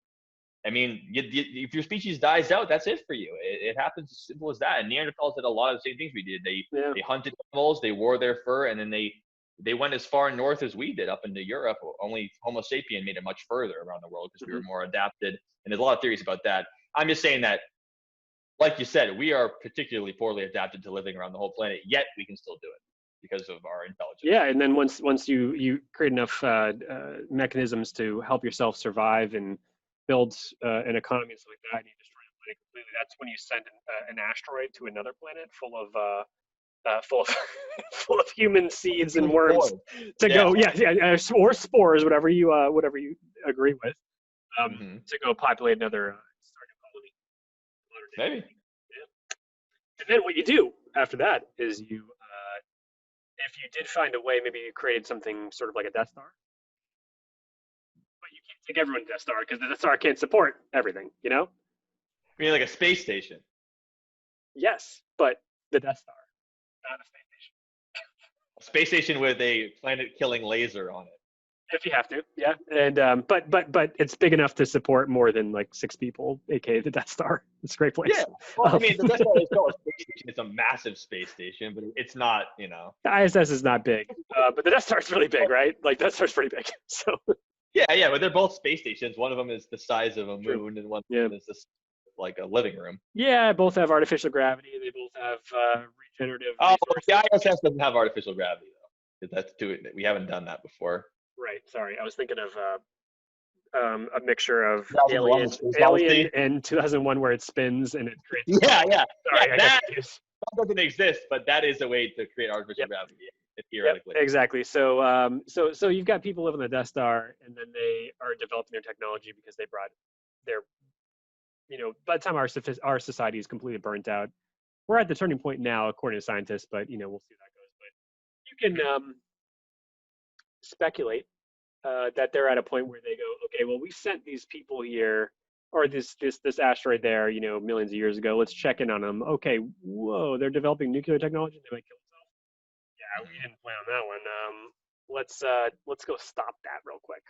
[SPEAKER 2] I mean, if your species dies out, that's it for you. It happens as simple as that. And Neanderthals did a lot of the same things we did. They hunted animals, they wore their fur, and then they went as far north as we did up into Europe. Only Homo sapien made it much further around the world because we were more adapted. And there's a lot of theories about that. I'm just saying that, like you said, we are particularly poorly adapted to living around the whole planet, yet we can still do it because of our intelligence.
[SPEAKER 1] Yeah, and then once you create enough mechanisms to help yourself survive and build an economy and stuff like that, and you destroy the planet completely, that's when you send an asteroid to another planet full of full of human seeds and worms to go, or spores, whatever you agree with, to go populate another start a colony.
[SPEAKER 2] Maybe.
[SPEAKER 1] Yeah. And then what you do after that is you, if you did find a way, maybe you created something sort of like a Death Star. But you can't take everyone to Death Star because the Death Star can't support everything, you know?
[SPEAKER 2] I mean, like a space station.
[SPEAKER 1] Yes, but the Death Star, not a space station.
[SPEAKER 2] A space station with a planet-killing laser on it.
[SPEAKER 1] If you have to, yeah. And but it's big enough to support more than like 6 people, aka the Death Star. It's a great place.
[SPEAKER 2] Yeah. Well, I mean, the Death Star is still a space station. It's a massive space station, but it's not, you know.
[SPEAKER 1] The ISS is not big, but the Death Star is really big, right? Like Death Star's pretty big. So.
[SPEAKER 2] Yeah, but they're both space stations. One of them is the size of a moon, and one of them is just like a living room.
[SPEAKER 1] Yeah, both have artificial gravity. They both have regenerative.
[SPEAKER 2] Oh, the ISS doesn't have artificial gravity though. That's we haven't done that before.
[SPEAKER 1] Right. Sorry, I was thinking of a mixture of
[SPEAKER 2] 2001
[SPEAKER 1] Alien and 2001, where it spins and it creates.
[SPEAKER 2] Yeah.
[SPEAKER 1] Sorry,
[SPEAKER 2] That doesn't exist, but that is a way to create artificial gravity. Theoretically.
[SPEAKER 1] Yep, exactly. So, so you've got people living on the Death Star, and then they are developing their technology because they brought their, by the time our society is completely burnt out, we're at the turning point now, according to scientists. But we'll see how that goes. But you can speculate that they're at a point where they go, okay, well, we sent these people here, or this asteroid there, millions of years ago. Let's check in on them. Okay, whoa, they're developing nuclear technology. They might kill themselves. Yeah, we didn't plan on that one. Let's go stop that real quick,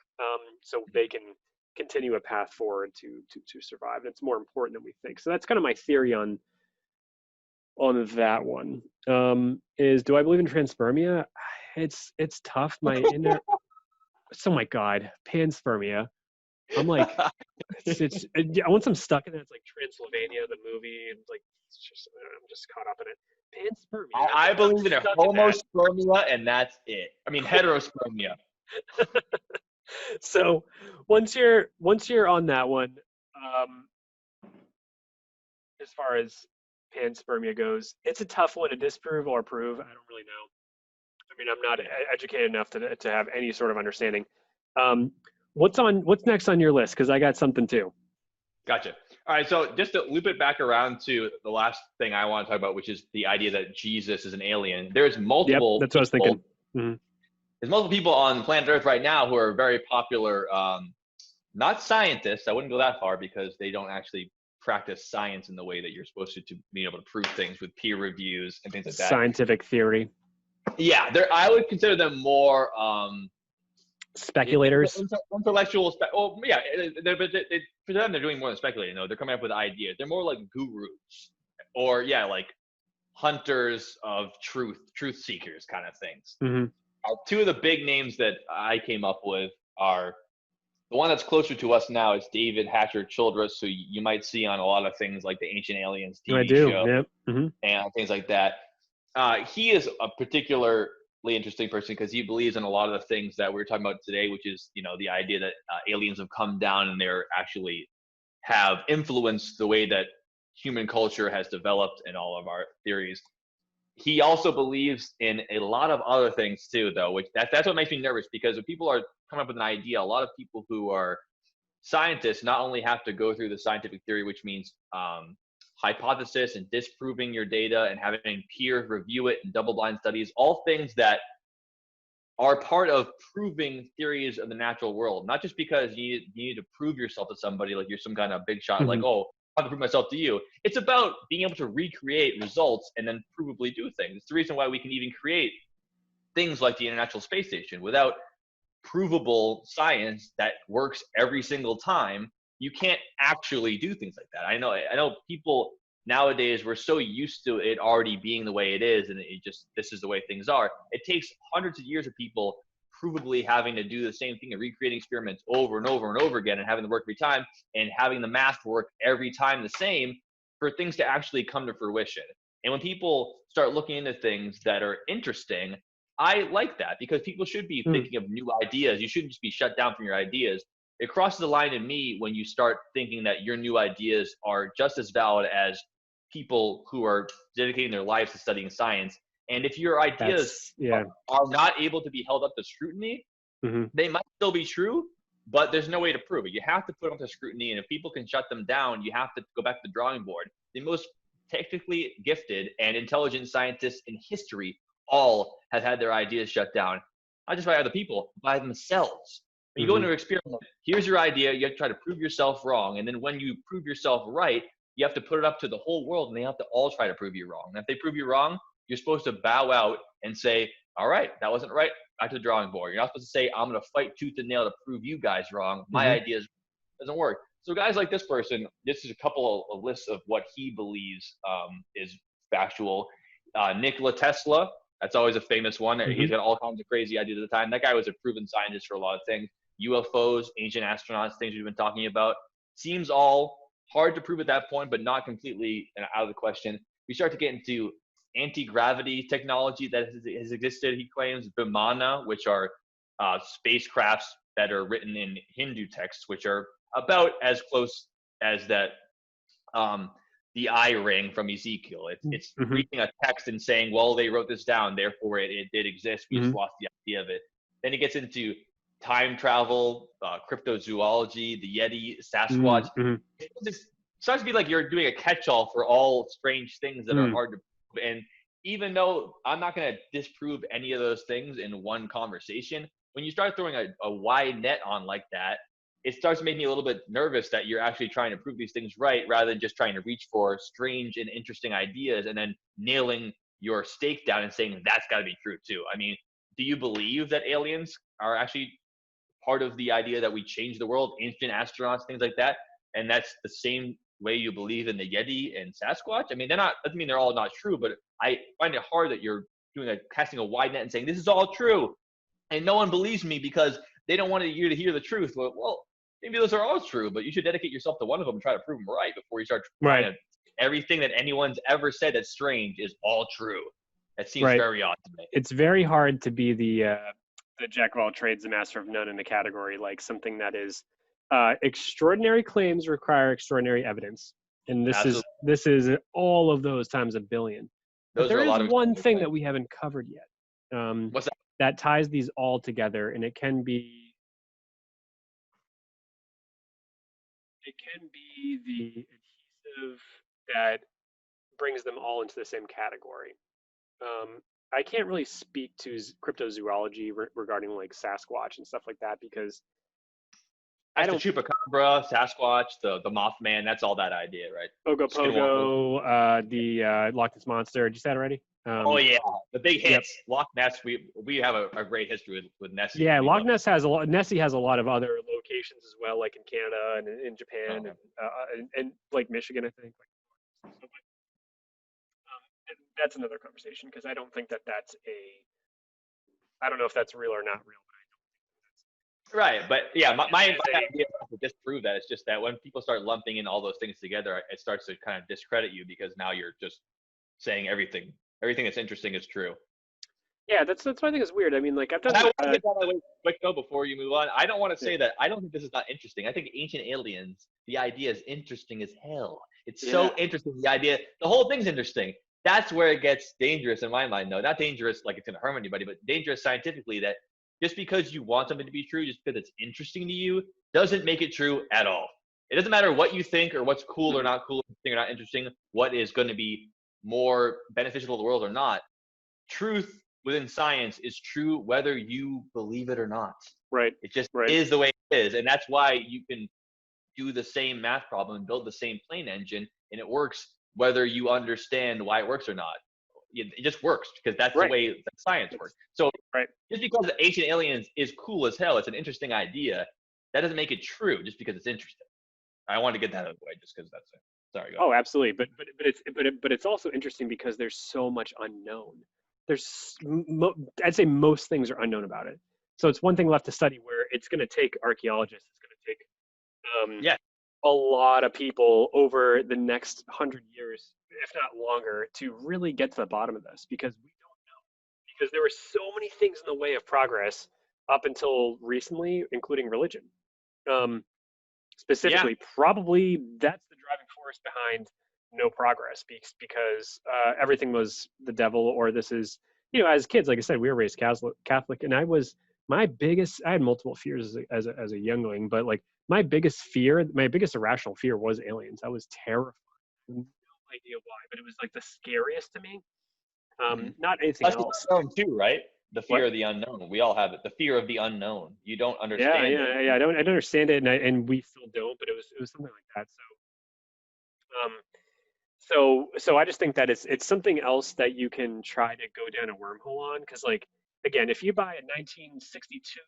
[SPEAKER 1] so they can continue a path forward to survive. And it's more important than we think. So that's kind of my theory on that one. Is, do I believe in transpermia? It's tough. So my God, panspermia. I'm like, once I'm stuck in it, it's like Transylvania, the movie, and like, I'm just caught up in it. Panspermia.
[SPEAKER 2] I believe in a homospermia, and that's it. I mean, heterospermia.
[SPEAKER 1] So once you're on that one, as far as panspermia goes, it's a tough one to disprove or prove. I don't really know. I mean, I'm not educated enough to have any sort of understanding. What's next on your list? Because I got something too.
[SPEAKER 2] Gotcha. All right. So just to loop it back around to the last thing I want to talk about, which is the idea that Jesus is an alien. There's
[SPEAKER 1] Yep,
[SPEAKER 2] multiple
[SPEAKER 1] that's what I was
[SPEAKER 2] people.
[SPEAKER 1] thinking. Mm-hmm.
[SPEAKER 2] There's multiple people on planet Earth right now who are very popular. Not scientists. I wouldn't go that far because they don't actually practice science in the way that you're supposed to be able to prove things with peer reviews and things like that.
[SPEAKER 1] Scientific theory.
[SPEAKER 2] Yeah, I would consider them more
[SPEAKER 1] Speculators.
[SPEAKER 2] intellectual. Oh, yeah, for them they're doing more than speculating. Though they're coming up with ideas. They're more like gurus, or like hunters of truth seekers kind of things.
[SPEAKER 1] Mm-hmm.
[SPEAKER 2] Two of the big names that I came up with are the one that's closer to us now is David Hatcher Childress, who you might see on a lot of things like the Ancient Aliens TV show
[SPEAKER 1] Yep. Mm-hmm.
[SPEAKER 2] and things like that. He is a particularly interesting person because he believes in a lot of the things that we're talking about today, which is, the idea that aliens have come down and they're actually have influenced the way that human culture has developed and all of our theories. He also believes in a lot of other things too, though, which that's what makes me nervous, because when people are coming up with an idea, a lot of people who are scientists not only have to go through the scientific theory, which means hypothesis and disproving your data and having peers review it and double-blind studies, all things that are part of proving theories of the natural world, not just because you need to prove yourself to somebody like you're some kind of big shot, like, oh, I have to prove myself to you. It's about being able to recreate results and then provably do things. It's the reason why we can even create things like the International Space Station. Without provable science that works every single time, you can't actually do things like that. I know people nowadays, we're so used to it already being the way it is, and this is the way things are. It takes hundreds of years of people provably having to do the same thing and recreating experiments over and over and over again and having to work every time and having the math work every time the same for things to actually come to fruition. And when people start looking into things that are interesting, I like that, because people should be thinking of new ideas. You shouldn't just be shut down from your ideas. It crosses the line in me when you start thinking that your new ideas are just as valid as people who are dedicating their lives to studying science. And if your ideas are not able to be held up to scrutiny, they might still be true, but there's no way to prove it. You have to put them up to scrutiny, and if people can shut them down, you have to go back to the drawing board. The most technically gifted and intelligent scientists in history all have had their ideas shut down, not just by other people, by themselves. When you go into an experiment, here's your idea, you have to try to prove yourself wrong, and then when you prove yourself right, you have to put it up to the whole world, and they have to all try to prove you wrong. And if they prove you wrong, you're supposed to bow out and say, all right, that wasn't right, back to the drawing board. You're not supposed to say, I'm going to fight tooth and nail to prove you guys wrong. My ideas doesn't work. So guys like this person, this is a couple of lists of what he believes is factual. Nikola Tesla, that's always a famous one. He's got all kinds of crazy ideas at the time. That guy was a proven scientist for a lot of things. UFOs, ancient astronauts, things we've been talking about. Seems all hard to prove at that point, but not completely out of the question. We start to get into anti-gravity technology that has existed, he claims, Vimana, which are spacecrafts that are written in Hindu texts, which are about as close as that the eye ring from Ezekiel. It's reading a text and saying, well, they wrote this down, therefore it did exist. We just lost the idea of it. Then it gets into time travel, cryptozoology, the Yeti, Sasquatch. It starts to be like you're doing a catch-all for all strange things that are hard to prove. And even though I'm not going to disprove any of those things in one conversation, when you start throwing a wide net on like that, it starts to make me a little bit nervous that you're actually trying to prove these things right, rather than just trying to reach for strange and interesting ideas and then nailing your stake down and saying that's got to be true too. I mean, do you believe that aliens are actually part of the idea that we change the world, ancient astronauts, things like that, and that's the same way you believe in the Yeti and Sasquatch? I mean, doesn't mean they're all not true, but I find it hard that you're casting a wide net and saying this is all true, and no one believes me because they don't want you to hear the truth. Well, maybe those are all true, but you should dedicate yourself to one of them and try to prove them right before you start trying to. Everything that anyone's ever said that's strange is all true. That seems very odd to me.
[SPEAKER 1] It's very hard to be the jack of all trades, the master of none in the category, like something that is extraordinary claims require extraordinary evidence. And this is all of those times a billion. But there is one thing that we haven't covered yet.
[SPEAKER 2] What's that?
[SPEAKER 1] That ties these all together, and it can be it can be the adhesive that brings them all into the same category. I can't really speak to cryptozoology regarding like Sasquatch and stuff like that because I
[SPEAKER 2] That's the
[SPEAKER 1] don't
[SPEAKER 2] chupacabra, Sasquatch, the Mothman. That's all that idea, right? Skinwalker.
[SPEAKER 1] Ogopogo, the Loch Ness monster. Did you say that already?
[SPEAKER 2] Oh yeah, the big
[SPEAKER 1] Yep.
[SPEAKER 2] hits. Loch Ness. We have a great history with Nessie.
[SPEAKER 1] Yeah,
[SPEAKER 2] We
[SPEAKER 1] Loch
[SPEAKER 2] love.
[SPEAKER 1] Ness has a lot. Nessie has a lot of other locations as well, like in Canada and in Japan
[SPEAKER 2] Okay.
[SPEAKER 1] and Lake Michigan, I think. And that's another conversation because I don't think that that's a. I don't know if that's real or not real.
[SPEAKER 2] Right, but yeah, my
[SPEAKER 1] It is
[SPEAKER 2] idea is not to disprove that. It's just that when people start lumping in all those things together, it starts to kind of discredit you because now you're just saying everything that's interesting is true.
[SPEAKER 1] Yeah, that's why I think it's weird. I mean, like I've
[SPEAKER 2] And
[SPEAKER 1] done.
[SPEAKER 2] I want to get that out of the way quick though before you move on. I don't want to
[SPEAKER 1] Yeah,
[SPEAKER 2] say that I don't think this is not interesting. I think Ancient Aliens, the idea is interesting as hell. It's
[SPEAKER 1] yeah,
[SPEAKER 2] so interesting. The idea, the whole thing's interesting. That's where it gets dangerous in my mind, though. Not dangerous like it's gonna harm anybody, but dangerous scientifically that just because you want something to be true, just because it's interesting to you, doesn't make it true at all. It doesn't matter what you think or what's cool or
[SPEAKER 1] mhm,
[SPEAKER 2] not cool, interesting or not interesting, what is going to be more beneficial to the world or not. Truth within science is true whether you believe it or not.
[SPEAKER 1] right,
[SPEAKER 2] It just
[SPEAKER 1] right,
[SPEAKER 2] is the way it is. And that's why you can do the same math problem and build the same plane engine and it works whether you understand why it works or not. It just works because that's the
[SPEAKER 1] right.
[SPEAKER 2] way that science works.
[SPEAKER 1] It's
[SPEAKER 2] So
[SPEAKER 1] right.
[SPEAKER 2] just because Ancient Aliens is cool as hell, it's an interesting idea, that doesn't make it true just because it's interesting. I want to get that out of the way just because that's it. Sorry, go ahead.
[SPEAKER 1] Oh, absolutely. But it's also interesting because there's so much unknown. I'd say most things are unknown about it. So it's one thing left to study where it's going to take archaeologists. It's going to take
[SPEAKER 2] Yeah.
[SPEAKER 1] a lot of people over the next 100 years, if not longer, to really get to the bottom of this because we don't know. Because there were so many things in the way of progress up until recently, including religion. Um,
[SPEAKER 2] Yeah.
[SPEAKER 1] Specifically, probably that's the driving force behind no progress because everything was the devil or this is, as kids, like I said, we were raised Catholic, and I had multiple fears as a youngling, but like my biggest irrational fear was aliens. I was terrified. No idea why, but it was like the scariest to me.
[SPEAKER 2] Mm-hmm.
[SPEAKER 1] Not anything
[SPEAKER 2] That's the
[SPEAKER 1] else.
[SPEAKER 2] unknown too, right? The
[SPEAKER 1] What?
[SPEAKER 2] fear of the unknown. We all have it. The fear of the unknown. You don't
[SPEAKER 1] Yeah,
[SPEAKER 2] understand it.
[SPEAKER 1] yeah, yeah. I don't understand it, and we still don't. But it was something like that. Um, so I just think that it's something else that you can try to go down a wormhole on because like again, if you buy a 1962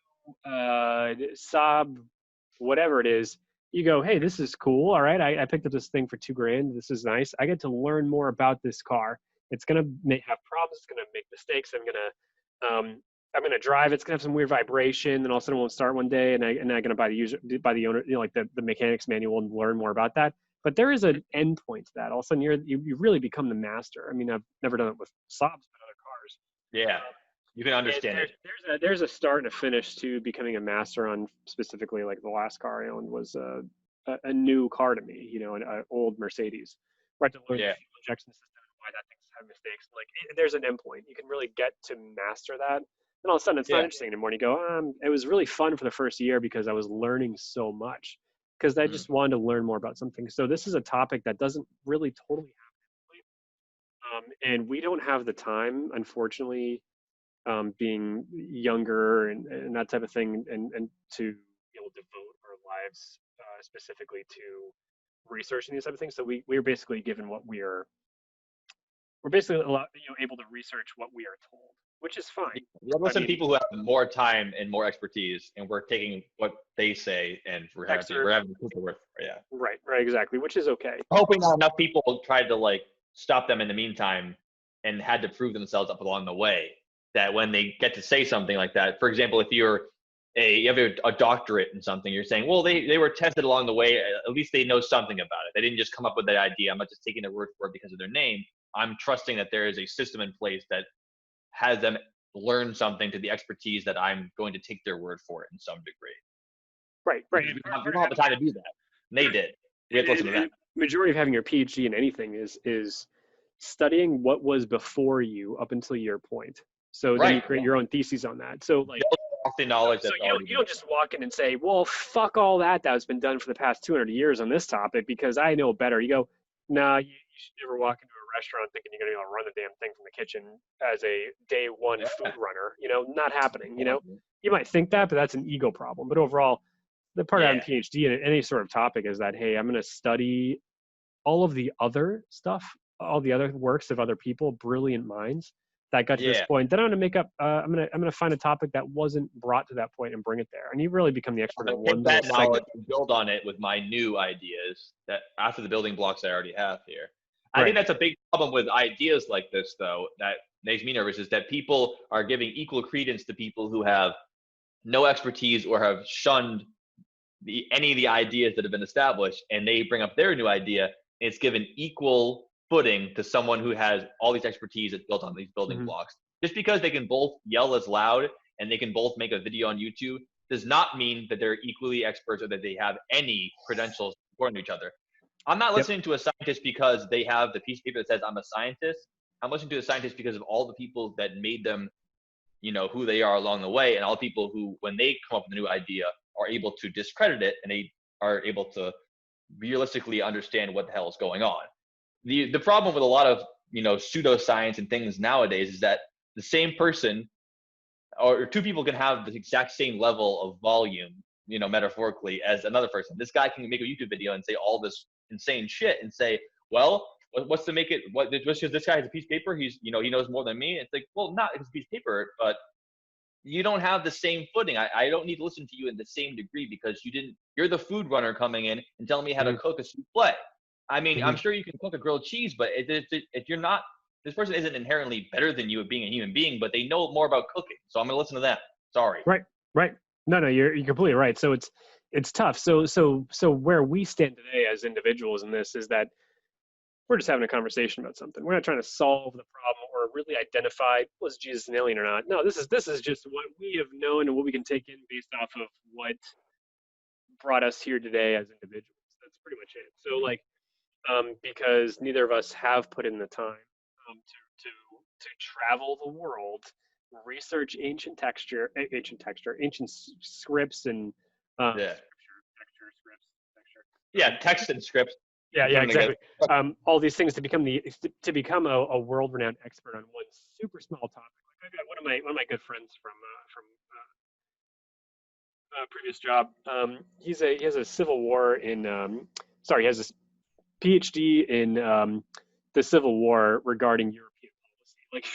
[SPEAKER 1] Saab, whatever it is, you go, hey, this is cool. All right, I picked up this thing for $2,000. This is nice. I get to learn more about this car. It's gonna have problems. It's gonna make mistakes. I'm gonna drive. It's gonna have some weird vibration, and all of a sudden it won't start one day. And I'm gonna buy the owner, like the mechanic's manual, and learn more about that. But there is an end point to that. All of a sudden, you really become the master. I mean, I've never done it with Saabs, but other cars.
[SPEAKER 2] Yeah. You can
[SPEAKER 1] And
[SPEAKER 2] understand it.
[SPEAKER 1] there's a start and a finish to becoming a master on specifically like the last car I owned was a new car to me, an old Mercedes. Where I had to learn the
[SPEAKER 2] Yeah.
[SPEAKER 1] fuel injection system and why that thing's having mistakes. Like there's an end point. You can really get to master that. And all of a sudden, it's not
[SPEAKER 2] Yeah.
[SPEAKER 1] interesting anymore. And you go, it was really fun for the first year because I was learning so much because I
[SPEAKER 2] Mm.
[SPEAKER 1] just wanted to learn more about something. So this is a topic that doesn't really totally happen. And we don't have the time, unfortunately, being younger and that type of thing, and to devote our lives specifically to researching these type of things. So we're basically given we're basically able to research what we are told, which is fine.
[SPEAKER 2] We have
[SPEAKER 1] I
[SPEAKER 2] some
[SPEAKER 1] mean,
[SPEAKER 2] people who have more time and more expertise, and we're taking what they say and we're
[SPEAKER 1] excerpt,
[SPEAKER 2] having people worth. Yeah.
[SPEAKER 1] right, exactly, which is okay.
[SPEAKER 2] Hoping not enough people tried to like stop them in the meantime and had to prove themselves up along the way. That when they get to say something like that, for example, if you have a doctorate in something, you're saying, well, they were tested along the way. At least they know something about it. They didn't just come up with that idea. I'm not just taking their word for it because of their name. I'm trusting that there is a system in place that has them learn something to the expertise that I'm going to take their word for it in some degree.
[SPEAKER 1] Right.
[SPEAKER 2] Because we don't have the time to do that. And they did. We have to listen to them.
[SPEAKER 1] Majority of having your PhD in anything is studying what was before you up until your point. So then you
[SPEAKER 2] Right.
[SPEAKER 1] create your own theses on that. So like
[SPEAKER 2] the knowledge
[SPEAKER 1] So
[SPEAKER 2] that's
[SPEAKER 1] you don't
[SPEAKER 2] already
[SPEAKER 1] you
[SPEAKER 2] been.
[SPEAKER 1] don't just walk in and say, well, fuck all that's been done for the past 200 years on this topic because I know better. You go, nah, you should never walk into a restaurant thinking you're gonna be able to run the damn thing from the kitchen as a day one food runner. Not happening. You might think that, but that's an ego problem. But overall, the part of having
[SPEAKER 2] Yeah.
[SPEAKER 1] a PhD in any sort of topic is that, hey, I'm going to study all of the other stuff, all the other works of other people, brilliant minds that got to this
[SPEAKER 2] Yeah.
[SPEAKER 1] point. Then I'm going to make up. I'm going to find a topic that wasn't brought to that point and bring it there. And you really become the expert
[SPEAKER 2] I'm
[SPEAKER 1] in
[SPEAKER 2] gonna
[SPEAKER 1] one
[SPEAKER 2] take
[SPEAKER 1] little
[SPEAKER 2] that knowledge
[SPEAKER 1] segment.
[SPEAKER 2] and build on it with my new ideas that after the building blocks I already have here. I
[SPEAKER 1] Right.
[SPEAKER 2] think that's a big problem with ideas like this, though, that makes me nervous, is that people are giving equal credence to people who have no expertise or have shunned any of the ideas that have been established, and they bring up their new idea, and it's given equal footing to someone who has all these expertise that's built on these building
[SPEAKER 1] Mm-hmm.
[SPEAKER 2] blocks. Just because they can both yell as loud and they can both make a video on YouTube does not mean that they're equally experts or that they have any credentials according to each other. I'm not listening to a scientist because they have the piece of paper that says I'm a scientist. I'm listening to a scientist because of all the people that made them, who they are along the way, and all the people who, when they come up with a new idea, are able to discredit it and they are able to realistically understand what the hell is going on. The problem with a lot of pseudoscience and things nowadays is that the same person or two people can have the exact same level of volume, metaphorically, as another person. This guy can make a YouTube video and say all this insane shit and say, well, what's to make it, just because this guy has a piece of paper, he's, he knows more than me. It's like, well, not it's a piece of paper, but you don't have the same footing. I don't need to listen to you in the same degree because you're the food runner coming in and telling me how to cook a souffle. I mean, I'm sure you can cook a grilled cheese, but if you're not, this person isn't inherently better than you at being a human being, but they know more about cooking. So I'm going to listen to them. Sorry.
[SPEAKER 1] Right. No, you're completely right. So it's tough. So where we stand today as individuals in this is that we're just having a conversation about something. We're not trying to solve the problem or really identify was Jesus an alien or not. No, this is just what we have known and what we can take in based off of what brought us here today as individuals. That's pretty much it. So because neither of us have put in the time to travel the world, research ancient scripts and
[SPEAKER 2] Yeah.
[SPEAKER 1] texture.
[SPEAKER 2] Yeah. Text and scripts.
[SPEAKER 1] Yeah,
[SPEAKER 2] Put them
[SPEAKER 1] exactly.
[SPEAKER 2] together.
[SPEAKER 1] All these things to become a world-renowned expert on one super small topic. Like I got one of my good friends from a previous job. He has a Civil War in he has a PhD in the Civil War regarding European policy, like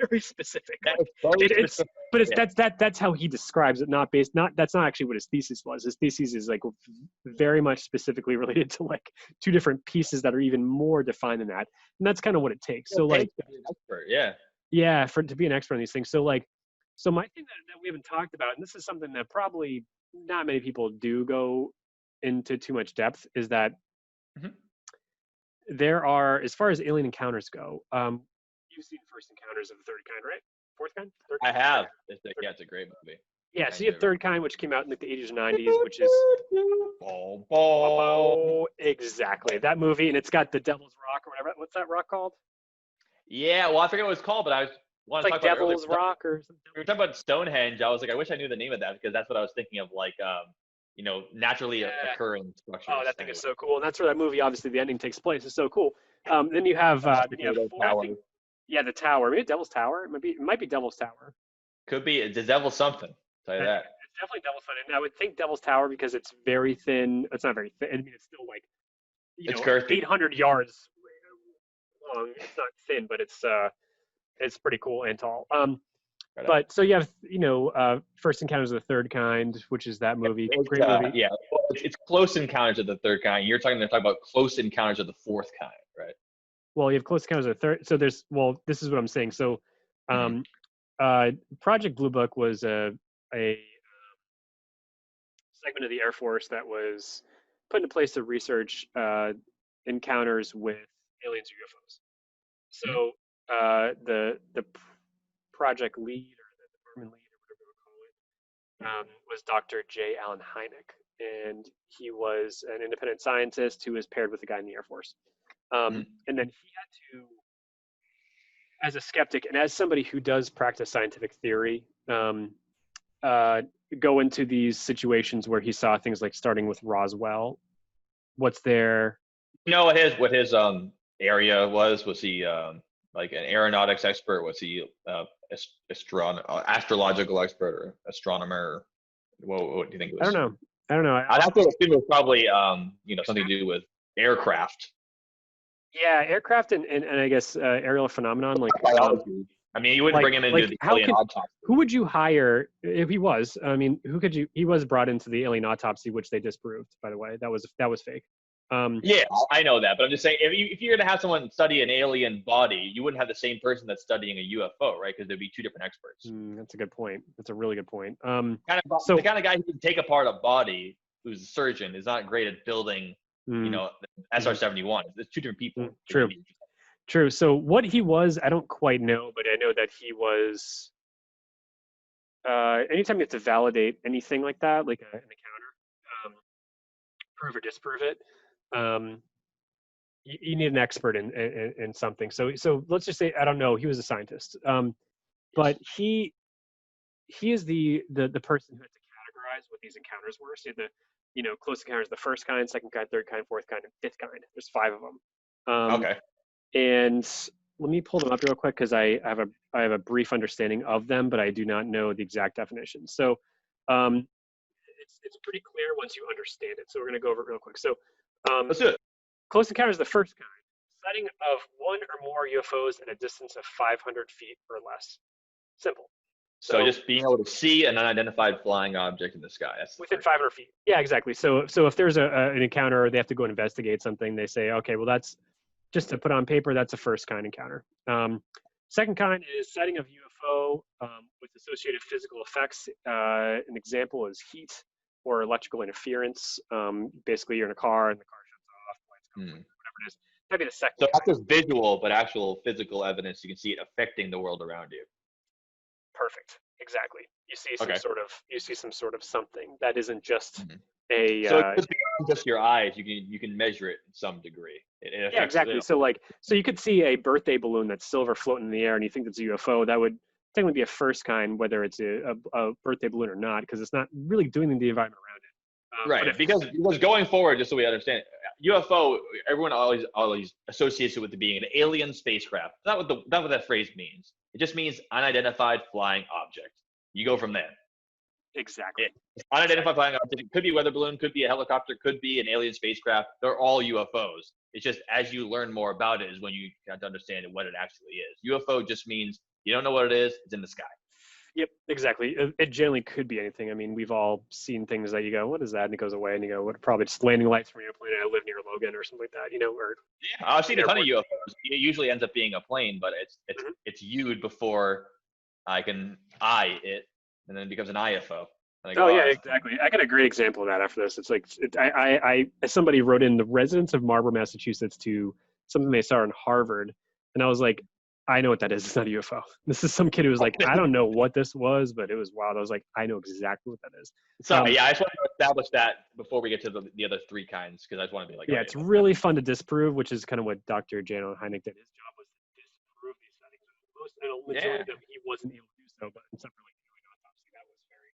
[SPEAKER 1] very specific. But that's how he describes it. That's not actually what his thesis was. His thesis is like very much specifically related to like two different pieces that are even more defined than that, and that's kind of what it takes. So like,
[SPEAKER 2] to be an expert,
[SPEAKER 1] yeah, to be an expert on these things. So like, so my thing that we haven't talked about, and this is something that probably not many people do go into too much depth, is that there are, as far as alien encounters go, you've seen First Encounters of the Third Kind, right? Fourth Kind? Third
[SPEAKER 2] I
[SPEAKER 1] Kind?
[SPEAKER 2] have. It's a great movie.
[SPEAKER 1] Yeah, so you have Third Kind, which came out in like the 80s or 90s, which is exactly that movie, and it's got the Devil's Rock or whatever. What's that rock called?
[SPEAKER 2] Yeah, well, I forget what it's called, but I wanted to
[SPEAKER 1] Like
[SPEAKER 2] talk about
[SPEAKER 1] Devil's
[SPEAKER 2] earlier.
[SPEAKER 1] Rock or something.
[SPEAKER 2] We were talking about Stonehenge. I was like, I wish I knew the name of that because that's what I was thinking of, like, naturally occurring structures.
[SPEAKER 1] Oh, that thing is so cool, and that's where that movie, obviously, the ending takes place. It's so cool. Then you have
[SPEAKER 2] Tower.
[SPEAKER 1] Yeah, the Tower. Maybe Devil's Tower. It might be Devil's Tower.
[SPEAKER 2] Could be the Devil something. Tell you that.
[SPEAKER 1] It's definitely Devil's Tower. And I would think Devil's Tower because it's very thin. It's not very thin. I mean, it's still like
[SPEAKER 2] It's girthy.
[SPEAKER 1] 800 yards long. It's not thin, but it's pretty cool and tall. But so you have First Encounters of the Third Kind, which is that movie. Great movie.
[SPEAKER 2] Yeah, it's Close Encounters of the Third Kind. You're talking about Close Encounters of the Fourth Kind, right?
[SPEAKER 1] Well, you have Close Encounters of the Third. So this is what I'm saying. So, Project Blue Book was a segment of the Air Force that was put into place to research encounters with aliens or UFOs. So the project lead or the department lead or whatever you call it was Dr. J. Allen Hynek, and he was an independent scientist who was paired with a guy in the Air Force. And then he had to, as a skeptic and as somebody who does practice scientific theory, go into these situations where he saw things like starting with Roswell? What's their
[SPEAKER 2] You know what his area was? Was he like an aeronautics expert? Was he astrological expert or astronomer? What do you think it
[SPEAKER 1] I don't
[SPEAKER 2] was?
[SPEAKER 1] know. I don't know.
[SPEAKER 2] I'd have to assume it was probably something to do with aircraft.
[SPEAKER 1] Yeah, aircraft and I guess aerial phenomenon. Like,
[SPEAKER 2] Biology. I mean, you wouldn't bring him into the
[SPEAKER 1] how
[SPEAKER 2] alien
[SPEAKER 1] could
[SPEAKER 2] autopsy.
[SPEAKER 1] who would you hire if he was? I mean, who could you? He was brought into the alien autopsy, which they disproved. By the way, that was fake.
[SPEAKER 2] Yeah, I know that, but I'm just saying, if you're going to have someone study an alien body, you wouldn't have the same person that's studying a UFO, right? Because there'd be two different experts.
[SPEAKER 1] That's a good point. That's a really good point.
[SPEAKER 2] The kind of guy who can take apart a body, who's a surgeon, is not great at building, the SR-71. It's two different people.
[SPEAKER 1] True. So what he was, I don't quite know, but I know that he was. Anytime you have to validate anything like that, like an encounter, prove or disprove it, you need an expert in something. So let's just say, I don't know, he was a scientist, but he is the person who had to categorize what these encounters were. So the close encounters, the first kind, second kind, third kind, fourth kind, and fifth kind. There's 5 of them.
[SPEAKER 2] Okay.
[SPEAKER 1] And let me pull them up real quick because I have a brief understanding of them, but I do not know the exact definition. So it's pretty clear once you understand it. So we're going to go over it real quick. So
[SPEAKER 2] let's do it.
[SPEAKER 1] Close encounters, the first kind, sighting of 1 or more UFOs at a distance of 500 feet or less. Simple.
[SPEAKER 2] So just being able to see an unidentified flying object in the sky. That's
[SPEAKER 1] within 500 feet. Yeah, exactly. So if there's an encounter or they have to go investigate something, they say, okay, well, that's just to put on paper, that's a first kind encounter. Second kind is sighting of UFO with associated physical effects. An example is heat or electrical interference. Basically, you're in a car and the car shuts off, lights go, whatever it is. That'd be the second.
[SPEAKER 2] So not just visual, but actual physical evidence. You can see it affecting the world around you.
[SPEAKER 1] Perfect. Exactly. You see some sort of something that isn't just a.
[SPEAKER 2] So it's just your eyes. You can measure it in some degree.
[SPEAKER 1] Yeah, exactly. So you could see a birthday balloon that's silver floating in the air, and you think it's a UFO. That would technically be a first kind, whether it's a birthday balloon or not, because it's not really doing the environment around it.
[SPEAKER 2] Right. Because going forward, just so we understand it, UFO, everyone always associates it with it being an alien spacecraft. That's not what that phrase means. It just means unidentified flying object. You go from there.
[SPEAKER 1] Exactly.
[SPEAKER 2] Unidentified flying object. It could be a weather balloon, could be a helicopter, could be an alien spacecraft. They're all UFOs. It's just as you learn more about it is when you have to understand what it actually is. UFO just means you don't know what it is. It's in the sky.
[SPEAKER 1] Yep, exactly. It generally could be anything. I mean, we've all seen things that you go, what is that? And it goes away and you go, what, probably just landing lights from an airplane. I live near Logan or something like that, or.
[SPEAKER 2] Yeah, I've seen a ton of UFOs. It usually ends up being a plane, but it's viewed before I can eye it, and then it becomes an IFO.
[SPEAKER 1] Yeah, exactly. I got a great example of that after this. It's like, somebody wrote in the residents of Marlborough, Massachusetts to something they saw in Harvard. And I was like, I know what that is. It's not a UFO. This is some kid who was like, I don't know what this was, but it was wild. I was like, I know exactly what that is.
[SPEAKER 2] So yeah, I just want to establish that before we get to the other 3 kinds, because I just want to be like,
[SPEAKER 1] yeah, it's really fun to disprove, which is kind of what Dr. Jano Hynek did. His job was to disprove these settings. Most majority of them, he wasn't able to do so, but in some autopsy, that was very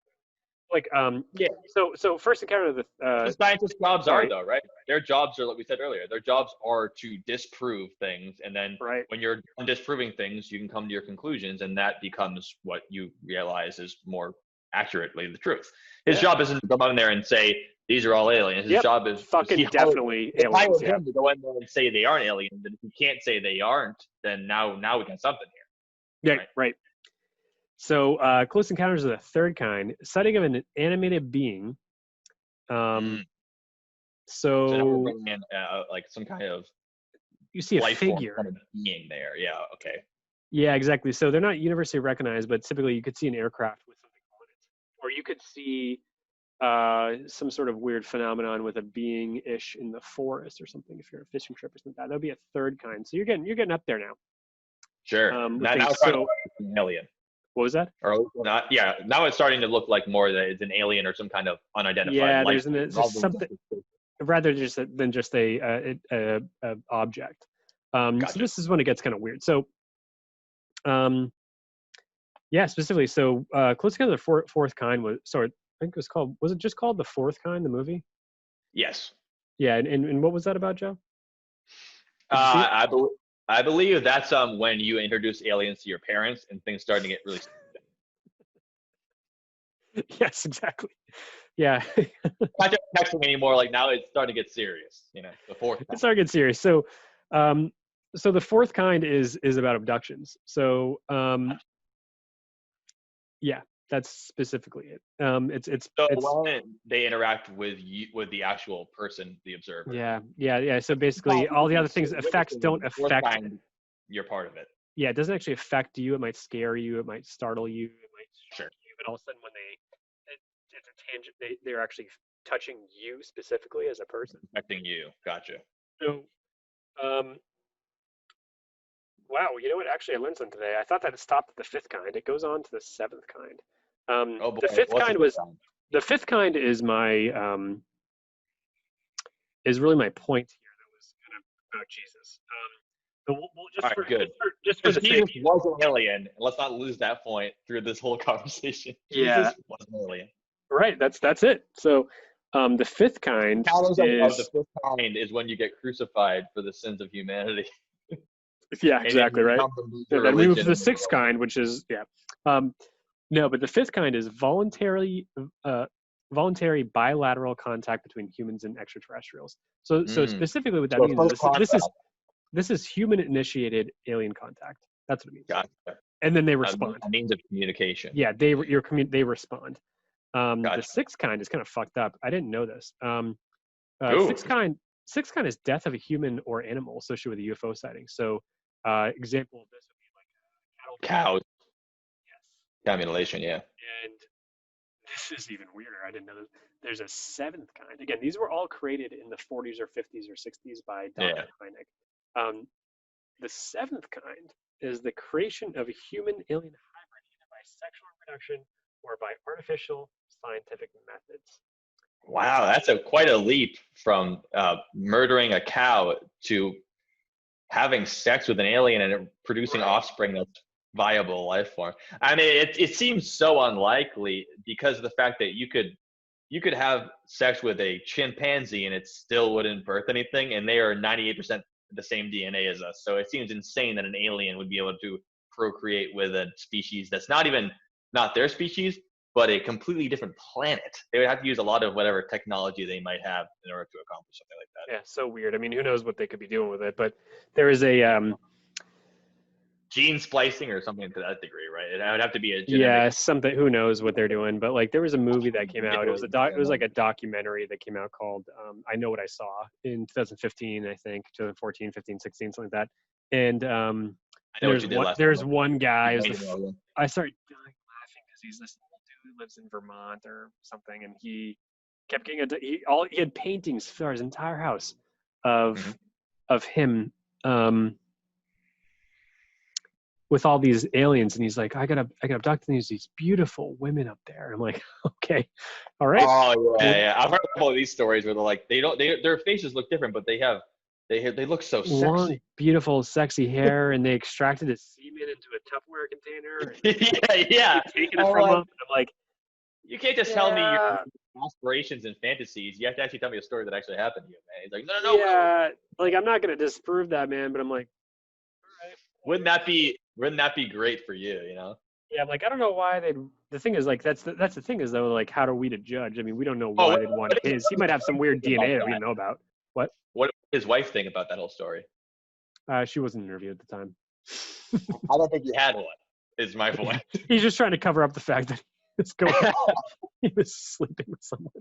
[SPEAKER 1] good. So first encounter of the
[SPEAKER 2] scientists' jobs are though, right? Their jobs are, like we said earlier, their jobs are to disprove things, and then when you're disproving things, you can come to your conclusions, and that becomes what you realize is more accurately the truth. His job isn't to go in there and say these are all aliens. His job is
[SPEAKER 1] definitely aliens.
[SPEAKER 2] Him to go in there and say they aren't aliens, and if you can't say they aren't, then now we got something here.
[SPEAKER 1] Yeah, right. So close encounters of the third kind, sighting of an animated being. So
[SPEAKER 2] now we're bringing in like some kind of
[SPEAKER 1] you see a figure
[SPEAKER 2] kind of being there. Yeah. Okay.
[SPEAKER 1] Yeah, exactly. So they're not universally recognized, but typically you could see an aircraft with something on it, or you could see some sort of weird phenomenon with a being-ish in the forest or something. If you're a fishing trip or something like that, that'll be a third kind. So you're getting up there now.
[SPEAKER 2] Sure. Now it's an alien.
[SPEAKER 1] What was that?
[SPEAKER 2] Or not? Yeah. Now it's starting to look like more that it's an alien or some kind of unidentified.
[SPEAKER 1] Yeah, there's something rather than just a object. So this is when it gets kind of weird. So, Yeah, specifically. So Close Together, the Fourth Kind was, sorry, I think it was called, was it just called The Fourth Kind, the movie?
[SPEAKER 2] Yes.
[SPEAKER 1] Yeah, and what was that about, Joe? Did you see
[SPEAKER 2] Uh,
[SPEAKER 1] it?
[SPEAKER 2] I, bel I believe that's when you introduce aliens to your parents and things starting to get really.
[SPEAKER 1] Yes, exactly. Yeah,
[SPEAKER 2] Not just texting anymore. Like now, it's starting to get serious. The fourth
[SPEAKER 1] it's
[SPEAKER 2] time.
[SPEAKER 1] starting to get serious. Um, so the Fourth Kind is about abductions. So yeah, that's specifically it.
[SPEAKER 2] So
[SPEAKER 1] It's
[SPEAKER 2] when they interact with you, with the actual person, the observer,
[SPEAKER 1] yeah. So basically, all the other things, effects don't
[SPEAKER 2] the fourth
[SPEAKER 1] affect.
[SPEAKER 2] kind, you're part of it.
[SPEAKER 1] Yeah, it doesn't actually affect you. It might scare you. It might startle you. It might shock
[SPEAKER 2] Sure.
[SPEAKER 1] you. But all of a sudden, when it's a tangent, they're actually touching you specifically as a person.
[SPEAKER 2] Affecting you. Gotcha.
[SPEAKER 1] So, um, wow, you know what? Actually, I learned something today. I thought that it stopped at the fifth kind. It goes on to the seventh kind.
[SPEAKER 2] Oh boy.
[SPEAKER 1] The fifth
[SPEAKER 2] What's the
[SPEAKER 1] kind
[SPEAKER 2] fifth
[SPEAKER 1] was
[SPEAKER 2] kind?
[SPEAKER 1] the fifth kind is really my point here. That was kind of about Jesus. But we'll
[SPEAKER 2] All
[SPEAKER 1] just
[SPEAKER 2] right.
[SPEAKER 1] for
[SPEAKER 2] Good.
[SPEAKER 1] just for
[SPEAKER 2] Because
[SPEAKER 1] the sake.
[SPEAKER 2] Jesus was an alien. And let's not lose that point through this whole conversation.
[SPEAKER 1] Yeah,
[SPEAKER 2] Jesus was an alien.
[SPEAKER 1] right. That's it. So, the fifth kind
[SPEAKER 2] Challenge of the
[SPEAKER 1] is
[SPEAKER 2] fifth kind is when you get crucified for the sins of humanity.
[SPEAKER 1] yeah,
[SPEAKER 2] And then
[SPEAKER 1] exactly
[SPEAKER 2] you
[SPEAKER 1] right.
[SPEAKER 2] become the
[SPEAKER 1] And
[SPEAKER 2] major
[SPEAKER 1] then we move to
[SPEAKER 2] religion
[SPEAKER 1] the
[SPEAKER 2] in the
[SPEAKER 1] sixth
[SPEAKER 2] world.
[SPEAKER 1] kind, which is yeah. No, but the fifth kind is voluntary bilateral contact between humans and extraterrestrials. So
[SPEAKER 2] Mm.
[SPEAKER 1] specifically, what that
[SPEAKER 2] So
[SPEAKER 1] means is
[SPEAKER 2] first contact.
[SPEAKER 1] this is human initiated alien contact. That's what it means.
[SPEAKER 2] Gotcha.
[SPEAKER 1] And then they
[SPEAKER 2] A
[SPEAKER 1] respond.
[SPEAKER 2] means of communication.
[SPEAKER 1] Yeah, they respond. The
[SPEAKER 2] Gotcha.
[SPEAKER 1] sixth kind is kind of fucked up. I didn't know this.
[SPEAKER 2] Ooh.
[SPEAKER 1] Sixth kind is death of a human or animal associated with a UFO sighting. So, example of this would be like a cattle.
[SPEAKER 2] Cows.
[SPEAKER 1] Yes.
[SPEAKER 2] Cow mutilation. Yeah.
[SPEAKER 1] And this is even weirder. I didn't know this. There's a seventh kind. Again, these were all created in the 40s or 50s or 60s by
[SPEAKER 2] Yeah.
[SPEAKER 1] Dr. Hynek. The seventh kind is the creation of a human alien hybrid either by sexual reproduction or by artificial scientific methods.
[SPEAKER 2] Wow, that's quite a leap from murdering a cow to having sex with an alien and it producing offspring that's viable life form. I mean, it seems so unlikely because of the fact that you could have sex with a chimpanzee and it still wouldn't birth anything, and they are 98% the same DNA as us. So it seems insane that an alien would be able to procreate with a species that's not their species, but a completely different planet. They would have to use a lot of whatever technology they might have in order to accomplish something like that.
[SPEAKER 1] Yeah, so weird. I mean, who knows what they could be doing with it? But there is a
[SPEAKER 2] Gene splicing or something to that degree, right? It would have to be a
[SPEAKER 1] yeah,
[SPEAKER 2] genetic.
[SPEAKER 1] something. Who knows what they're doing? But like, there was a movie that came out. It was like a documentary that came out called "I Know What I Saw" in 2015, I think, 2014, 15, 16, something like that. And
[SPEAKER 2] I know what you did last
[SPEAKER 1] there's
[SPEAKER 2] time.
[SPEAKER 1] one guy. I started dying laughing because he's this old dude who lives in Vermont or something, and he kept getting he had paintings for his entire house of him. With all these aliens, and he's like, I got abducted these beautiful women up there. I'm like, okay, all right.
[SPEAKER 2] Oh yeah. I've heard a couple of these stories where they're like, their faces look different, but they look so
[SPEAKER 1] Long,
[SPEAKER 2] sexy.
[SPEAKER 1] beautiful, sexy hair, and they extracted his semen into a Tupperware container. And
[SPEAKER 2] yeah.
[SPEAKER 1] taking it from him. I'm like,
[SPEAKER 2] you can't just tell me your aspirations and fantasies. You have to actually tell me a story that actually happened to you, man. He's like, no.
[SPEAKER 1] Yeah, like I'm not gonna disprove that, man. But I'm like, all right.
[SPEAKER 2] Wouldn't that be great for you?
[SPEAKER 1] Yeah, I'm like, I don't know why they'd. The thing is, like, that's the thing is though, like, how are we to judge? I mean, we don't know why they'd want his. He might have some weird DNA that we don't know about. What?
[SPEAKER 2] What did his wife think about that whole story?
[SPEAKER 1] She wasn't interviewed at the time.
[SPEAKER 2] I don't think he had one. Is my point.
[SPEAKER 1] He's just trying to cover up the fact that he was sleeping with someone.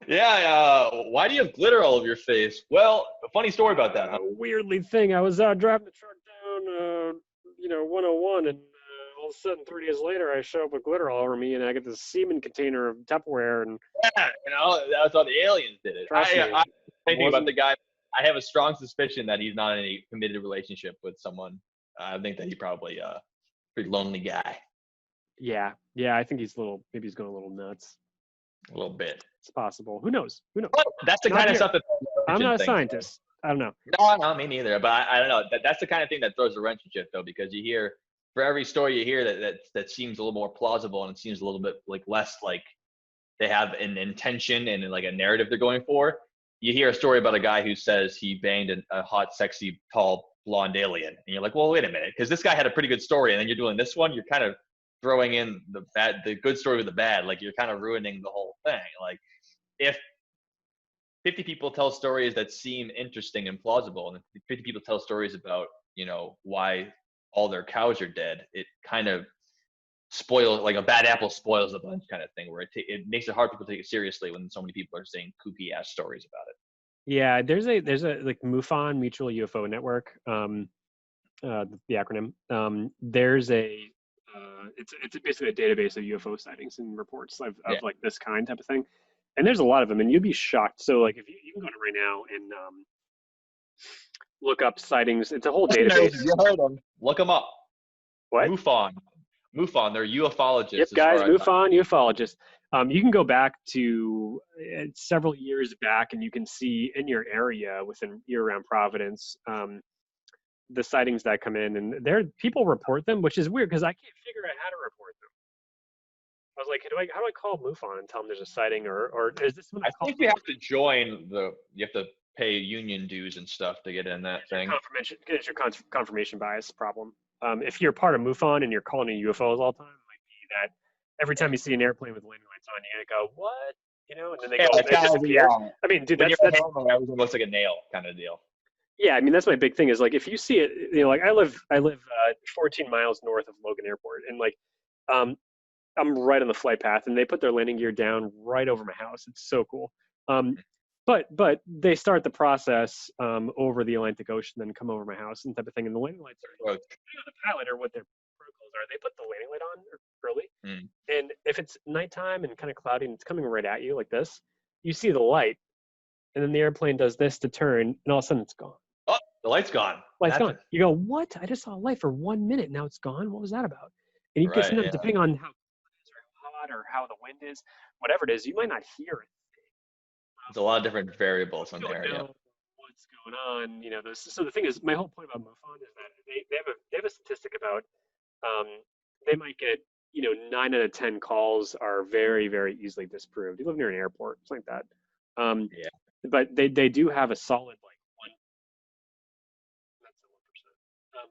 [SPEAKER 2] Yeah. Why do you have glitter all over your face? Well, a funny story about that. Huh?
[SPEAKER 1] Weirdly thing. I was driving the truck down, 101, and all of a sudden, 3 days later, I show up with glitter all over me, and I get this semen container of Tupperware, and
[SPEAKER 2] Yeah, that's how the aliens did it. I'm thinking about the guy. I have a strong suspicion that he's not in a committed relationship with someone. I think that he probably pretty lonely guy.
[SPEAKER 1] Yeah, I think maybe he's going a little nuts.
[SPEAKER 2] A little bit.
[SPEAKER 1] It's possible. Who knows?
[SPEAKER 2] But that's the kind of stuff that
[SPEAKER 1] I'm not a scientist. I don't know.
[SPEAKER 2] No, me neither. But I don't know. That's the kind of thing that throws a wrench in shit, though, because you hear for every story you hear that seems a little more plausible and it seems a little bit like less like they have an intention and like a narrative they're going for, you hear a story about a guy who says he banged a hot, sexy, tall, blonde alien. And you're like, well, wait a minute, because this guy had a pretty good story. And then you're doing this one, you're kind of throwing in the good story with the bad. Like, you're kind of ruining the whole thing. Like, if 50 people tell stories that seem interesting and plausible, and 50 people tell stories about, why all their cows are dead, it kind of spoils, like a bad apple spoils the bunch kind of thing, where it makes it hard for people to take it seriously when so many people are saying kooky ass stories about it.
[SPEAKER 1] Yeah, there's a like MUFON, Mutual UFO Network, the acronym. There's it's basically a database of UFO sightings and reports of like this kind type of thing, and there's a lot of them, and you'd be shocked. So like if you can go to right now and look up sightings, it's a whole database.
[SPEAKER 2] You heard them. Look them up.
[SPEAKER 1] What?
[SPEAKER 2] MUFON, they're ufologists.
[SPEAKER 1] Yep, guys, MUFON, ufologists. You can go back to several years back, and you can see in your area within year-round Providence the sightings that come in, and people report them, which is weird because I can't figure out how to report them. I was like, how do I call MUFON and tell them there's a sighting, or is this what
[SPEAKER 2] I think you have to join you have to pay union dues and stuff to get in that thing.
[SPEAKER 1] It's your confirmation bias problem. If you're part of MUFON and you're calling it UFOs all the time, it might be that every time you see an airplane with landing lights on, you're gonna go, what? And then they disappear. I mean, dude, that's
[SPEAKER 2] everything looks like a nail kind of deal.
[SPEAKER 1] Yeah, I mean, that's my big thing is like if you see it, like I live 14 miles north of Logan Airport, and like I'm right on the flight path, and they put their landing gear down right over my house. It's so cool. But they start the process over the Atlantic Ocean, then come over my house and type of thing. And the landing lights are the pilot or what their protocols are. They put the landing light on early, and if it's nighttime and kind of cloudy and it's coming right at you like this, you see the light, and then the airplane does this to turn, and all of a sudden it's gone.
[SPEAKER 2] Oh, the light's gone.
[SPEAKER 1] Light's gone. You go, what? I just saw a light for 1 minute. Now it's gone. What was that about? And you can sometimes, depending on how hot or how the wind is, whatever it is, you might not hear it.
[SPEAKER 2] There's a lot of different variables in there.
[SPEAKER 1] Yeah. What's going on? So the thing is, my whole point about MUFON is that they have a statistic about they might get 9 out of 10 calls are very, very easily disproved. You live near an airport, it's like that. But they do have a solid like 1%.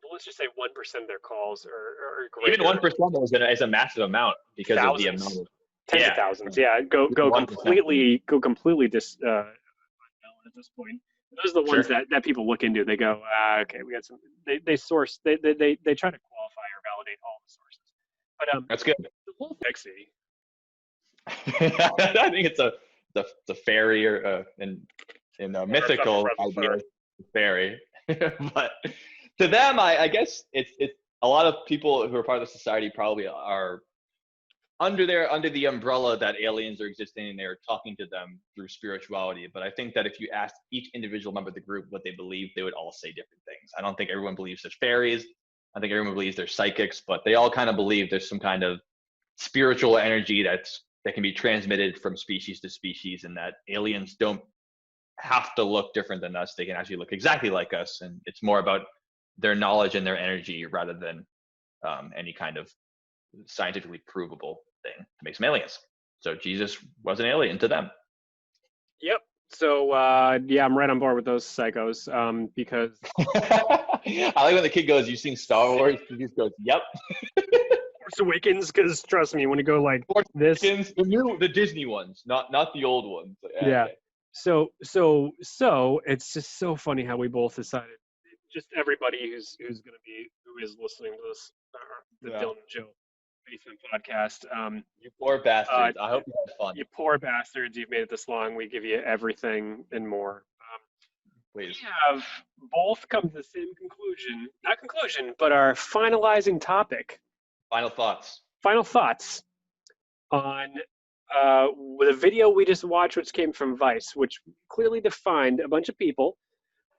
[SPEAKER 1] But let's just say 1% of their calls are greater.
[SPEAKER 2] Even 1% is a massive amount because of the amount of
[SPEAKER 1] tens of thousands. Yeah, go completely unknown at this point. Those are the ones that people look into. They go, okay, we got some. They source. They try to qualify or validate all the sources. But
[SPEAKER 2] that's good.
[SPEAKER 1] The whole Pixie.
[SPEAKER 2] I think it's the fairy or in mythical idea, fairy. But to them, I guess it's a lot of people who are part of the society probably are under the umbrella that aliens are existing and they're talking to them through spirituality. But I think that if you ask each individual member of the group what they believe, they would all say different things. I don't think everyone believes there's fairies. I think everyone believes there's psychics, but they all kind of believe there's some kind of spiritual energy that can be transmitted from species to species, and that aliens don't have to look different than us. They can actually look exactly like us, and it's more about their knowledge and their energy rather than any kind of scientifically provable thing to make some aliens. So Jesus was an alien to them.
[SPEAKER 1] Yep. So I'm right on board with those psychos because
[SPEAKER 2] I like when the kid goes, "You seen Star Wars?" He just goes, "Yep."
[SPEAKER 1] Force Awakens, because trust me, when you go like
[SPEAKER 2] Force
[SPEAKER 1] this,
[SPEAKER 2] Awakens, the Disney ones, not the old ones.
[SPEAKER 1] Yeah. So it's just so funny how we both decided. Just everybody who is listening to this, the Dylan and Joe Basement podcast.
[SPEAKER 2] You poor bastards. I hope you had fun.
[SPEAKER 1] You poor bastards. You've made it this long. We give you everything and more.
[SPEAKER 2] Please.
[SPEAKER 1] We have both come to the same conclusion. Not conclusion, but our finalizing topic.
[SPEAKER 2] Final thoughts
[SPEAKER 1] on the video we just watched, which came from Vice, which clearly defined a bunch of people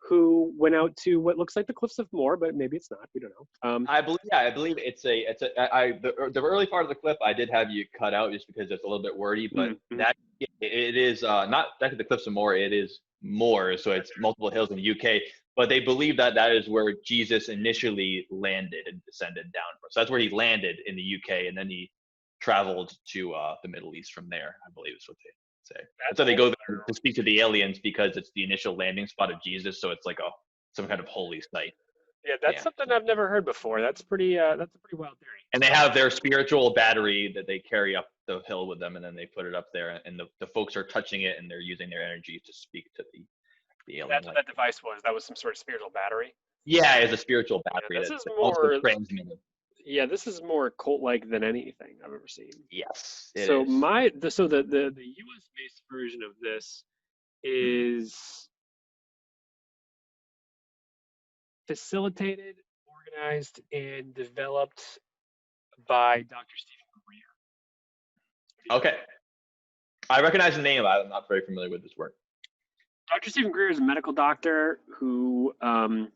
[SPEAKER 1] who went out to what looks like the Cliffs of Moher, but maybe it's not. We don't know.
[SPEAKER 2] I believe the early part of the clip I did have you cut out just because it's a little bit wordy, but that it is not exactly the Cliffs of Moher. It is Moher, so it's multiple hills in the UK. but they believe that that is where Jesus initially landed and descended down from. So that's where he landed in the UK, and then he traveled to the Middle East from there, I believe is what they say. And so they go there to speak to the aliens because it's the initial landing spot of Jesus, so it's like some kind of holy site.
[SPEAKER 1] Yeah, that's something I've never heard before. That's a pretty wild theory.
[SPEAKER 2] And they have their spiritual battery that they carry up the hill with them, and then they put it up there, and the folks are touching it, and they're using their energy to speak to the alien.
[SPEAKER 1] That's what that device was. That was some sort of spiritual battery.
[SPEAKER 2] Yeah, it's a spiritual battery.
[SPEAKER 1] This
[SPEAKER 2] that's
[SPEAKER 1] is
[SPEAKER 2] also
[SPEAKER 1] more
[SPEAKER 2] transmitted.
[SPEAKER 1] Yeah, this is more cult-like than anything I've ever seen.
[SPEAKER 2] Yes.
[SPEAKER 1] So the US based version of this is facilitated, organized, and developed by Dr. Stephen Greer.
[SPEAKER 2] Okay. I recognize the name. I'm not very familiar with his work.
[SPEAKER 1] Dr. Stephen Greer is a medical doctor who, in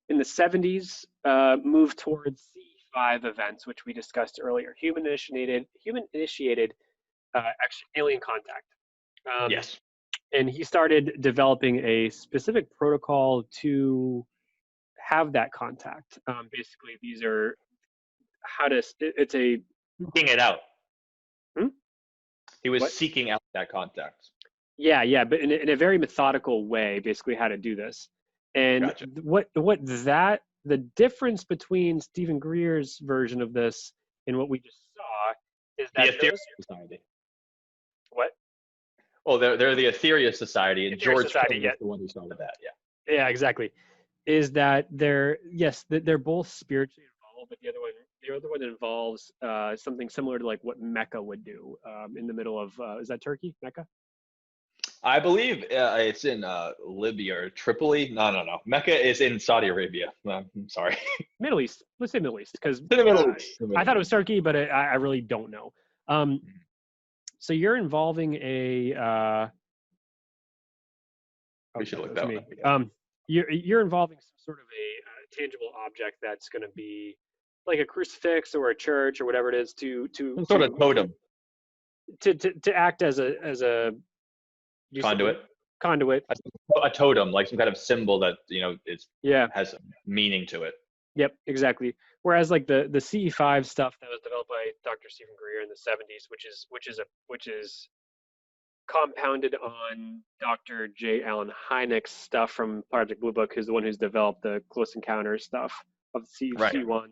[SPEAKER 1] the 70s, moved towards C5 events, which we discussed earlier, human-initiated alien contact.
[SPEAKER 2] Yes.
[SPEAKER 1] And he started developing a specific protocol to have that contact. Basically, these are it's a...
[SPEAKER 2] Seeking it out. He was
[SPEAKER 1] What?
[SPEAKER 2] seeking out that contact.
[SPEAKER 1] Yeah, but in a very methodical way, basically how to do this. And
[SPEAKER 2] Gotcha.
[SPEAKER 1] the difference between Stephen Greer's version of this and what we just saw is that
[SPEAKER 2] The Aetherius Society.
[SPEAKER 1] What?
[SPEAKER 2] Oh, they're the Aetherius Society, and
[SPEAKER 1] Aetherius
[SPEAKER 2] George
[SPEAKER 1] Society,
[SPEAKER 2] Crane
[SPEAKER 1] yeah.
[SPEAKER 2] is the one who started that. Yeah.
[SPEAKER 1] Yeah, exactly. Is that they're both spiritually involved, but the other one involves something similar to like what Mecca would do in the middle of is that Turkey, Mecca?
[SPEAKER 2] I believe it's in Libya or Tripoli. No. Mecca is in Saudi Arabia. I'm sorry.
[SPEAKER 1] Middle East. Let's say Middle East, because
[SPEAKER 2] I
[SPEAKER 1] thought it was Turkey, but I really don't know. So you're involving a.
[SPEAKER 2] We should look
[SPEAKER 1] that's
[SPEAKER 2] that
[SPEAKER 1] me.
[SPEAKER 2] up.
[SPEAKER 1] You're involving some sort of a tangible object that's going to be like a crucifix or a church or whatever it is to
[SPEAKER 2] Some sort of totem.
[SPEAKER 1] To act as a conduit.
[SPEAKER 2] A totem, like some kind of symbol that has meaning to it.
[SPEAKER 1] Yep, exactly. Whereas like the CE5 stuff that was developed by Dr. Stephen Greer in the 70s, which is compounded on Dr. J. Allen Hynek's stuff from Project Blue Book, who's the one who's developed the Close Encounters stuff of C1, C2, C3.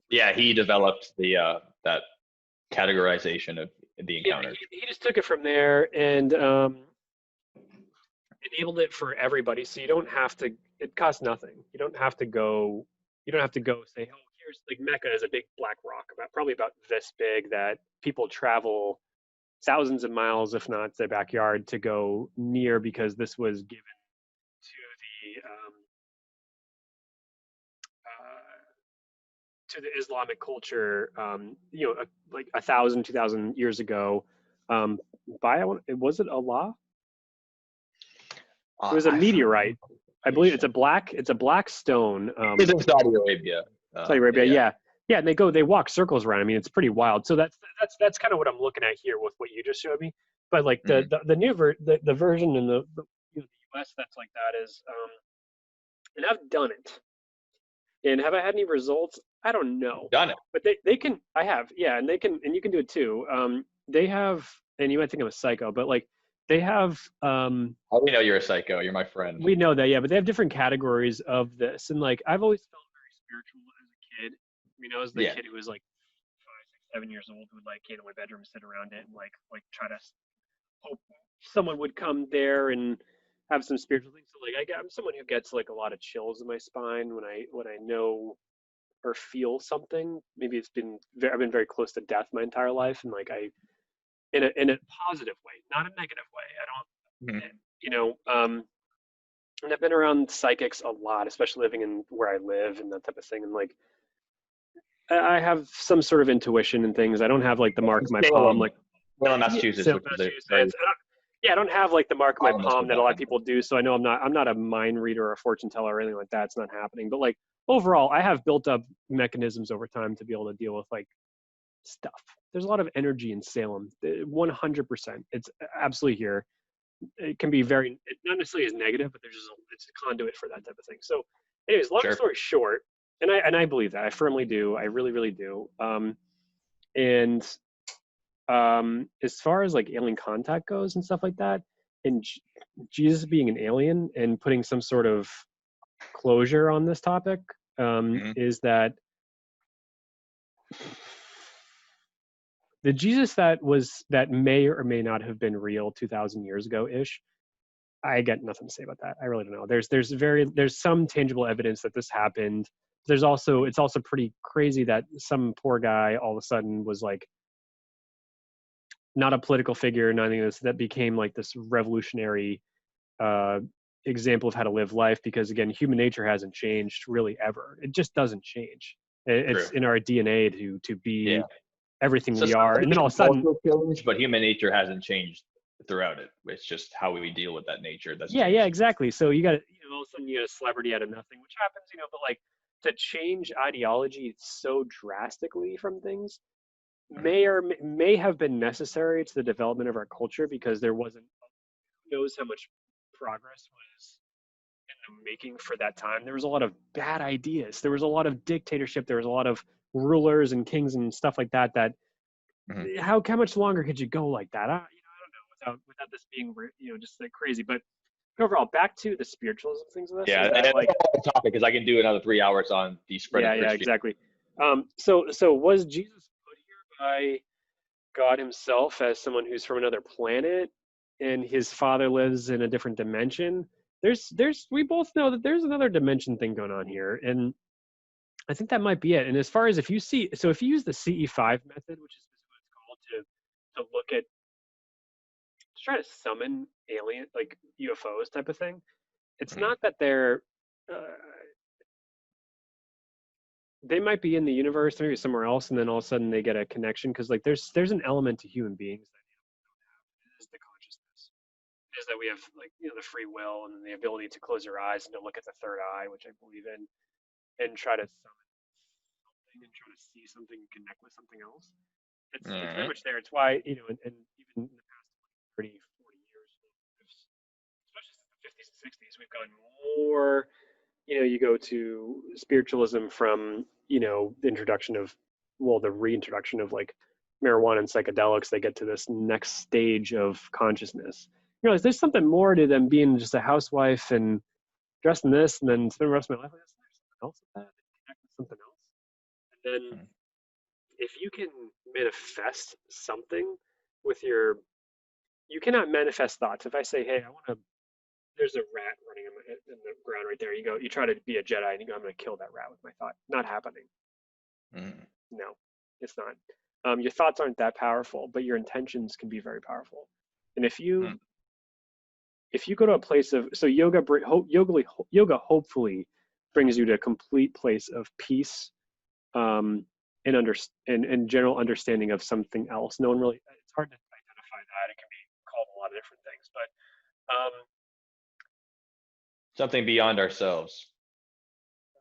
[SPEAKER 2] Yeah, he developed the that categorization of the encounters.
[SPEAKER 1] He just took it from there and enabled it for everybody, so you don't have to. It costs nothing. You don't have to go say, oh, here's like Mecca is a big black rock probably about this big that people travel thousands of miles, if not their backyard, to go near because this was given to the Islamic culture, like 1,000, 2,000 years ago. Was it Allah? It was a meteorite. I believe it's a black stone.
[SPEAKER 2] It's in Saudi Arabia.
[SPEAKER 1] Saudi Arabia, yeah. And they walk circles around. I mean, it's pretty wild. So that's kind of what I'm looking at here with what you just showed me. But like the new the version in the US that's like that is, and I've done it. And have I had any results? I don't know.
[SPEAKER 2] Done it.
[SPEAKER 1] But they can. I have, yeah, and you can do it too. They have, and you might think I'm a psycho, but like. They have.
[SPEAKER 2] How do we know you're a psycho? You're my friend.
[SPEAKER 1] We know that, yeah, but they have different categories of this, and like I've always felt very spiritual as a kid. I was the kid who was like 5, 6, 7 years old who would like in my bedroom sit around it and like try to hope someone would come there and have some spiritual things. So like I'm someone who gets like a lot of chills in my spine when I know or feel something. Maybe I've been very close to death my entire life, and like in a positive way, not a negative way. And I've been around psychics a lot, especially living in where I live and that type of thing. And like, I have some sort of intuition and things. I don't have like the mark of my palm, like
[SPEAKER 2] Massachusetts.
[SPEAKER 1] I don't have like the mark of my palm that a lot of people do. So I know I'm not a mind reader or a fortune teller or anything like that. It's not happening. But like overall, I have built up mechanisms over time to be able to deal with like stuff. There's a lot of energy in Salem, 100%. It's absolutely here. it can be very, not necessarily as negative, but it's a conduit for that type of thing. So, anyways, long
[SPEAKER 2] Sure.
[SPEAKER 1] story short, and I believe that, I firmly do, I really really do. And as far as like alien contact goes and stuff like that, and Jesus being an alien and putting some sort of closure on this topic,
[SPEAKER 2] Hmm.
[SPEAKER 1] is that the Jesus that may or may not have been real 2,000 years ago ish. I get nothing to say about that. I really don't know. There's some tangible evidence that this happened. It's also pretty crazy that some poor guy all of a sudden was like not a political figure, nothing that became like this revolutionary uh, example of how to live life. Because again, human nature hasn't changed really ever. It just doesn't change.
[SPEAKER 2] True.
[SPEAKER 1] It's in our DNA to
[SPEAKER 2] Yeah.
[SPEAKER 1] be everything we are, and
[SPEAKER 2] Society
[SPEAKER 1] then all of a
[SPEAKER 2] has
[SPEAKER 1] sudden,
[SPEAKER 2] also changed, but human nature hasn't changed throughout it. It's just how we deal with that nature that's
[SPEAKER 1] yeah,
[SPEAKER 2] changed.
[SPEAKER 1] exactly. So you got all of a sudden you get a celebrity out of nothing, which happens, but like to change ideology so drastically from things
[SPEAKER 2] Mhm.
[SPEAKER 1] may have been necessary to the development of our culture, because there wasn't, who knows how much progress was in the making for that time. There was a lot of bad ideas. There was a lot of dictatorship. There was a lot of rulers and kings and stuff like that. That
[SPEAKER 2] Mhm.
[SPEAKER 1] how much longer could you go like that? I don't know, without this being just like crazy. But overall, back to the spiritualism things of this
[SPEAKER 2] Yeah,
[SPEAKER 1] is
[SPEAKER 2] and
[SPEAKER 1] that,
[SPEAKER 2] that's
[SPEAKER 1] like,
[SPEAKER 2] a whole topic because I can do another 3 hours on the spread of
[SPEAKER 1] yeah,
[SPEAKER 2] Christianity.
[SPEAKER 1] exactly. So was Jesus put here by God himself as someone who's from another planet, and his father lives in a different dimension? We both know that there's another dimension thing going on here, and I think that might be it. And as far as if you use the CE5 method, which is what it's called, to look at, to try to summon alien, like UFOs type of thing, it's
[SPEAKER 2] Mhm.
[SPEAKER 1] not that uh, they might be in the universe, maybe somewhere else, and then all of a sudden they get a connection, because like there's an element to human beings that is the consciousness, is that we have, like, the free will and the ability to close your eyes and to look at the third eye, which I believe in, and try to summon something and try to see something and connect with something else. It's very
[SPEAKER 2] Mhm.
[SPEAKER 1] much there. It's why, and even in the past 30, 40 years, especially since the 50s and 60s, we've gotten more. You go to spiritualism from, the introduction of, well, the reintroduction of like marijuana and psychedelics. They get to this next stage of consciousness. You realize there's something more to them being just a housewife and dressed in this and then spend the rest of my life like this. There's something else with that. Connect with something else. And then
[SPEAKER 2] Mhm.
[SPEAKER 1] if you can manifest something with your, you cannot manifest thoughts. If I say, hey, I want to, there's a rat running in the ground right there. You try to be a Jedi and you go, I'm going to kill that rat with my thought. Not happening.
[SPEAKER 2] Mhm.
[SPEAKER 1] No, it's not. Your thoughts aren't that powerful, but your intentions can be very powerful. And
[SPEAKER 2] Mhm.
[SPEAKER 1] if you go to a place of, so yoga hopefully brings you to a complete place of peace, um, and general understanding of something else. No one really, it's hard to identify that. It can be called a lot of different things, but
[SPEAKER 2] Something beyond ourselves.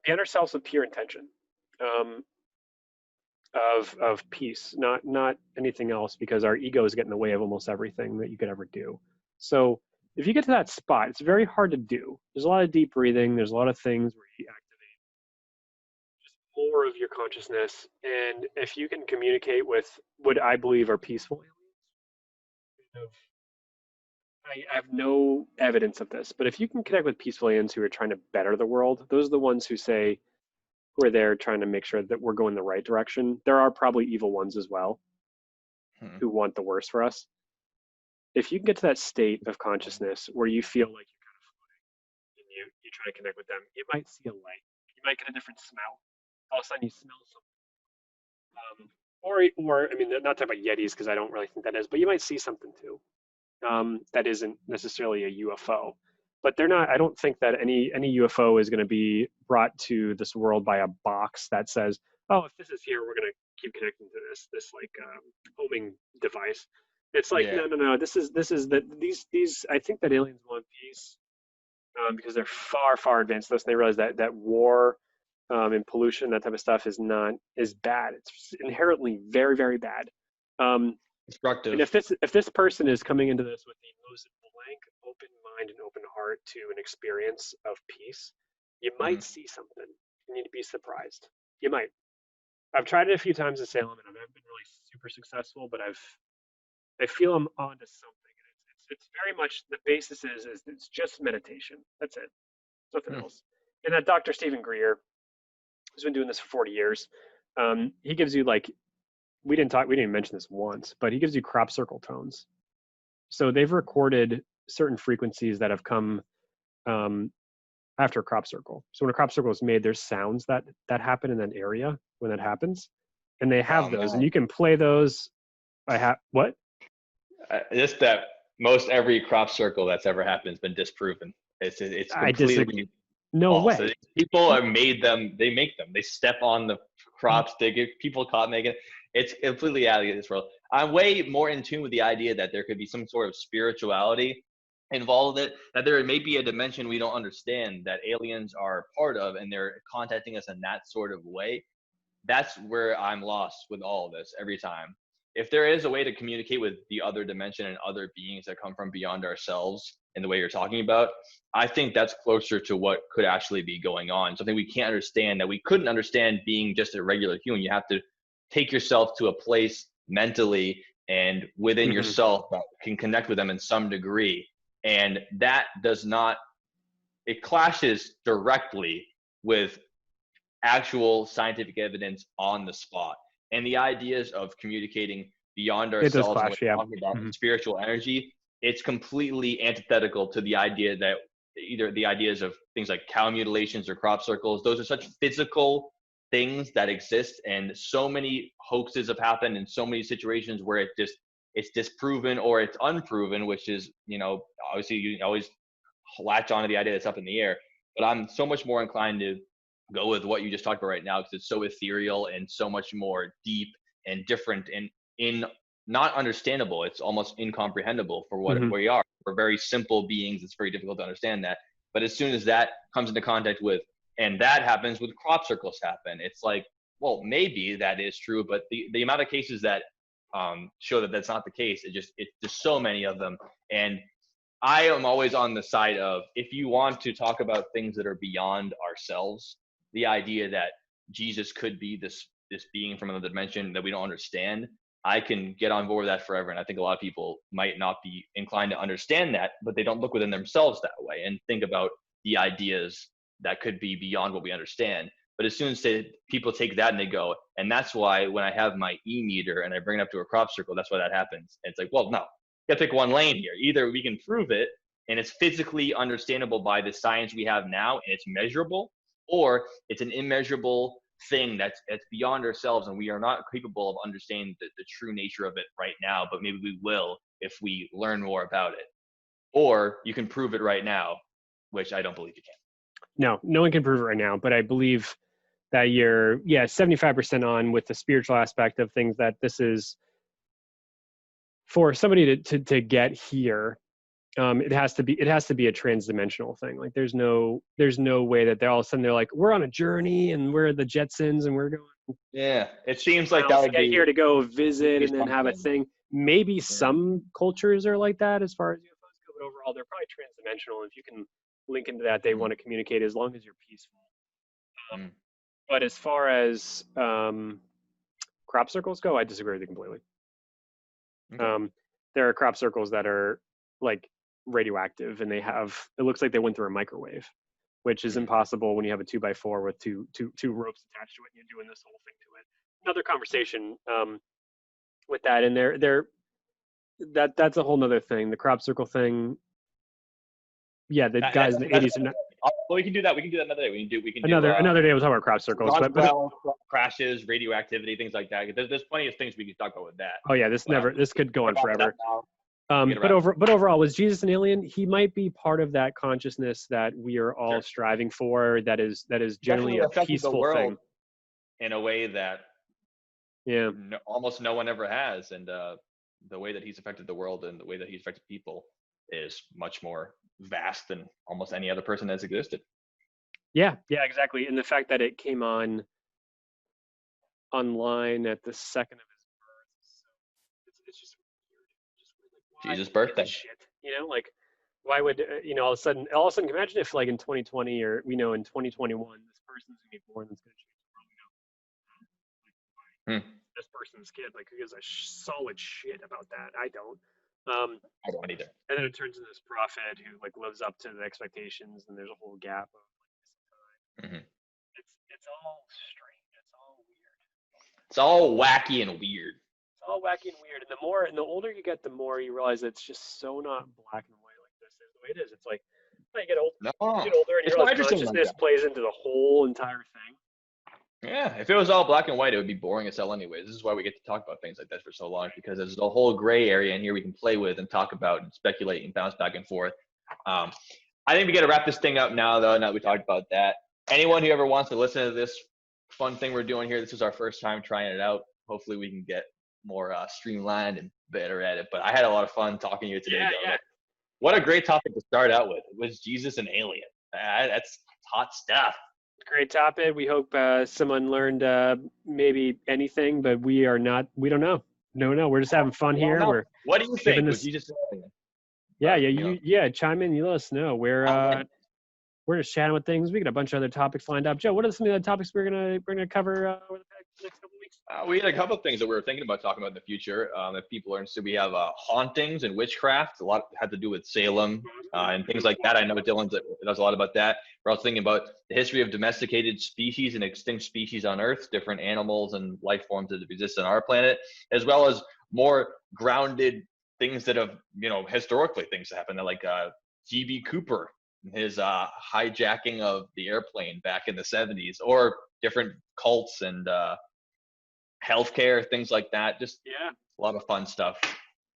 [SPEAKER 1] the inner self's a pure intention. Um, of peace, not anything else, because our egos get in the way of almost everything that you could ever do. So if you get to that spot, it's very hard to do. There's a lot of deep breathing. There's a lot of things where you activate just more of your consciousness, and if you can communicate with what I believe are peaceful aliens, I have no evidence of this, but if you can connect with peaceful aliens who are trying to better the world, those are the ones who are there trying to make sure that we're going the right direction. There are probably evil ones as well
[SPEAKER 2] Mhm.
[SPEAKER 1] who want the worst for us. If you can get to that state of consciousness where you feel like you're kind of floating, and you try to connect with them, you might see a light. You might get a different smell. All of a sudden, you smell something. Or I mean, not talking about Yetis, because I don't really think that is, but you might see something too, that isn't necessarily a UFO. But they're not. I don't think that any UFO is going to be brought to this world by a box that says, "Oh, if this is here, we're going to keep connecting to this like homing device." It's like,
[SPEAKER 2] Yeah.
[SPEAKER 1] no, no, no. This is that these. I think that aliens want peace, because they're far far advanced this, and they realize that war, and pollution, that type of stuff, is bad. It's inherently very very bad. Um, and
[SPEAKER 2] Destructive.
[SPEAKER 1] if this person is coming into this with the most blank mind and open heart to an experience of peace, you
[SPEAKER 2] Mhm.
[SPEAKER 1] might see something. You need to be surprised. You might. I've tried it a few times in Salem, and I haven't been really super successful, but I feel I'm onto something. And it's very much the basis is it's just meditation. That's it. Nothing
[SPEAKER 2] Hmm.
[SPEAKER 1] else. And that Dr. Stephen Greer, who's been doing this for 40 years, he gives you like we didn't even mention this once, but he gives you crop circle tones. So they've recorded certain frequencies that have come um, after a crop circle. So when a crop circle is made, there's sounds that happen in that area when that happens, and they
[SPEAKER 2] Oh
[SPEAKER 1] have those, and
[SPEAKER 2] man,
[SPEAKER 1] you can play those. I have what?
[SPEAKER 2] just that most every crop circle that's ever happened has been disproven. It's
[SPEAKER 1] I disagree.
[SPEAKER 2] completely
[SPEAKER 1] No
[SPEAKER 2] false.
[SPEAKER 1] way.
[SPEAKER 2] People are made them. They make them. They step on the crops. They get people caught making it. It's completely out of this world. I'm way more in tune with the idea that there could be some sort of spirituality involved with it. That there may be a dimension we don't understand that aliens are part of, and they're contacting us in that sort of way. That's where I'm lost with all of this every time. If there is a way to communicate with the other dimension and other beings that come from beyond ourselves in the way you're talking about, I think that's closer to what could actually be going on. Something we can't understand that we couldn't understand being just a regular human. You have to take yourself to a place mentally and within
[SPEAKER 1] Mm-hmm.
[SPEAKER 2] yourself that can connect with them in some degree. And that does not, it clashes directly with actual scientific evidence on the spot. And the ideas of communicating beyond
[SPEAKER 1] It does
[SPEAKER 2] ourselves and
[SPEAKER 1] clash,
[SPEAKER 2] what
[SPEAKER 1] yeah.
[SPEAKER 2] we're talking about
[SPEAKER 1] Mm-hmm.
[SPEAKER 2] spiritual energy, it's completely antithetical to the idea that either the ideas of things like cow mutilations or crop circles, those are such physical things that exist, and so many hoaxes have happened in so many situations where it's disproven or it's unproven, which is, obviously you always latch on to the idea that's up in the air. But I'm so much more inclined to go with what you just talked about right now because it's so ethereal and so much more deep and different and in not understandable. It's almost incomprehensible for what
[SPEAKER 1] Mm-hmm.
[SPEAKER 2] we are. We're very simple beings. It's very difficult to understand that. But as soon as that comes into contact with, and that happens with crop circles happen, it's like, well, maybe that is true, but the amount of cases that show that that's not the case, it's just so many of them. And I am always on the side of, if you want to talk about things that are beyond ourselves, the idea that Jesus could be this being from another dimension that we don't understand, I can get on board with that forever. And I think a lot of people might not be inclined to understand that, but they don't look within themselves that way and think about the ideas that could be beyond what we understand. But as soon as people take that and they go, and that's why when I have my e-meter and I bring it up to a crop circle, that's why that happens. And it's like, well, no, you gotta pick one lane here. Either we can prove it and it's physically understandable by the science we have now and it's measurable, or it's an immeasurable thing that's beyond ourselves and we are not capable of understanding the true nature of it right now, but maybe we will if we learn more about it. Or you can prove it right now, which I don't believe you can.
[SPEAKER 1] No one can prove it right now, but I believe that you're 75% on with the spiritual aspect of things, that this is for somebody to get here. It has to be a transdimensional thing. Like there's no way that they're all of a sudden they're like, we're on a journey and we're the Jetsons and we're going
[SPEAKER 2] Yeah, it seems like that
[SPEAKER 1] miles to
[SPEAKER 2] would
[SPEAKER 1] get
[SPEAKER 2] be
[SPEAKER 1] here to go visit and then have a
[SPEAKER 2] something.
[SPEAKER 1] thing. Maybe
[SPEAKER 2] Yeah.
[SPEAKER 1] some cultures are like that as far as UFOs go, but overall they're probably transdimensional. If you can link into that, they
[SPEAKER 2] Mm,
[SPEAKER 1] want to communicate as long as you're peaceful. Um,
[SPEAKER 2] mm,
[SPEAKER 1] but as far as crop circles go, I disagree with you completely.
[SPEAKER 2] okay.
[SPEAKER 1] Um, there are crop circles that are like radioactive, and it looks like they went through a microwave, which is
[SPEAKER 2] Mm,
[SPEAKER 1] impossible when you have a 2x4 with two ropes attached to it and you're doing this whole thing to it. Another conversation with that, and that's a whole nother thing. The crop circle thing, yeah, the guys in the
[SPEAKER 2] that's
[SPEAKER 1] 80s are not.
[SPEAKER 2] well, we can do that. We can do that another day. We can do
[SPEAKER 1] Another day we'll talk about crop circles, but
[SPEAKER 2] Roswell crashes, radioactivity, things like that. There's plenty of things we could talk about with that.
[SPEAKER 1] oh yeah,
[SPEAKER 2] But
[SPEAKER 1] this could go
[SPEAKER 2] we're
[SPEAKER 1] on
[SPEAKER 2] wrapping up
[SPEAKER 1] forever.
[SPEAKER 2] now. We gotta
[SPEAKER 1] But
[SPEAKER 2] wrap.
[SPEAKER 1] overall, was Jesus an alien? He might be part of that consciousness that we are all
[SPEAKER 2] Sure.
[SPEAKER 1] striving for. That is generally
[SPEAKER 2] Definitely
[SPEAKER 1] a
[SPEAKER 2] affected the
[SPEAKER 1] peaceful
[SPEAKER 2] world
[SPEAKER 1] thing.
[SPEAKER 2] in a way that
[SPEAKER 1] Yeah,
[SPEAKER 2] almost no one ever has, and the way that he's affected the world and the way that he's affected people is much more vast than almost any other person that's existed.
[SPEAKER 1] yeah, exactly. And the fact that it came online at the second of his birth, so it's just weird. Just weird. Like, why?
[SPEAKER 2] Jesus'
[SPEAKER 1] Who gives a
[SPEAKER 2] birthday.
[SPEAKER 1] shit? You know, like Why would all of a sudden, imagine if like in 2020 or in 2021, this person's gonna be born that's gonna change the world.
[SPEAKER 2] Hmm.
[SPEAKER 1] This person's kid, like, who gives a solid shit about that? I don't. Um,
[SPEAKER 2] I don't either.
[SPEAKER 1] and then it turns into this prophet who like lives up to the expectations, and there's a whole gap of like
[SPEAKER 2] Mm-hmm.
[SPEAKER 1] it's all strange. It's all weird.
[SPEAKER 2] It's all wacky and weird.
[SPEAKER 1] It's all wacky and weird. And the older you get, the more you realize it's just so not black and white like this is the way it is. It's like you get older,
[SPEAKER 2] No,
[SPEAKER 1] and you
[SPEAKER 2] it's
[SPEAKER 1] realize
[SPEAKER 2] more interesting like
[SPEAKER 1] consciousness
[SPEAKER 2] that.
[SPEAKER 1] plays into the whole entire thing.
[SPEAKER 2] Yeah, if it was all black and white, it would be boring as hell anyways. This is why we get to talk about things like this for so long, because there's a whole gray area in here we can play with and talk about and speculate and bounce back and forth. I think we got to wrap this thing up now, though, now that we talked about that. Anyone who ever wants to listen to this fun thing we're doing here, this is our first time trying it out. Hopefully we can get more streamlined and better at it. But I had a lot of fun talking to you today.
[SPEAKER 1] Yeah.
[SPEAKER 2] What a great topic to start out with. It was Jesus and alien. That's hot stuff.
[SPEAKER 1] Great topic. We hope someone learned maybe anything, but we don't know. No, we're just having fun here.
[SPEAKER 2] What do you think? Was Jesus an alien?
[SPEAKER 1] Yeah. Chime in. You let us know. We're just chatting with things. We got a bunch of other topics lined up. Joe, what are some of the topics we're gonna cover over the next couple of weeks?
[SPEAKER 2] We had a couple of things that we were thinking about talking about in the future that people are interested. We have hauntings and witchcraft. A lot had to do with Salem and things like that. I know Dylan does a lot about that. We're also thinking about the history of domesticated species and extinct species on Earth, different animals and life forms that exist on our planet, as well as more grounded things that have, historically things that happened, like G.B. Cooper, his hijacking of the airplane back in the 70s, or different cults and healthcare, things like that. Just a lot of fun stuff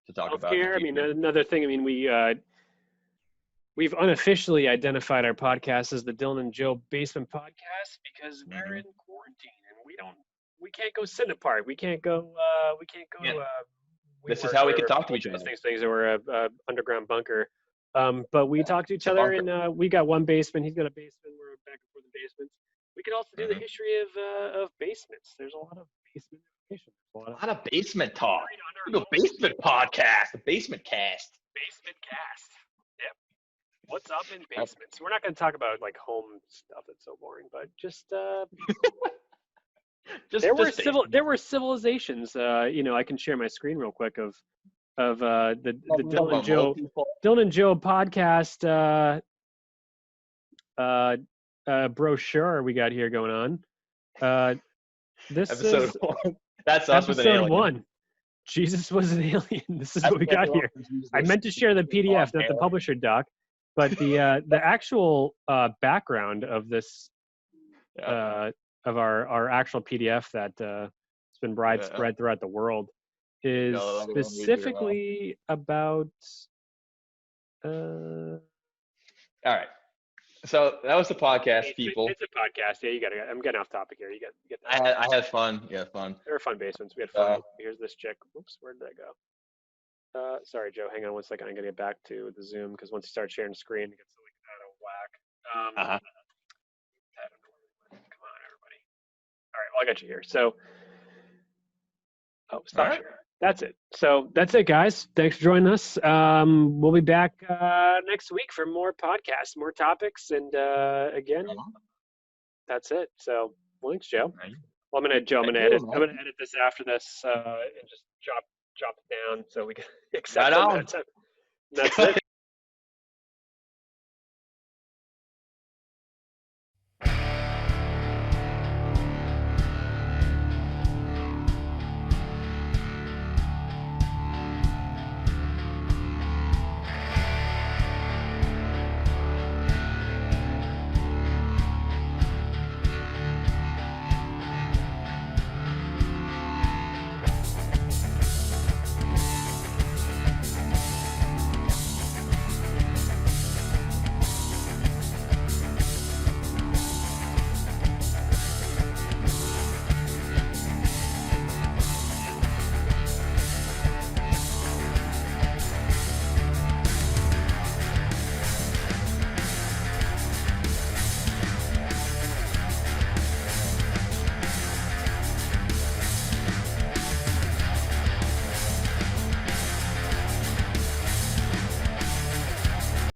[SPEAKER 2] to talk about.
[SPEAKER 1] Healthcare. Another thing. We've unofficially identified our podcast as the Dylan and Joe Basement Podcast because we're in quarantine and we can't go sit apart. We can't go.
[SPEAKER 2] This is how we can talk to each other.
[SPEAKER 1] Things that we're a underground bunker. But we talk to each other, and we got one basement. He's got a basement. We're back and forth in basements. We could also do the history of basements. There's a lot of basement information.
[SPEAKER 2] A lot of basement talk. The basement podcast. The basement cast.
[SPEAKER 1] Basement cast. Yep. What's up in basements? We're not going to talk about like home stuff. That's so boring. But just there were civilizations. I can share my screen real quick of the Dylan and Joe podcast brochure we got here going on. This
[SPEAKER 2] episode
[SPEAKER 1] is
[SPEAKER 2] 1. That's us with an alien.
[SPEAKER 1] Episode 1. Jesus was an alien. This is what we got here. I meant to share the PDF, not the publisher doc, but the actual background of this of our actual PDF that has been spread throughout the world is specifically about.
[SPEAKER 2] All right. So that was the podcast, people.
[SPEAKER 1] It's a podcast. Yeah, I'm getting off topic here. You get.
[SPEAKER 2] I had fun. Yeah, fun.
[SPEAKER 1] There were fun basements. We had fun. Here's this chick. Oops, where did I go? Sorry, Joe. Hang on 1 second. I'm gonna get back to the Zoom because once you start sharing the screen, it gets like out of whack. Come on, everybody. All right. Well, I got you here. So. Oh, stop sharing. That's it. So that's it, guys. Thanks for joining us. We'll be back next week for more podcasts, more topics, and again, that's it. So thanks, Joe. Well, I'm gonna edit. I'm gonna edit this after this and just drop it down so we can accept it. That's it.